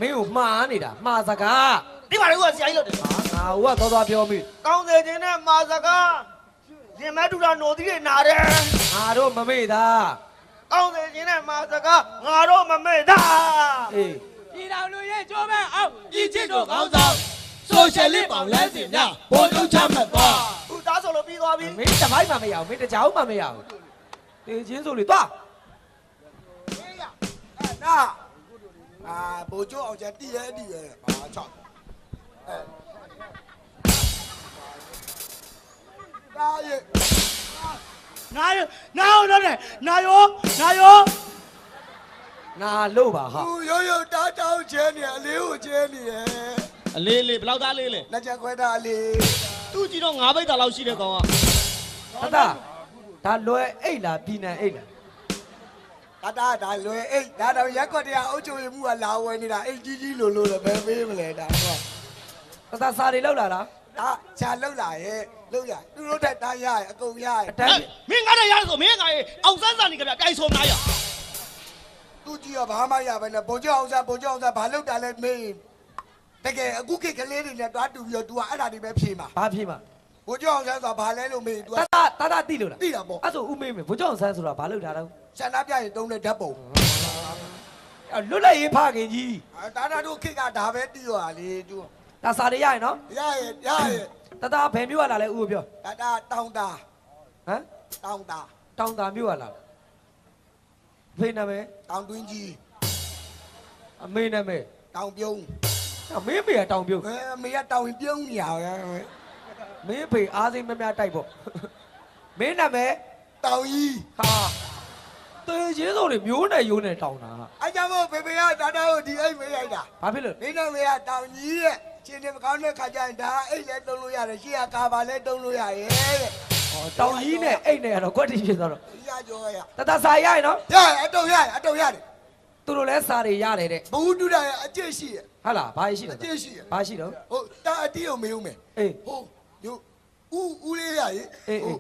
မင်းကိုမှားနေတာမှားစကား ဒီပါလေဦးကဆရာကြီးလို့တယ် ငါဟိုကသွားပြောမိ ကောင်းစေခြင်းနဲ့မာစကားရင်မတူတာနိုသီးတွေနာတယ် ငါတို့မမေ့တာ ကောင်းစေခြင်းနဲ့မာစကားငါတို့မမေ့တာ အေး ပြည်တော်လူရဲ့ကြိုးပမ်းအောင်ပြည်ချစ်တို့ခေါင်းဆောင်ဆိုရှယ်လစ်ပေါင်းလမ်းစဉ်များဘိုးချုပ်ချမှတ်သွား ဦးသားဆိုလို့ပြီးသွားပြီ မင်းတပိုင်းမှမရဘူးမင်းတကြောင်မှမရဘူးတေချင်းဆိုလေသွား နာဘိုးကျော်အောင်ကျတိရဲ့အတိရဲ့ဘာချောက်ဒါရဲ့ နာရောတော့တယ်နာရော ငါလို့ပါဟာ သူရိုးရိုးတားတောင်းချဲနေအလေးကိုချဲနေရဲ့ အလေးလေးဘယ်လောက်သားလေးလဲ လက်ချက်ခွဲတာအလေး သူ့ကြည့်တော့9ဘိတ်တာလောက်ရှိတဲ့ကောင်က ဟတ်တာဒါလွယ်အိတ်လားပြည်နံအိတ်လား ဒါလွယ်အိတ်ဒါတော့ရက်ကွက်တရားအုပ်ချုပ်ရေးမှုကလာဝယ်နေတာအိတ်ကြီးကြီးလို့လည်းပဲပေးမလဲဒါတော့ တသားစာတွေလောက်လာလား ဒါချာလောက်လာရဲ့လောက်ရသူတို့တက်တားရရဲ့အကုန်ရရဲ့ အတန်း မင်းငါတဲ့ရတယ်ဆိုမင်းငါရဲ့အောင်စန်းစာနေကြပြတိုင်ဆုံး900 သူကြည့်ရဘာမှရပဲနဲ့ဘုံကျောင်းအောင်စားဘာလောက်တာလဲမင်းတကယ်အခုခေတ်ကလေးတွေနဲ့တွားတူပြီးတော့ तू ကအဲ့ဒါတွေပဲဖြေမှာ ဘာဖြစ်မှာ ဘ ဘိုးကျောင်းဆန်းဆိုတာဘာလဲလို့မေး तू တာတိလို့လား သိတာပေါ့ အဲ့ဆိုဦးမေးမယ်ဘိုးကျောင်းဆန်းဆိုတာဘာလုပ်တာတော့ ဆန္ဒပြရင်တုံးတဲ့ဓာတ်ပုံ လွတ်လပ်ရေးဖခင်ကြီး တာတို့ခိကဒါပဲတီးရလေ तू ဒါစာတွေရရင်နော် ရရဲ့ တာဘယ်မျိုးရလာလဲဦးကိုပြော တာတောင်းတာ ဟမ် တောင်းတာ တောင်တာမျိုးရလာဖေးနာမည် တောင်းတွင်းကြီး အမေနာမည် တောင်းပြုံး အမေဖေကတောင်ပြုတ် မေကတောင်းပြုံးညာရ မင်းဖေအားစိမ့်မများတိုက်ပေါ့မင်းနာမည် တောင်းကြီး ဟာတေချင်းစုံတွေမျိုးနဲ့ရိုးနဲ့တောင်တာ အဲ့ကြောင့်မို့ဖေဖေကတာကိုဒီအိတ်မေးလိုက်တာ ဘာဖြစ်လို့ မင်းတို့မေကတောင်းကြီးရဲ့ချင်းနေမကောင်းတဲ့ခါကျရင်ဒါအိတ်လည်းတုံးလို့ရတယ်ရှေ့ကကာဘာလည်းတုံးလို့ရရဲ့တဲ့ တောင်ကြီးနဲ့အိတ်နဲ့ကတော့ကွက်တိဖြစ်သွားတော့ ရကြောရ တစာရရင်နော် အတုံရတယ် သူတို့လည်းစာတွေရတယ်တဲ့ ဘူးတူတာအကျင့်ရှိရဲ့ ဟုတ်လားဘာရှိ အ တော့ ကျင့်ရှိရဲ့ ဘာရှိတော့ ဟုတ်တာအတီးကိုမေးဦးမယ် အေး ဟုတ်ဦးလေးရရဲ့ အေး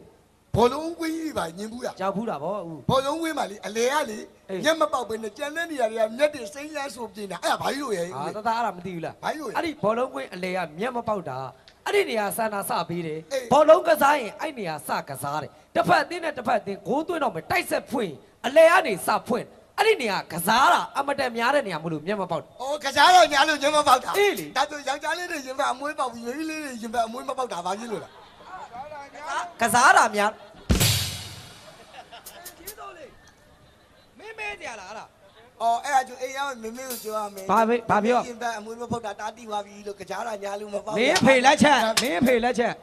ဘောလုံးကွင်းကြီးပါညင်ဘူးရ ကြောက်ဘူးတာဗောဦး ဘောလုံးကွင်းပါလေအလေကလေညက်မပေါက်ပဲနဲ့ကြံတဲ့နေရာတွေကမျက်တွေစိမ့်လန်းဆိုပြင်းတာအဲ့ဒါဘာလို့ရဲ့ ဟာတသားအဲ့ဒါမသိဘူးလား ဘာလို့ရဲ့ အဲ့ဒီဘောလုံးကွင်းအလေကမျက်မပေါက်တာအဲ့ဒီနေရာဆန္ဒစပေးတယ် အေး ဘောလုံးကစားရင်အဲ့နေရာစကစားတယ်တစ်ဖက်အသင်းနဲ့တစ်ဖက်အသင်းဂိုးသွင်းတော့မယ်တိုက်ဆက်ဖွင့်အလေကနေစဖွင့်အဲ့ဒီနေရာကစားတာအမတန်များတဲ့နေရာမလို့မျက်မပေါက် အော်ကစားတော့ညာလို့ညက်မပေါက်တာ အေးလေ ဒါဆိုယောက်ျားလေးတွေရင်ဘအမွေးပေါက်ပြီးမိန်းကလေးတွေရင်ဘအမွေးမပေါက်တာဘာဖြစ်လို့လဲ ကစားတာများမင်းမဲကြလားလား အော်အဲ့ဒါကျအိမ်ရောက်မမေကိုပြောရမယ် ဘာပြော ရင်ဘအမွေးမပေါက်တာတာတိသွားပြီလို့ကစားတာညာလို့မပေါက် မင်းဖေလက်ချက်မင်းဖေလက်ချက်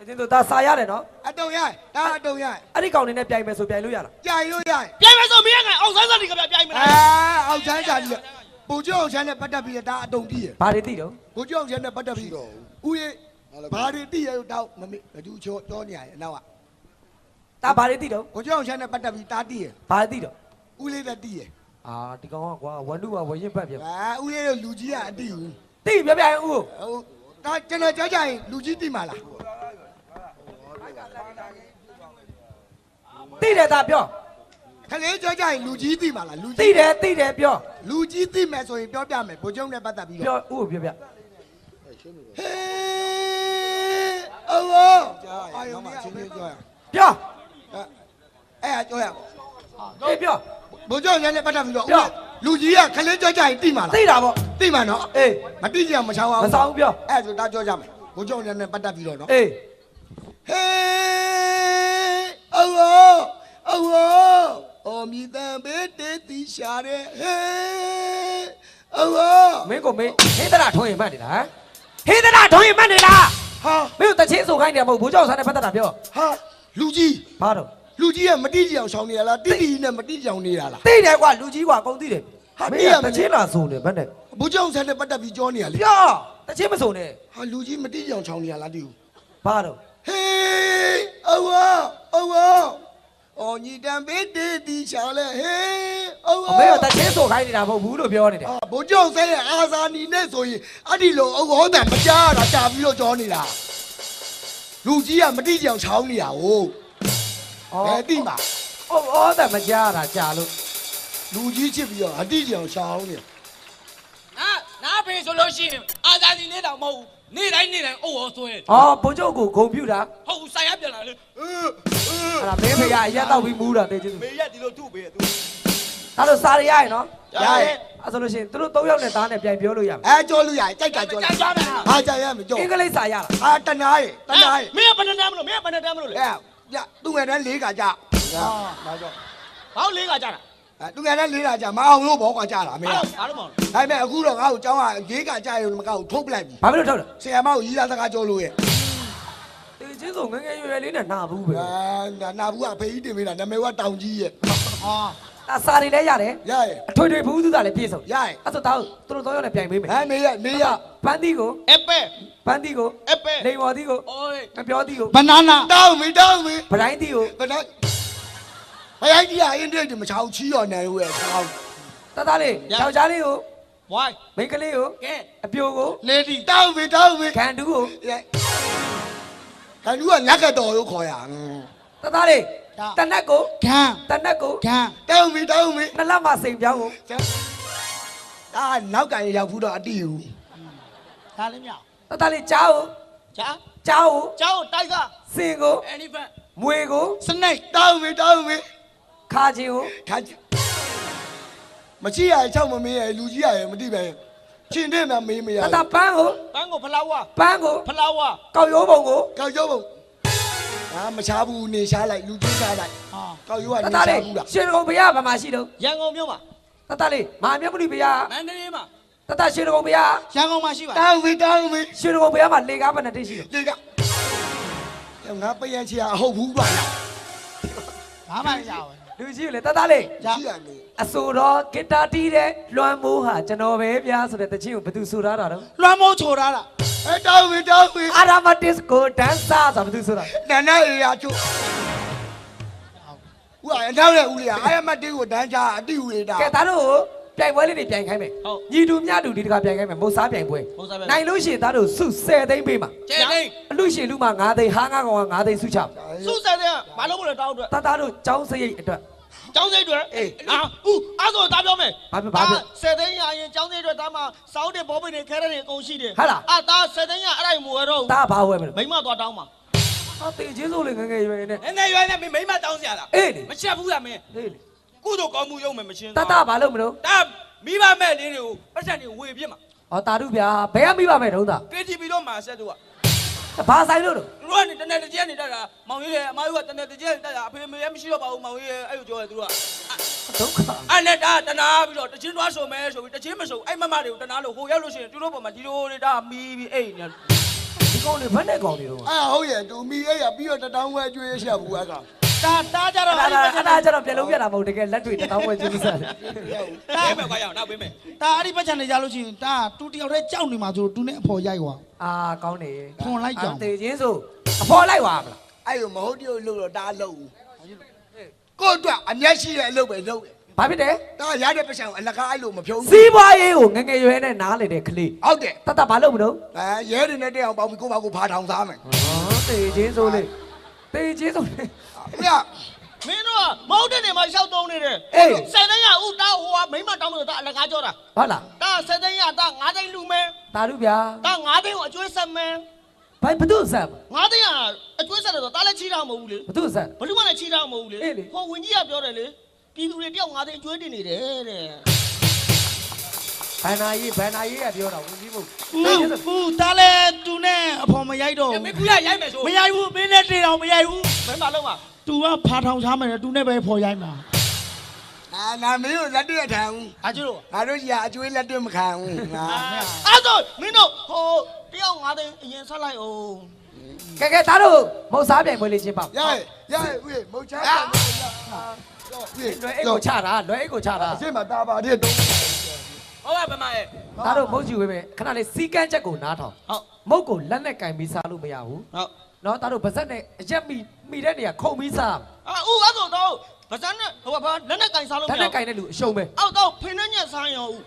အတင်းတို့ဒါစာရတယ်နော် အတုံရဒါအတုံရ အဲ့ဒီကောင်နေနဲ့ပြိုင်မယ်ဆိုပြိုင်လို့ရလား ကြိုင်လို့ရ ပြိုင်မယ်ဆိုမင်းကအောင်ဆန်းစံဒီကပြိုင်မလား အောက်ချမ်းစာကြီးပူကျော်အောင်ချမ်းနဲ့ပတ်သက်ပြီးဒါအတုံတီးရ ဘာတွေသိတော့ ပူကျော်အောင်ချမ်းနဲ့ပတ်သက်ပြီးဦးရေဘာတွေတီးရတော့မမေဘသူချောတောနေရအနောက်က ဒါဘာတွေသိတော့ ပူကျော်အောင်ချမ်းနဲ့ပတ်သက်ပြီးတားတီးရ ဘာတွေသိတော့ ဦးလေးလည်းတီးရ အာဒီကောင်ကကွာဝန်တုကဝရင်ပတ်ပြ ဦးလေးတို့လူကြီးကအတီးဘူး သိပြပြရင်ဦး ဟုတ်ဒါကျွန်တော်ကြားကြရင်လူကြီးတီးမှာလား သိတယ်ဒါပြော ခလေးကြားကြရင်လူကြီးတီးမှာလားလူ သိ ကြီး တယ်ပြော လူကြီးတီးမယ်ဆိုရင်ပြောပြမယ်ပူကျော်နဲ့ပတ်သက်ပြီး ပြောဦးပြောပြ ဟေးအော်အာယုံမချင်းချင်းပြောရ ပြော အဲ့ဒါပြောရ အေးပြော ဘိုးကျော်နဲ့ပတ်သက်ပြီးတော့လူကြီးကခလေးကြားကြရင်တီးမှာလား သိတာဗော သိမှာနော် အေး မတိကြအောင်မချောင်းအောင် မဆောင်ပြော အဲ့ဒါဆိုဒါကြောကြမယ်ဘိုးကျော်နဲ့ပတ်သက်ပြီးတော့နော် အေး ဟေးအော်အော်မြည်တမ်းဘေးတေးတီရှာတဲ့ဟေးအော် မင်းကိုမင်းဟင်းတရာထွန်းရင်မှတ်နေလားဟင်းတရာထွန်းရင်မှတ်နေလား ဟာ မင်းတို့တချင်းဆိုခိုင်းတယ်မဟုတ်ဘူးကြောက်စားနဲ့ပတ်သက်တာပြော ဟာလူကြီး ဘာတော့ လူကြီးကမတိကြအောင်ရှောင်းနေရလားတိတိနဲ့မတိကြအောင်နေရလား သိတယ်ကွာလူကြီးကွာကုန်သိတယ်မင်းကတချင်းလာဆိုနေဘယ်နဲ့ ဘိုးကျော်ဆန်နဲ့ပတ်သက်ပြီးကြောနေရလေ ပြောတချင်းမဆိုနဲ့ ဟာလူကြီးမတိကြအောင်ရှောင်းနေရလားတိဘူး ဘာတော့ ဟေးအော်အော်ညီတံဘေးတေးတီရှာလဲဟေးအော် အမေကတချင်းဆိုခိုင်းနေတာမဟုတ်ဘူးလို့ပြောနေတယ် ဘိုးကျော်ဆန်ရဲ့အာဇာနီနဲ့ဆိုရင်အဲ့ဒီလိုဟောတံမကြားတာကြာပြီးတော့ကြောနေတာလူကြီးကမတိကြအောင်ရှောင်းနေတာဟုတ် ဘယ်တိမှာ ဩတဲ့မကြားတာကြာလို့ လူကြီးချစ်ပြီးတော့အတိကြအောင်ရှောင်းနေ နားဖေးဆိုလို့ရှိရင်အာသာစီနေတော့မဟုတ်ဘူးနေ့တိုင်းအုပ်ရောဆွဲ ဩဘုံချုပ်ကိုဂုံပြူတာ ဟုတ်ဘူးဆိုင်ရပြန်လာလေ အဲ့ဒါမင်းဖေကအရက်တော့ပြီးမူးတာသိချင်းသူ မေရက်ဒီလိုထုပေးရသူ ဒါဆိုစားရရရင်နော် ရရဲ့ အဲ့ဆိုလို့ရှိရင်သူတို့၃ယောက်နဲ့သားနဲ့ပြန်ပြောလို့ရမယ် ကြောလို့ရကြိုက်တာကြောလို့ဟာကြရမယ်ကြော အင်္ဂလိပ်စာရလား ဟာတနာရဲ့ မင်းကဘယ်နဲ့တမ်းမလို့မင်းကဘယ်နဲ့တမ်းမလို့လေ အဲ့ညသူငယ်တန်း၄ကကြဟာကြော ဘာလို့လေးကကြတာ သူငယ်တန်း၄ကကြမအောင်လို့ဘောကွာကြတာမင်းက ဘာလို့မအောင် ဒါပေမဲ့အခုတော့ငါ့ကိုကျောင်းက၄ကကြရုံမကောက်ထုတ်ပလိုက်ပြီ ဘာဖြစ်လို့ထုတ်လဲ ဆရာမကိုရီးသားစကားကြောလို့ရဲ့ တေချင်းဆိုငငယ်ရွယ်ရွယ်လေးနဲ့နှာဘူးပဲ နာဘူးကဖေးကြီးတင်ပေးတာနာမည်ကတောင်ကြီးရဲ့ဟာ အဲ့စာတွေလည်းရတယ် ရရဲ့ အထွေထွေဘူးသူသားလည်းပြည့်စုံ ရရဲ့ အဲ့ဆိုတော့သူတို့၃ယောက်နဲ့ပြန်ပေးမယ် နေရ ပန်းသီးကို အပဲ ပန်းသီးကို အပဲ လိန်ဝေါ်သီးကို အိုး မပြောသီးကို ဘနာနာတောင်းမီ ဗတိုင်းသီးကို ဘယ်တော့ဘယ်ကြီးအင်းတဲ့မချောင်းချီရောနေရွယ်ချောင်း တသားလေးယောက်ျားလေးကို ဝိုင်း မိန်းကလေးကို ကဲ အပြိုကို လေဒီ တောင်းမီ ခန္ဓုကို ကန်လူကလက်ကတော့လို့ခေါ်ရ တသားလေးတနက်ကို ခံ တနက်ကို ခံတောင်းမီ နှစ်လက်မစိန်ပြောင်းကို ဒါနောက်ကန်ရောက်ဘူးတော့အတိဘူး ဒါလည်းမြောက် တသားလေးကြားကို ဂျာ ကျောင်းကို ကျောင်းတိုက်က စင်ကို elephant မွေကို စနိတ် တောင်းမေ ခါချင်းကို ခါမကြည့်ရချောက်မမေးရလူကြီးရမသိပဲချင်းတဲ့မှာမေးမရ တတပန်းကို ပန်းကိုဖလာဝါ ပန်းကို ဖလာဝါ ကောက်ရိုးပုံကို ကောက်ရုံးပုံဟာမချဘူးနေရှားလိုက်လူကြီးရှားလိုက်ဟာကောက်ရုံးကနေ တတ ရှား လေး ဘူးလား ရှင်ကုံဘုရားဗမာရှိတော့ ရန်ကုန်မြို့မှာ တတလေးမဟာမြတ်မဏိဘုရား မန္တလေးမှာ တတရှင်ကုံဘုရား ရန်ကုန်မှာရှိပါ တောင်းမေ ရှင်ကုံဘုရားမှာလေကားဘယ်နှတိရှိတော့ ဒီကငါပယံချီအဟုတ်ဘူးပါလား ဘာမှမရဘူး လူကြီးလေတတလေး ကြည့်ရမေ အဆိုတော့ဂီတာတီးတဲ့လွမ်းမိုးဟာကျွန်တော်ပဲဗျာဆိုတဲ့တခြင်းကိုဘယ်သူဆိုထားတာတော့ လွှမ်းမိုးချိုထားတာ တောင်းမေ အာရာမတစ်ကိုဒန်ဆာဆိုဘယ်သူဆိုတာ နာနာရရချို့ဦးအနောက်ရဲ့ဦးလေးအာရမတေးကိုတန်းချအတိဦးလေးတာ ကဲသားတို့ကိုပြိုင်ပွဲလေးတွေပြိုင်ခိုင်းမယ်ညီတူမြတူဒီတခါပြိုင်ခိုင်းမယ်မုတ်စားပြိုင်ပွဲနိုင်လို့ရှိရင်သားတို့စု10သိန်းပေးမှာ ကျဲသိန်း အလူရှင်လူမှာ9သိန်းဟာငါကောင်က9သိန်းစုချ စုဆက်တဲ့မလုပ်ဘူးလေတောင်းအတွက် တသားတို့ចောင်းစရိတ်အတွက် ကျောင်းစိတ်တွေအေးအာဦးအဲ့ဆိုသားပြောမယ် ဘာဖြစ်ဘာဖြစ် ဆယ်သိန်းရရင်ကျောင်းစိတ်တွေသားမှာစောင်းတဲ့ဘောပိတ်တွေခဲတဲ့တွေအကုန်ရှိတယ် ဟုတ်လား အာသားဆယ်သိန်းရအဲ့ဒါမဝဲတော့ဘူး သားဘာဝဲမလို့ မိမသွားတောင်းမှာ ဟာတေချင်းစိုးလေငငယ်ရွယ်နဲ့ နည်းနည်းရွယ်နဲ့မိမတောင်းစရာလား အေးလေ မချက်ဘူးလားမင်း ဟေးလေ ကုသိုလ်ကောင်းမှုရုံမယ်မရှင်း တတဘာလို့မလို့ ဒါမိဘမဲ့လေးတွေကိုပတ်စံတွေဝေပြစ်မှာ ဟောတာတို့ဗျာဘယ်ကမိပါမယ်တုံးသား KTV တော့မှာဆက်တော့ ဘာဆိုင်လို့တော့ သူတို့ကနေတနေ့တစ်ချက်နေတတ်တာမောင်ကြီးရဲ့အမကြီးကတနေ့တစ်ချက်တက်တာအဖေမေမရှိတော့ပါဘူးမောင်ကြီးရဲ့အဲ့လိုပြောတယ်သူတို့က ဒုက္ခ အဲ့နဲ့ဒါတနာပြီးတော့တချင်းသွားဆိုမယ်ဆိုပြီးတချင်းမဆိုအဲ့မမတွေကိုတနာလို့ဟိုရောက်လို့ရှိရင်သူတို့ပေါ်မှာဒီလိုတွေဒါမီးပြီးအိတ်နေ ဒီကောင်တွေဘယ်နဲ့ကောင်တွေတော့ အဲ့ဟုတ်ရဲ့တူမီအဲ့ရပြီးတော့တောင်းဝဲကျွေးရှက်ဘူးက တာကြတော့ အဲ့ဒါကျတော့ပြလုံးပြတာမဟုတ်တကယ်လက်တွေတောင်းဝဲချင်းစားတယ် ပေးမယ်ကွာရအောင်နောက်ပေးမယ် တာအဲ့ဒီပတ်ချံနေကြလို့ရှိရင်တာတူတယောက်တည်းကြောက်နေမှာဆိုတူနဲ့အဖော်ရိုက်ကွာ အာကောင်းနေ ဖွန်လိုက်ကြောင် တေချင်းဆိုအဖော်လိုက်ပါမလား အဲ့လိုမဟုတ်တည်းလို့တော့တားလို့ကိုအတွက်အမျက်ရှိတဲ့အလုပ်ပဲလုပ် ဘာဖြစ်တယ် တာရတဲ့ပတ်စံအလကားအဲ့လိုမဖြုံး စီးပွားရေးကိုငငယ်ရွယ်နဲ့နားလေတဲ့ကလေး ဟုတ်တယ် တတဘာလို့မလို့ ရဲတွေနဲ့တဲ့အောင်ပေါင်းပြီးကိုပါကိုဖာထောင်စားမယ် တေချင်းဆိုလေတေချင်းဆိုလေ အမြ မင်းတို့ကမဟုတ်တဲ့နေမှာရှောက်တုံးနေတယ် အေး ဆယ်သိန်းရဦးတာဟိုကမိမတောင်းလို့တာအလကားကြောတာ ဟုတ်လား တာဆယ်သိန်းရတာ9သိန်းလူမယ် တာတို့ဗျာ တာ9သိန်းကိုအကျွေးဆက်မယ် ဘာဘသူ့ဆက် 9သိန်းကအကျွေးဆက်တယ်ဆိုတာလည်းချီးတာမဟုတ်ဘူးလေ ဘသူ့ဆက် ဘလူးမလည်းချီးတာမဟုတ်ဘူးလေ အေးလေ ဟိုဝင်ကြီးကပြောတယ်လေပြည်သူတွေတယောက်9သိန်းကျွေးတင်နေတယ်တဲ့ ဘန်နာရေးကပြောတာဝင်ကြီးမို့ ဦးတာလဲတူနဲ့အဖော်မရိုက်တော့ မင်းကူရရိုက်မယ်ဆို မရိုက်ဘူးမင်းနဲ့တေတော်မရိုက်ဘူး မင်းမလုံးပါ တူကဖာထောင်ချမယ်တူနဲ့ပဲဖော်ရိုက်မှာ နာမင်းတို့လက်တွေ့ထံဦး အားကျလို့ ငါတို့ကြီးအကျွေးလက်တွေ့မခံဘူးငါ အဲ့ဆိုမင်းတို့ဟိုတယောက်9သိန်းအရင်ဆက်လိုက်အောင် ကဲသားတို့မဟုတ်စားပြိုင်ပွဲလေးချင်းပါ ရဦးမုတ်ချမ်းဦး လွယ်အိတ်ကိုချတာလွယ်အိတ်ကိုချတာ အစ်မတာပါတဲ့တုံး ဟုတ်ပါဗမာရဲ့ သားတို့မဟုတ်ကြည့်ဝေးမယ်ခဏလေးစီကန်းချက်ကိုနားထောင် ဟုတ် မုတ်ကိုလက်နဲ့ကင်ပြီးစားလို့မရဘူး ဟုတ် နော်သားတို့ဗဇက်နဲ့အရက်မိတဲ့နေရာခုံပြီးစား ဦးအဲ့ဆိုတော့ဗဇက်နဲ့ဟိုဘာလက်နဲ့ကင်စားလို့ လက်နဲ့ကင်တဲ့လူအရှုံးပဲ အောက်တော့ဖိနှက်ညက်စားရောဦး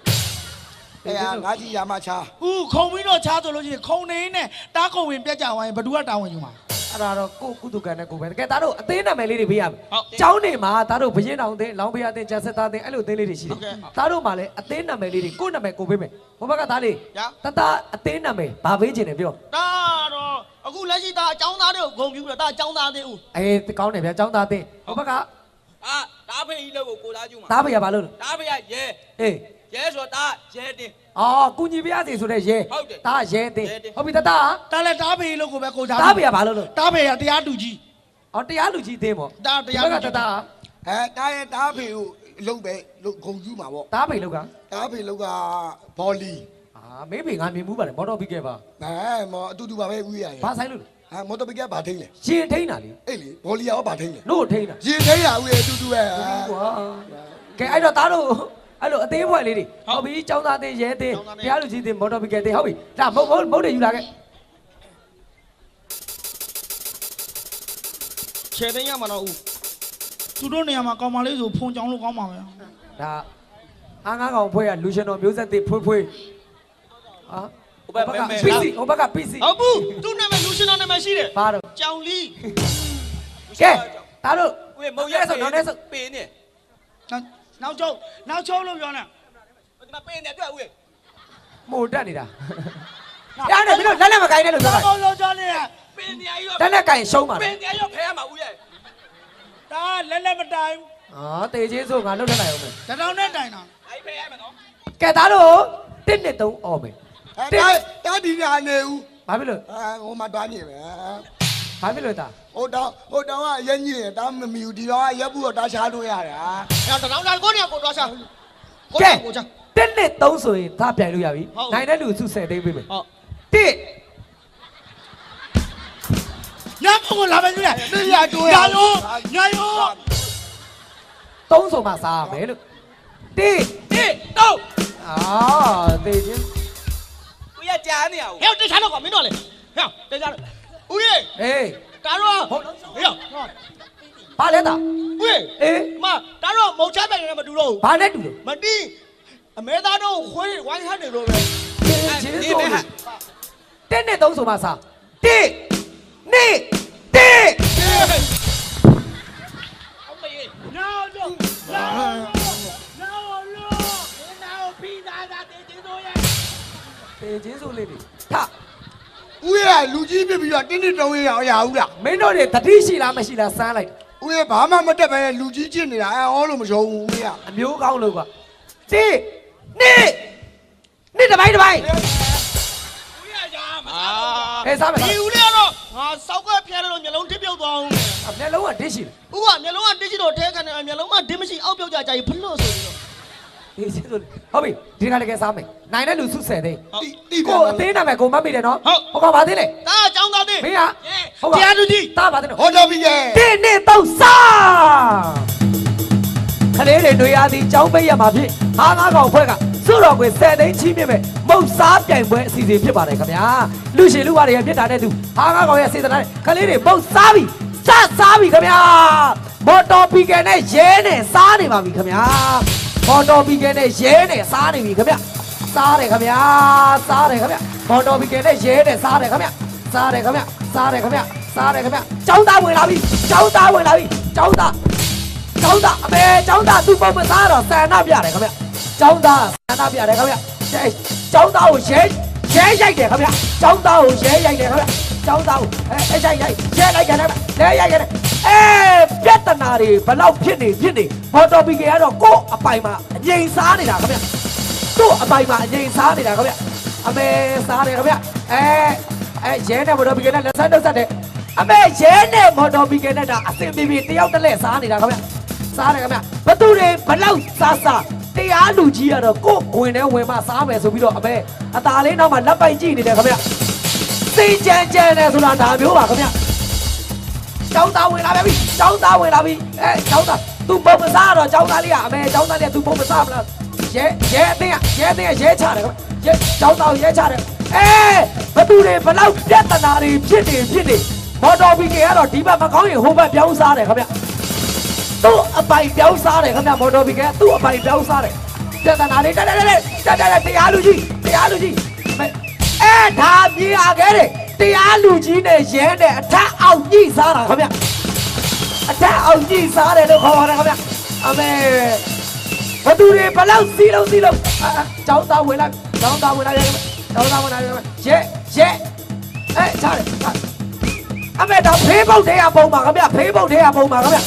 အဲ့ငါကြီးရမချာ ဦးခုံပြီးတော့ချားဆိုလို့ရှိရင်ခုံနေနဲ့တားခုံဝင်ပြက်ကြသွားရင်ဘသူကတာဝန်ယူမှာ အဲ့ဒါတော့ကိုကုသကံနဲ့ကိုပဲကဲသားတို့အသေးနာမည်လေးတွေပေးရမယ်ကျောင်းနေမှာသားတို့ဘရင်တော်အင်းလောင်းဖျားအင်းကျန်ဆက်သားအင်းအဲ့လိုအသေးလေးတွေရှိတယ်သားတို့မှာလည်းအသေးနာမည်လေးတွေကိုနာမည်ကိုပေးမယ်ဘုဘကသားလေးတတအသေးနာမည်ဘာပေးချင်တယ်ပြော ဒါတော့အခုလက်ရှိသားအကြောင်းသားတွေကိုဂုံပြူတယ်ဒါအကြောင်းသားသေးဦး အေးကောင်းတယ်ဗျာကျောင်းသားအင်းဘုဘက အာဒါဖေးကြီးလို့ကိုသားကျူမှာ သားဖေးရဘာလို့လဲ ဒါဖေးရရဲ အေး ရဲဆိုတာရဲတင် အော်ကုညီပြရစီဆိုတဲ့ရဲ ဟုတ်တယ် သားရဲအင်း ရဲတင် ဟုတ်ပြီတတ တားလဲတားဖေးလို့ကိုပဲကိုချား သားဖေးရဘာလို့လဲ တားဖေးရတရားတူကြီး အော်တရားလူကြီးအင်းပေါ့ တားတရား ဘု တူ ဘကတ ကြီး တ တားရဲ့တားဖေကိုလုံပဲလုံခုံကျူးမှာပေါ့ သားဖေးလောက်က တားဖေလုံကဘောလီ အာမေးဖေငါမြင်မှုပါတယ်မော်တော်ဘီကဲပါ မောအတူတူပါပဲဦးရရဲ့ ဘာဆိုင်လို့လဲ မော်တော်ဘီကဘာထိန်လဲ ရှင်ထိန်တာလေ အေးလေဘောလီရောဘာထိန်လဲ နို့ထိန်တာ ရင်ထိန်ရဦးရဲ့အတူတူပဲ ကွာကဲအဲ့တော့သားတို့အဲ့လိုအသေးဖွဲ့လေးတွေဟုတ်ပြီចောင်းသားအင်းရဲအင်းတရားလူကြီးအင်းမော်တော်ဘီကဲအင်းဟုတ်ပြီဒါမဟုတ်တယ်ယူလာခဲ့ ခြေသိမ်းရမှာတော့ဦး သူတို့နေရာမှာကောင်မလေးဆိုဖုန်ကြောင်လို့ကောင်းပါပဲ ဒါအားငါးကောင်ဖွဲ့ရလူရှင်တော်မျိုးဆက်တစ်ဖွေးဟာ ဟိုဘက်မဲမဲ ပီစီဟိုဘက်ကပီစီ ဟုတ်ဘူးသူ့နာမည်လူရှင်တော်နာမည်ရှိတယ် ပါတော့ ကြောင်လီ ကဲသားတို့ ဝေးမုံရဲဆိုတော့နဲ့ပေးနေ နောက်ချုပ်လို့ပြောနေ ဒီမှာပေးနေတွေ့ဝေး မို့တက်နေတာရတယ်မင်းတို့လက်လက်မကိုင်းနဲ့လို့ပြောတာ တော့ကြောနေ ပင်နေရော တနဲ့ကင်ရှုံးပါ ပင်နေရောဖဲရမှာဦးရဲ့ ဒါလက်မတိုင် အော်တေချင်းဆိုငါလွတ်ထက်နိုင်အောင်မယ် တထောင်နဲ့တိုင်တာ အဲ့ဖဲရမှာနော် ကဲသားတို့1နှစ်3အော်မယ် တာဒီညာနေဦး ဘာဖြစ်လို့ ဟိုမှာတွားနေပဲ ဘာဖြစ်လို့သား ဟိုတောင်ကရက်ညင်တာမမီဘူးဒီတော့ရက်ဘူးတော့တားရှားလို့ရတာ အဲ့တထောင်တိုင်ကိုနေကိုတွားစား ကဲ1နှစ်3ဆိုရင်သားပြိုင်လို့ရပြီနိုင်တဲ့လူစု10သိန်းပေးမယ်ဟုတ်1 ညကိုလာမယ်ညရတိုးရညရော 3ဆိုမှစားရမယ်လို့1 တော့ အာတေချင်း ဦးရဲ့ကြားနေရဦး ဟဲ့တေချာတော့ကွာမင်းတော့လေဟဲ့တေချာတော့ဦးရေ ဟေး ဒါတော့ဟုတ်ဟဲ့ ဘာလဲသား ဦးရေ အေး မဒါတော့မုတ်ချပိုင်နေမတူတော့ဘူး ဘာနဲ့တူလို့ မတီးအမဲသားတို့ခွေးဝိုင်းဟတ်နေလို့ပဲ တေချင်းဆိုလို့1နှစ်3ဆိုမှစား1 2 1 အောင်မေး နောက်တော့နောက်ပြီးသားတာတေချင်တို့ရဲ့ တေချင်းဆိုလေးတွေထ ဦးရလူကြီးပြပြီးတော့တင်းတင်းတုံးရအောင်ရဘူးလား မင်းတို့တွေတတိရှိလားမရှိလားစမ်းလိုက် ဦးရဘာမှမတက်ပဲလူကြီးချစ်နေတာအော်လို့မယုံဘူးဦးရ အမျိုးကောင်းလို့ကွာ1 2တပိုင်း ဦးရဲ့ရမှာ ဟဲ့စားမယ် ဒီဦးလေးကတော့ငါစောက်ကဖျက်လို့မျိုးလုံးတစ်ပြုတ်သွားအောင် အမျက်လုံးကဒစ်ရှိတယ် ဦးကမျိုးလုံးကတစ်ချစ်တော့တဲခံတယ်မျိုးလုံးကဒင်းမရှိအောက်ပြုတ်ကြကြကြီးဖလို့ဆိုပြီးတော့ တေချင်းဆိုလေးဟုတ်ပြီဒီကလည်းကဲစားမယ်နိုင်တဲ့လူစု10သိန်း တိ ကိုအသေးနာမယ်ကိုမတ်မိတယ်နော်ဟုတ်ပါပါသေးလေ ဒါအကြောင်းသားသေး မင်းကဟုတ်ပါ တရားသူကြီး တားပါသေးနော် ဟောတော်ပြီကဲ 1နှစ်3စားခလေးတွေတွေ့ရသည်ចောင်းပိတ်ရမှာဖြစ်အားငါးကောင်ဖွဲ့ကစုတော်ကွယ်10သိန်းချီးမြှင့်မဲ့မုတ်စားပြိုင်ပွဲအစီအစဉ်ဖြစ်ပါတယ်ခင်ဗျာလူရှင်လူပါတွေပြစ်တာတဲ့သူအားငါးကောင်ရဲ့စေတနာနဲ့ခလေးတွေမုတ်စားပြီစားပြီခင်ဗျာမော်တော်ပီကယ်နဲ့ရဲနဲ့စားနေပါပြီခင်ဗျာမော်တော်ပီကယ်နဲ့ရဲနဲ့စားနေပြီခင်ဗျာစားတယ်ခင်ဗျာစားတယ်ခင်ဗျာမော်တော်ပီကယ်နဲ့ရဲနဲ့စားတယ်ခင်ဗျာစားတယ်ခင်ဗျာစားတယ်ခင်ဗျာစားတယ်ခင်ဗျာចောင်းသားဝင်လာပြီចောင်းသားဝင်လာပြီចောင်းသားအမေចောင်းသားသူ့ပုံမစားတော့ဆန္ဒပြတယ်ခင်ဗျာចောင်းသားဆန္ဒပြတယ်ခင်ဗျာចောင်းသားကိုရဲရိုက်တယ်ခင်ဗျာចောင်းသားကိုရဲရိုက်တယ်ခင်ဗျာចောင်းသားကိုရိုက်ရဲလိုက်ကြတယ်လဲရိုက်ကြတယ်ပြဿနာတွေဘလောက်ဖြစ်နေမော်တော်ပီကေကတော့ကို့အပိုင်မှာအငြိမ်စားနေတာခင်ဗျာသူ့အပိုင်မှာအငြိမ်စားနေတာခင်ဗျာအမေစားတယ်ခင်ဗျာရဲနဲ့မော်တော်ပီကေနဲ့လက်ဆက်တော့ဆက်တယ်အမေရဲနဲ့မော်တော်ပီကေနဲ့ဒါအစင်ပြေပြေတယောက်တစ်လက်စားနေတာခင်ဗျာစားတယ်ခင်ဗျာဘသူတွေဘလောက်စားတရားလူကြီးကတော့ကို့ဝင်နေဝင်မှစားမယ်ဆိုပြီးတော့အမေအသာလေးနောက်မှလက်ပိုက်ကြည့်နေတယ်ခင်ဗျာစိတ်ကြမ်းတယ်ဆိုတာဒါမျိုးပါခင်ဗျာចောင်းသားဝင်လာပြီចောင်းသားဝင်လာပြီចောင်းသား तू ပုံမစားတော့ចောင်းသားလေးကအမေចောင်းသားလေးက तू ပုံမစားမလားရဲအတင်းရဲချတယ်ခင်ဗျရဲចောင်းသားကိုရဲချတယ်ဘသူတွေဘလောက်ပြဿနာတွေဖြစ်နေမော်တော်ဘီကေကတော့ဒီဘက်မကောင်းရင်ဟိုဘက်ပြောင်းစားတယ်ခင်ဗျသူ့အပိုင်ပြောင်းစားတယ်ခင်ဗျမော်တော်ဘီကေသူ့အပိုင်ပြောင်းစားတယ်ပြဿနာတွေတက်တရားလူကြီးဒါပြေးရခဲ့တယ်တရားလူကြီးနဲ့ရဲနဲ့အထက်အောက်ကြီးစားတာခင်ဗျအထက်အောက်ကြီးစားတယ်လို့ခေါ်ပါတယ်ခင်ဗျအမေဘသူတွေဘလောက်စီးလုံးចောင်းသားဝင်လာရဲချတယ်အမေဒါဖေးပုတ်တွေကပုံပါခင်ဗျဖေးပုတ်တွေကပုံပါခင်ဗျ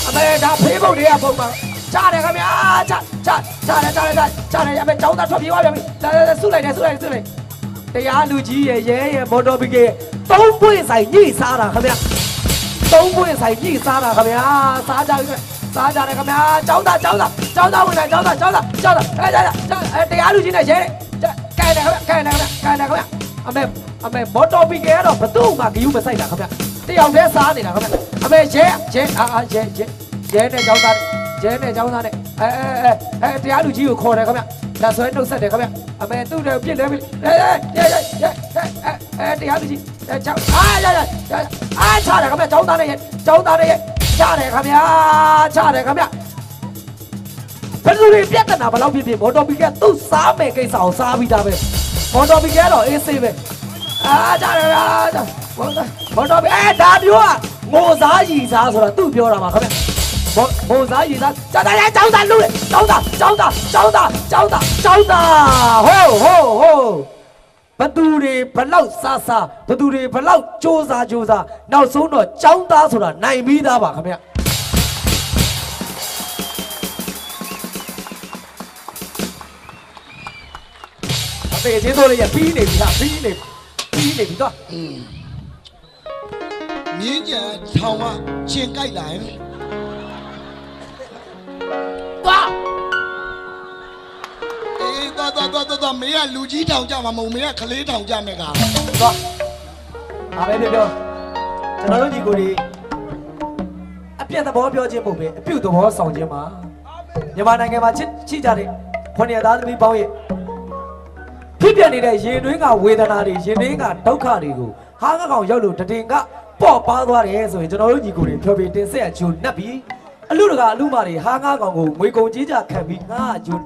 အမေဒါဖေးပုတ်တွေကပုံပါချတယ်ခင်ဗျချတယ်အမေចောင်းသားထွက်ပြေးသွားပြန်ပြီလာဆုလိုက်တရားလူကြီးရဲမော်တော်ဘီကေ3ပွင့်ဆိုင်ညှိစားတာခင်ဗျ3ပွင့်ဆိုင်ညှိစားတာခင်ဗျစားကြတယ်ခင်ဗျចောင်းသားဝင်လာចောင်းသားတရားလူကြီးနဲ့ရဲကန်တယ်ခင်ဗျအမေမော်တော်ဘီကေကတော့ဘသူ့မှဂယူးမဆိုင်တာခင်ဗျတယောက်တည်းစားနေတာခင်ဗျအမေရဲနဲ့ចောင်းသားနဲ့တရားလူကြီးကိုခေါ်တယ်ခင်ဗျလက်ဆွဲနှုတ်ဆက်တယ်ခင်ဗျအမေသူ့တယ်ပြစ်တယ်ပြီတရားလူကြီးချောင်းချတယ်ခင်ဗျចောင်းသားနဲ့ချတယ်ခင်ဗျဘယ်လိုတွေပြဿနာဘယ်လောက်ဖြစ်မော်တော်ဘီကသူ့စားမယ်ကိစ္စကိုစားပြီးသားပဲမော်တော်ဘီကတော့အေးဆေးပဲချတယ်မော်တော်ဘီဒါမျိုးကငိုစားရီစားဆိုတာသူ့ပြောတာပါခင်ဗျဘိုးစားရီစားကျောင်းသားလူလေကျောင်းသားဟိုး ဘသူတွေဘလောက်စားစားဘသူတွေဘလောက်စူးစားနောက်ဆုံးတော့ចောင်းသားဆိုတာနိုင်ပြီးသားပါခင်ဗျအသေးချင်းတို့လေးရပြီးနေပြီဟာပြီးနေပြီတော့ မြင်းကြံထောင်ကရှင်ကြိုက်လာရင်သွားအေးသွားမင်းကလူကြီးထောင်ကြမှာမဟုတ်မင်းကကလေးထောင်ကြမယ်ကောင်သွားအားပဲပြောကျွန်တော်တို့ညီကိုတွေအပြည့်သဘောပြောခြင်းပုံပဲအပြုတ်သဘောဆောင်ခြင်းပါမြန်မာနိုင်ငံမှာချိကြတဲ့ခွန်ရသားသမီးပေါင်းရဲ့ဖြစ်ပြနေတဲ့ရင်တွင်းကဝေဒနာတွေရင်တွင်းကဒုက္ခတွေကိုဟာငါကောင်ရောက်လို့တတင်ကပေါ့ပါသွားတယ်ဆိုရင်ကျွန်တော်တို့ညီကိုတွေဖြောပြတင်ဆက်အကျိုးနှက်ပြီးအလူတကအလူမတွေဟာငါကောင်ကိုငွေကုန်ကြီးကြခံပြီးငါအကျိုး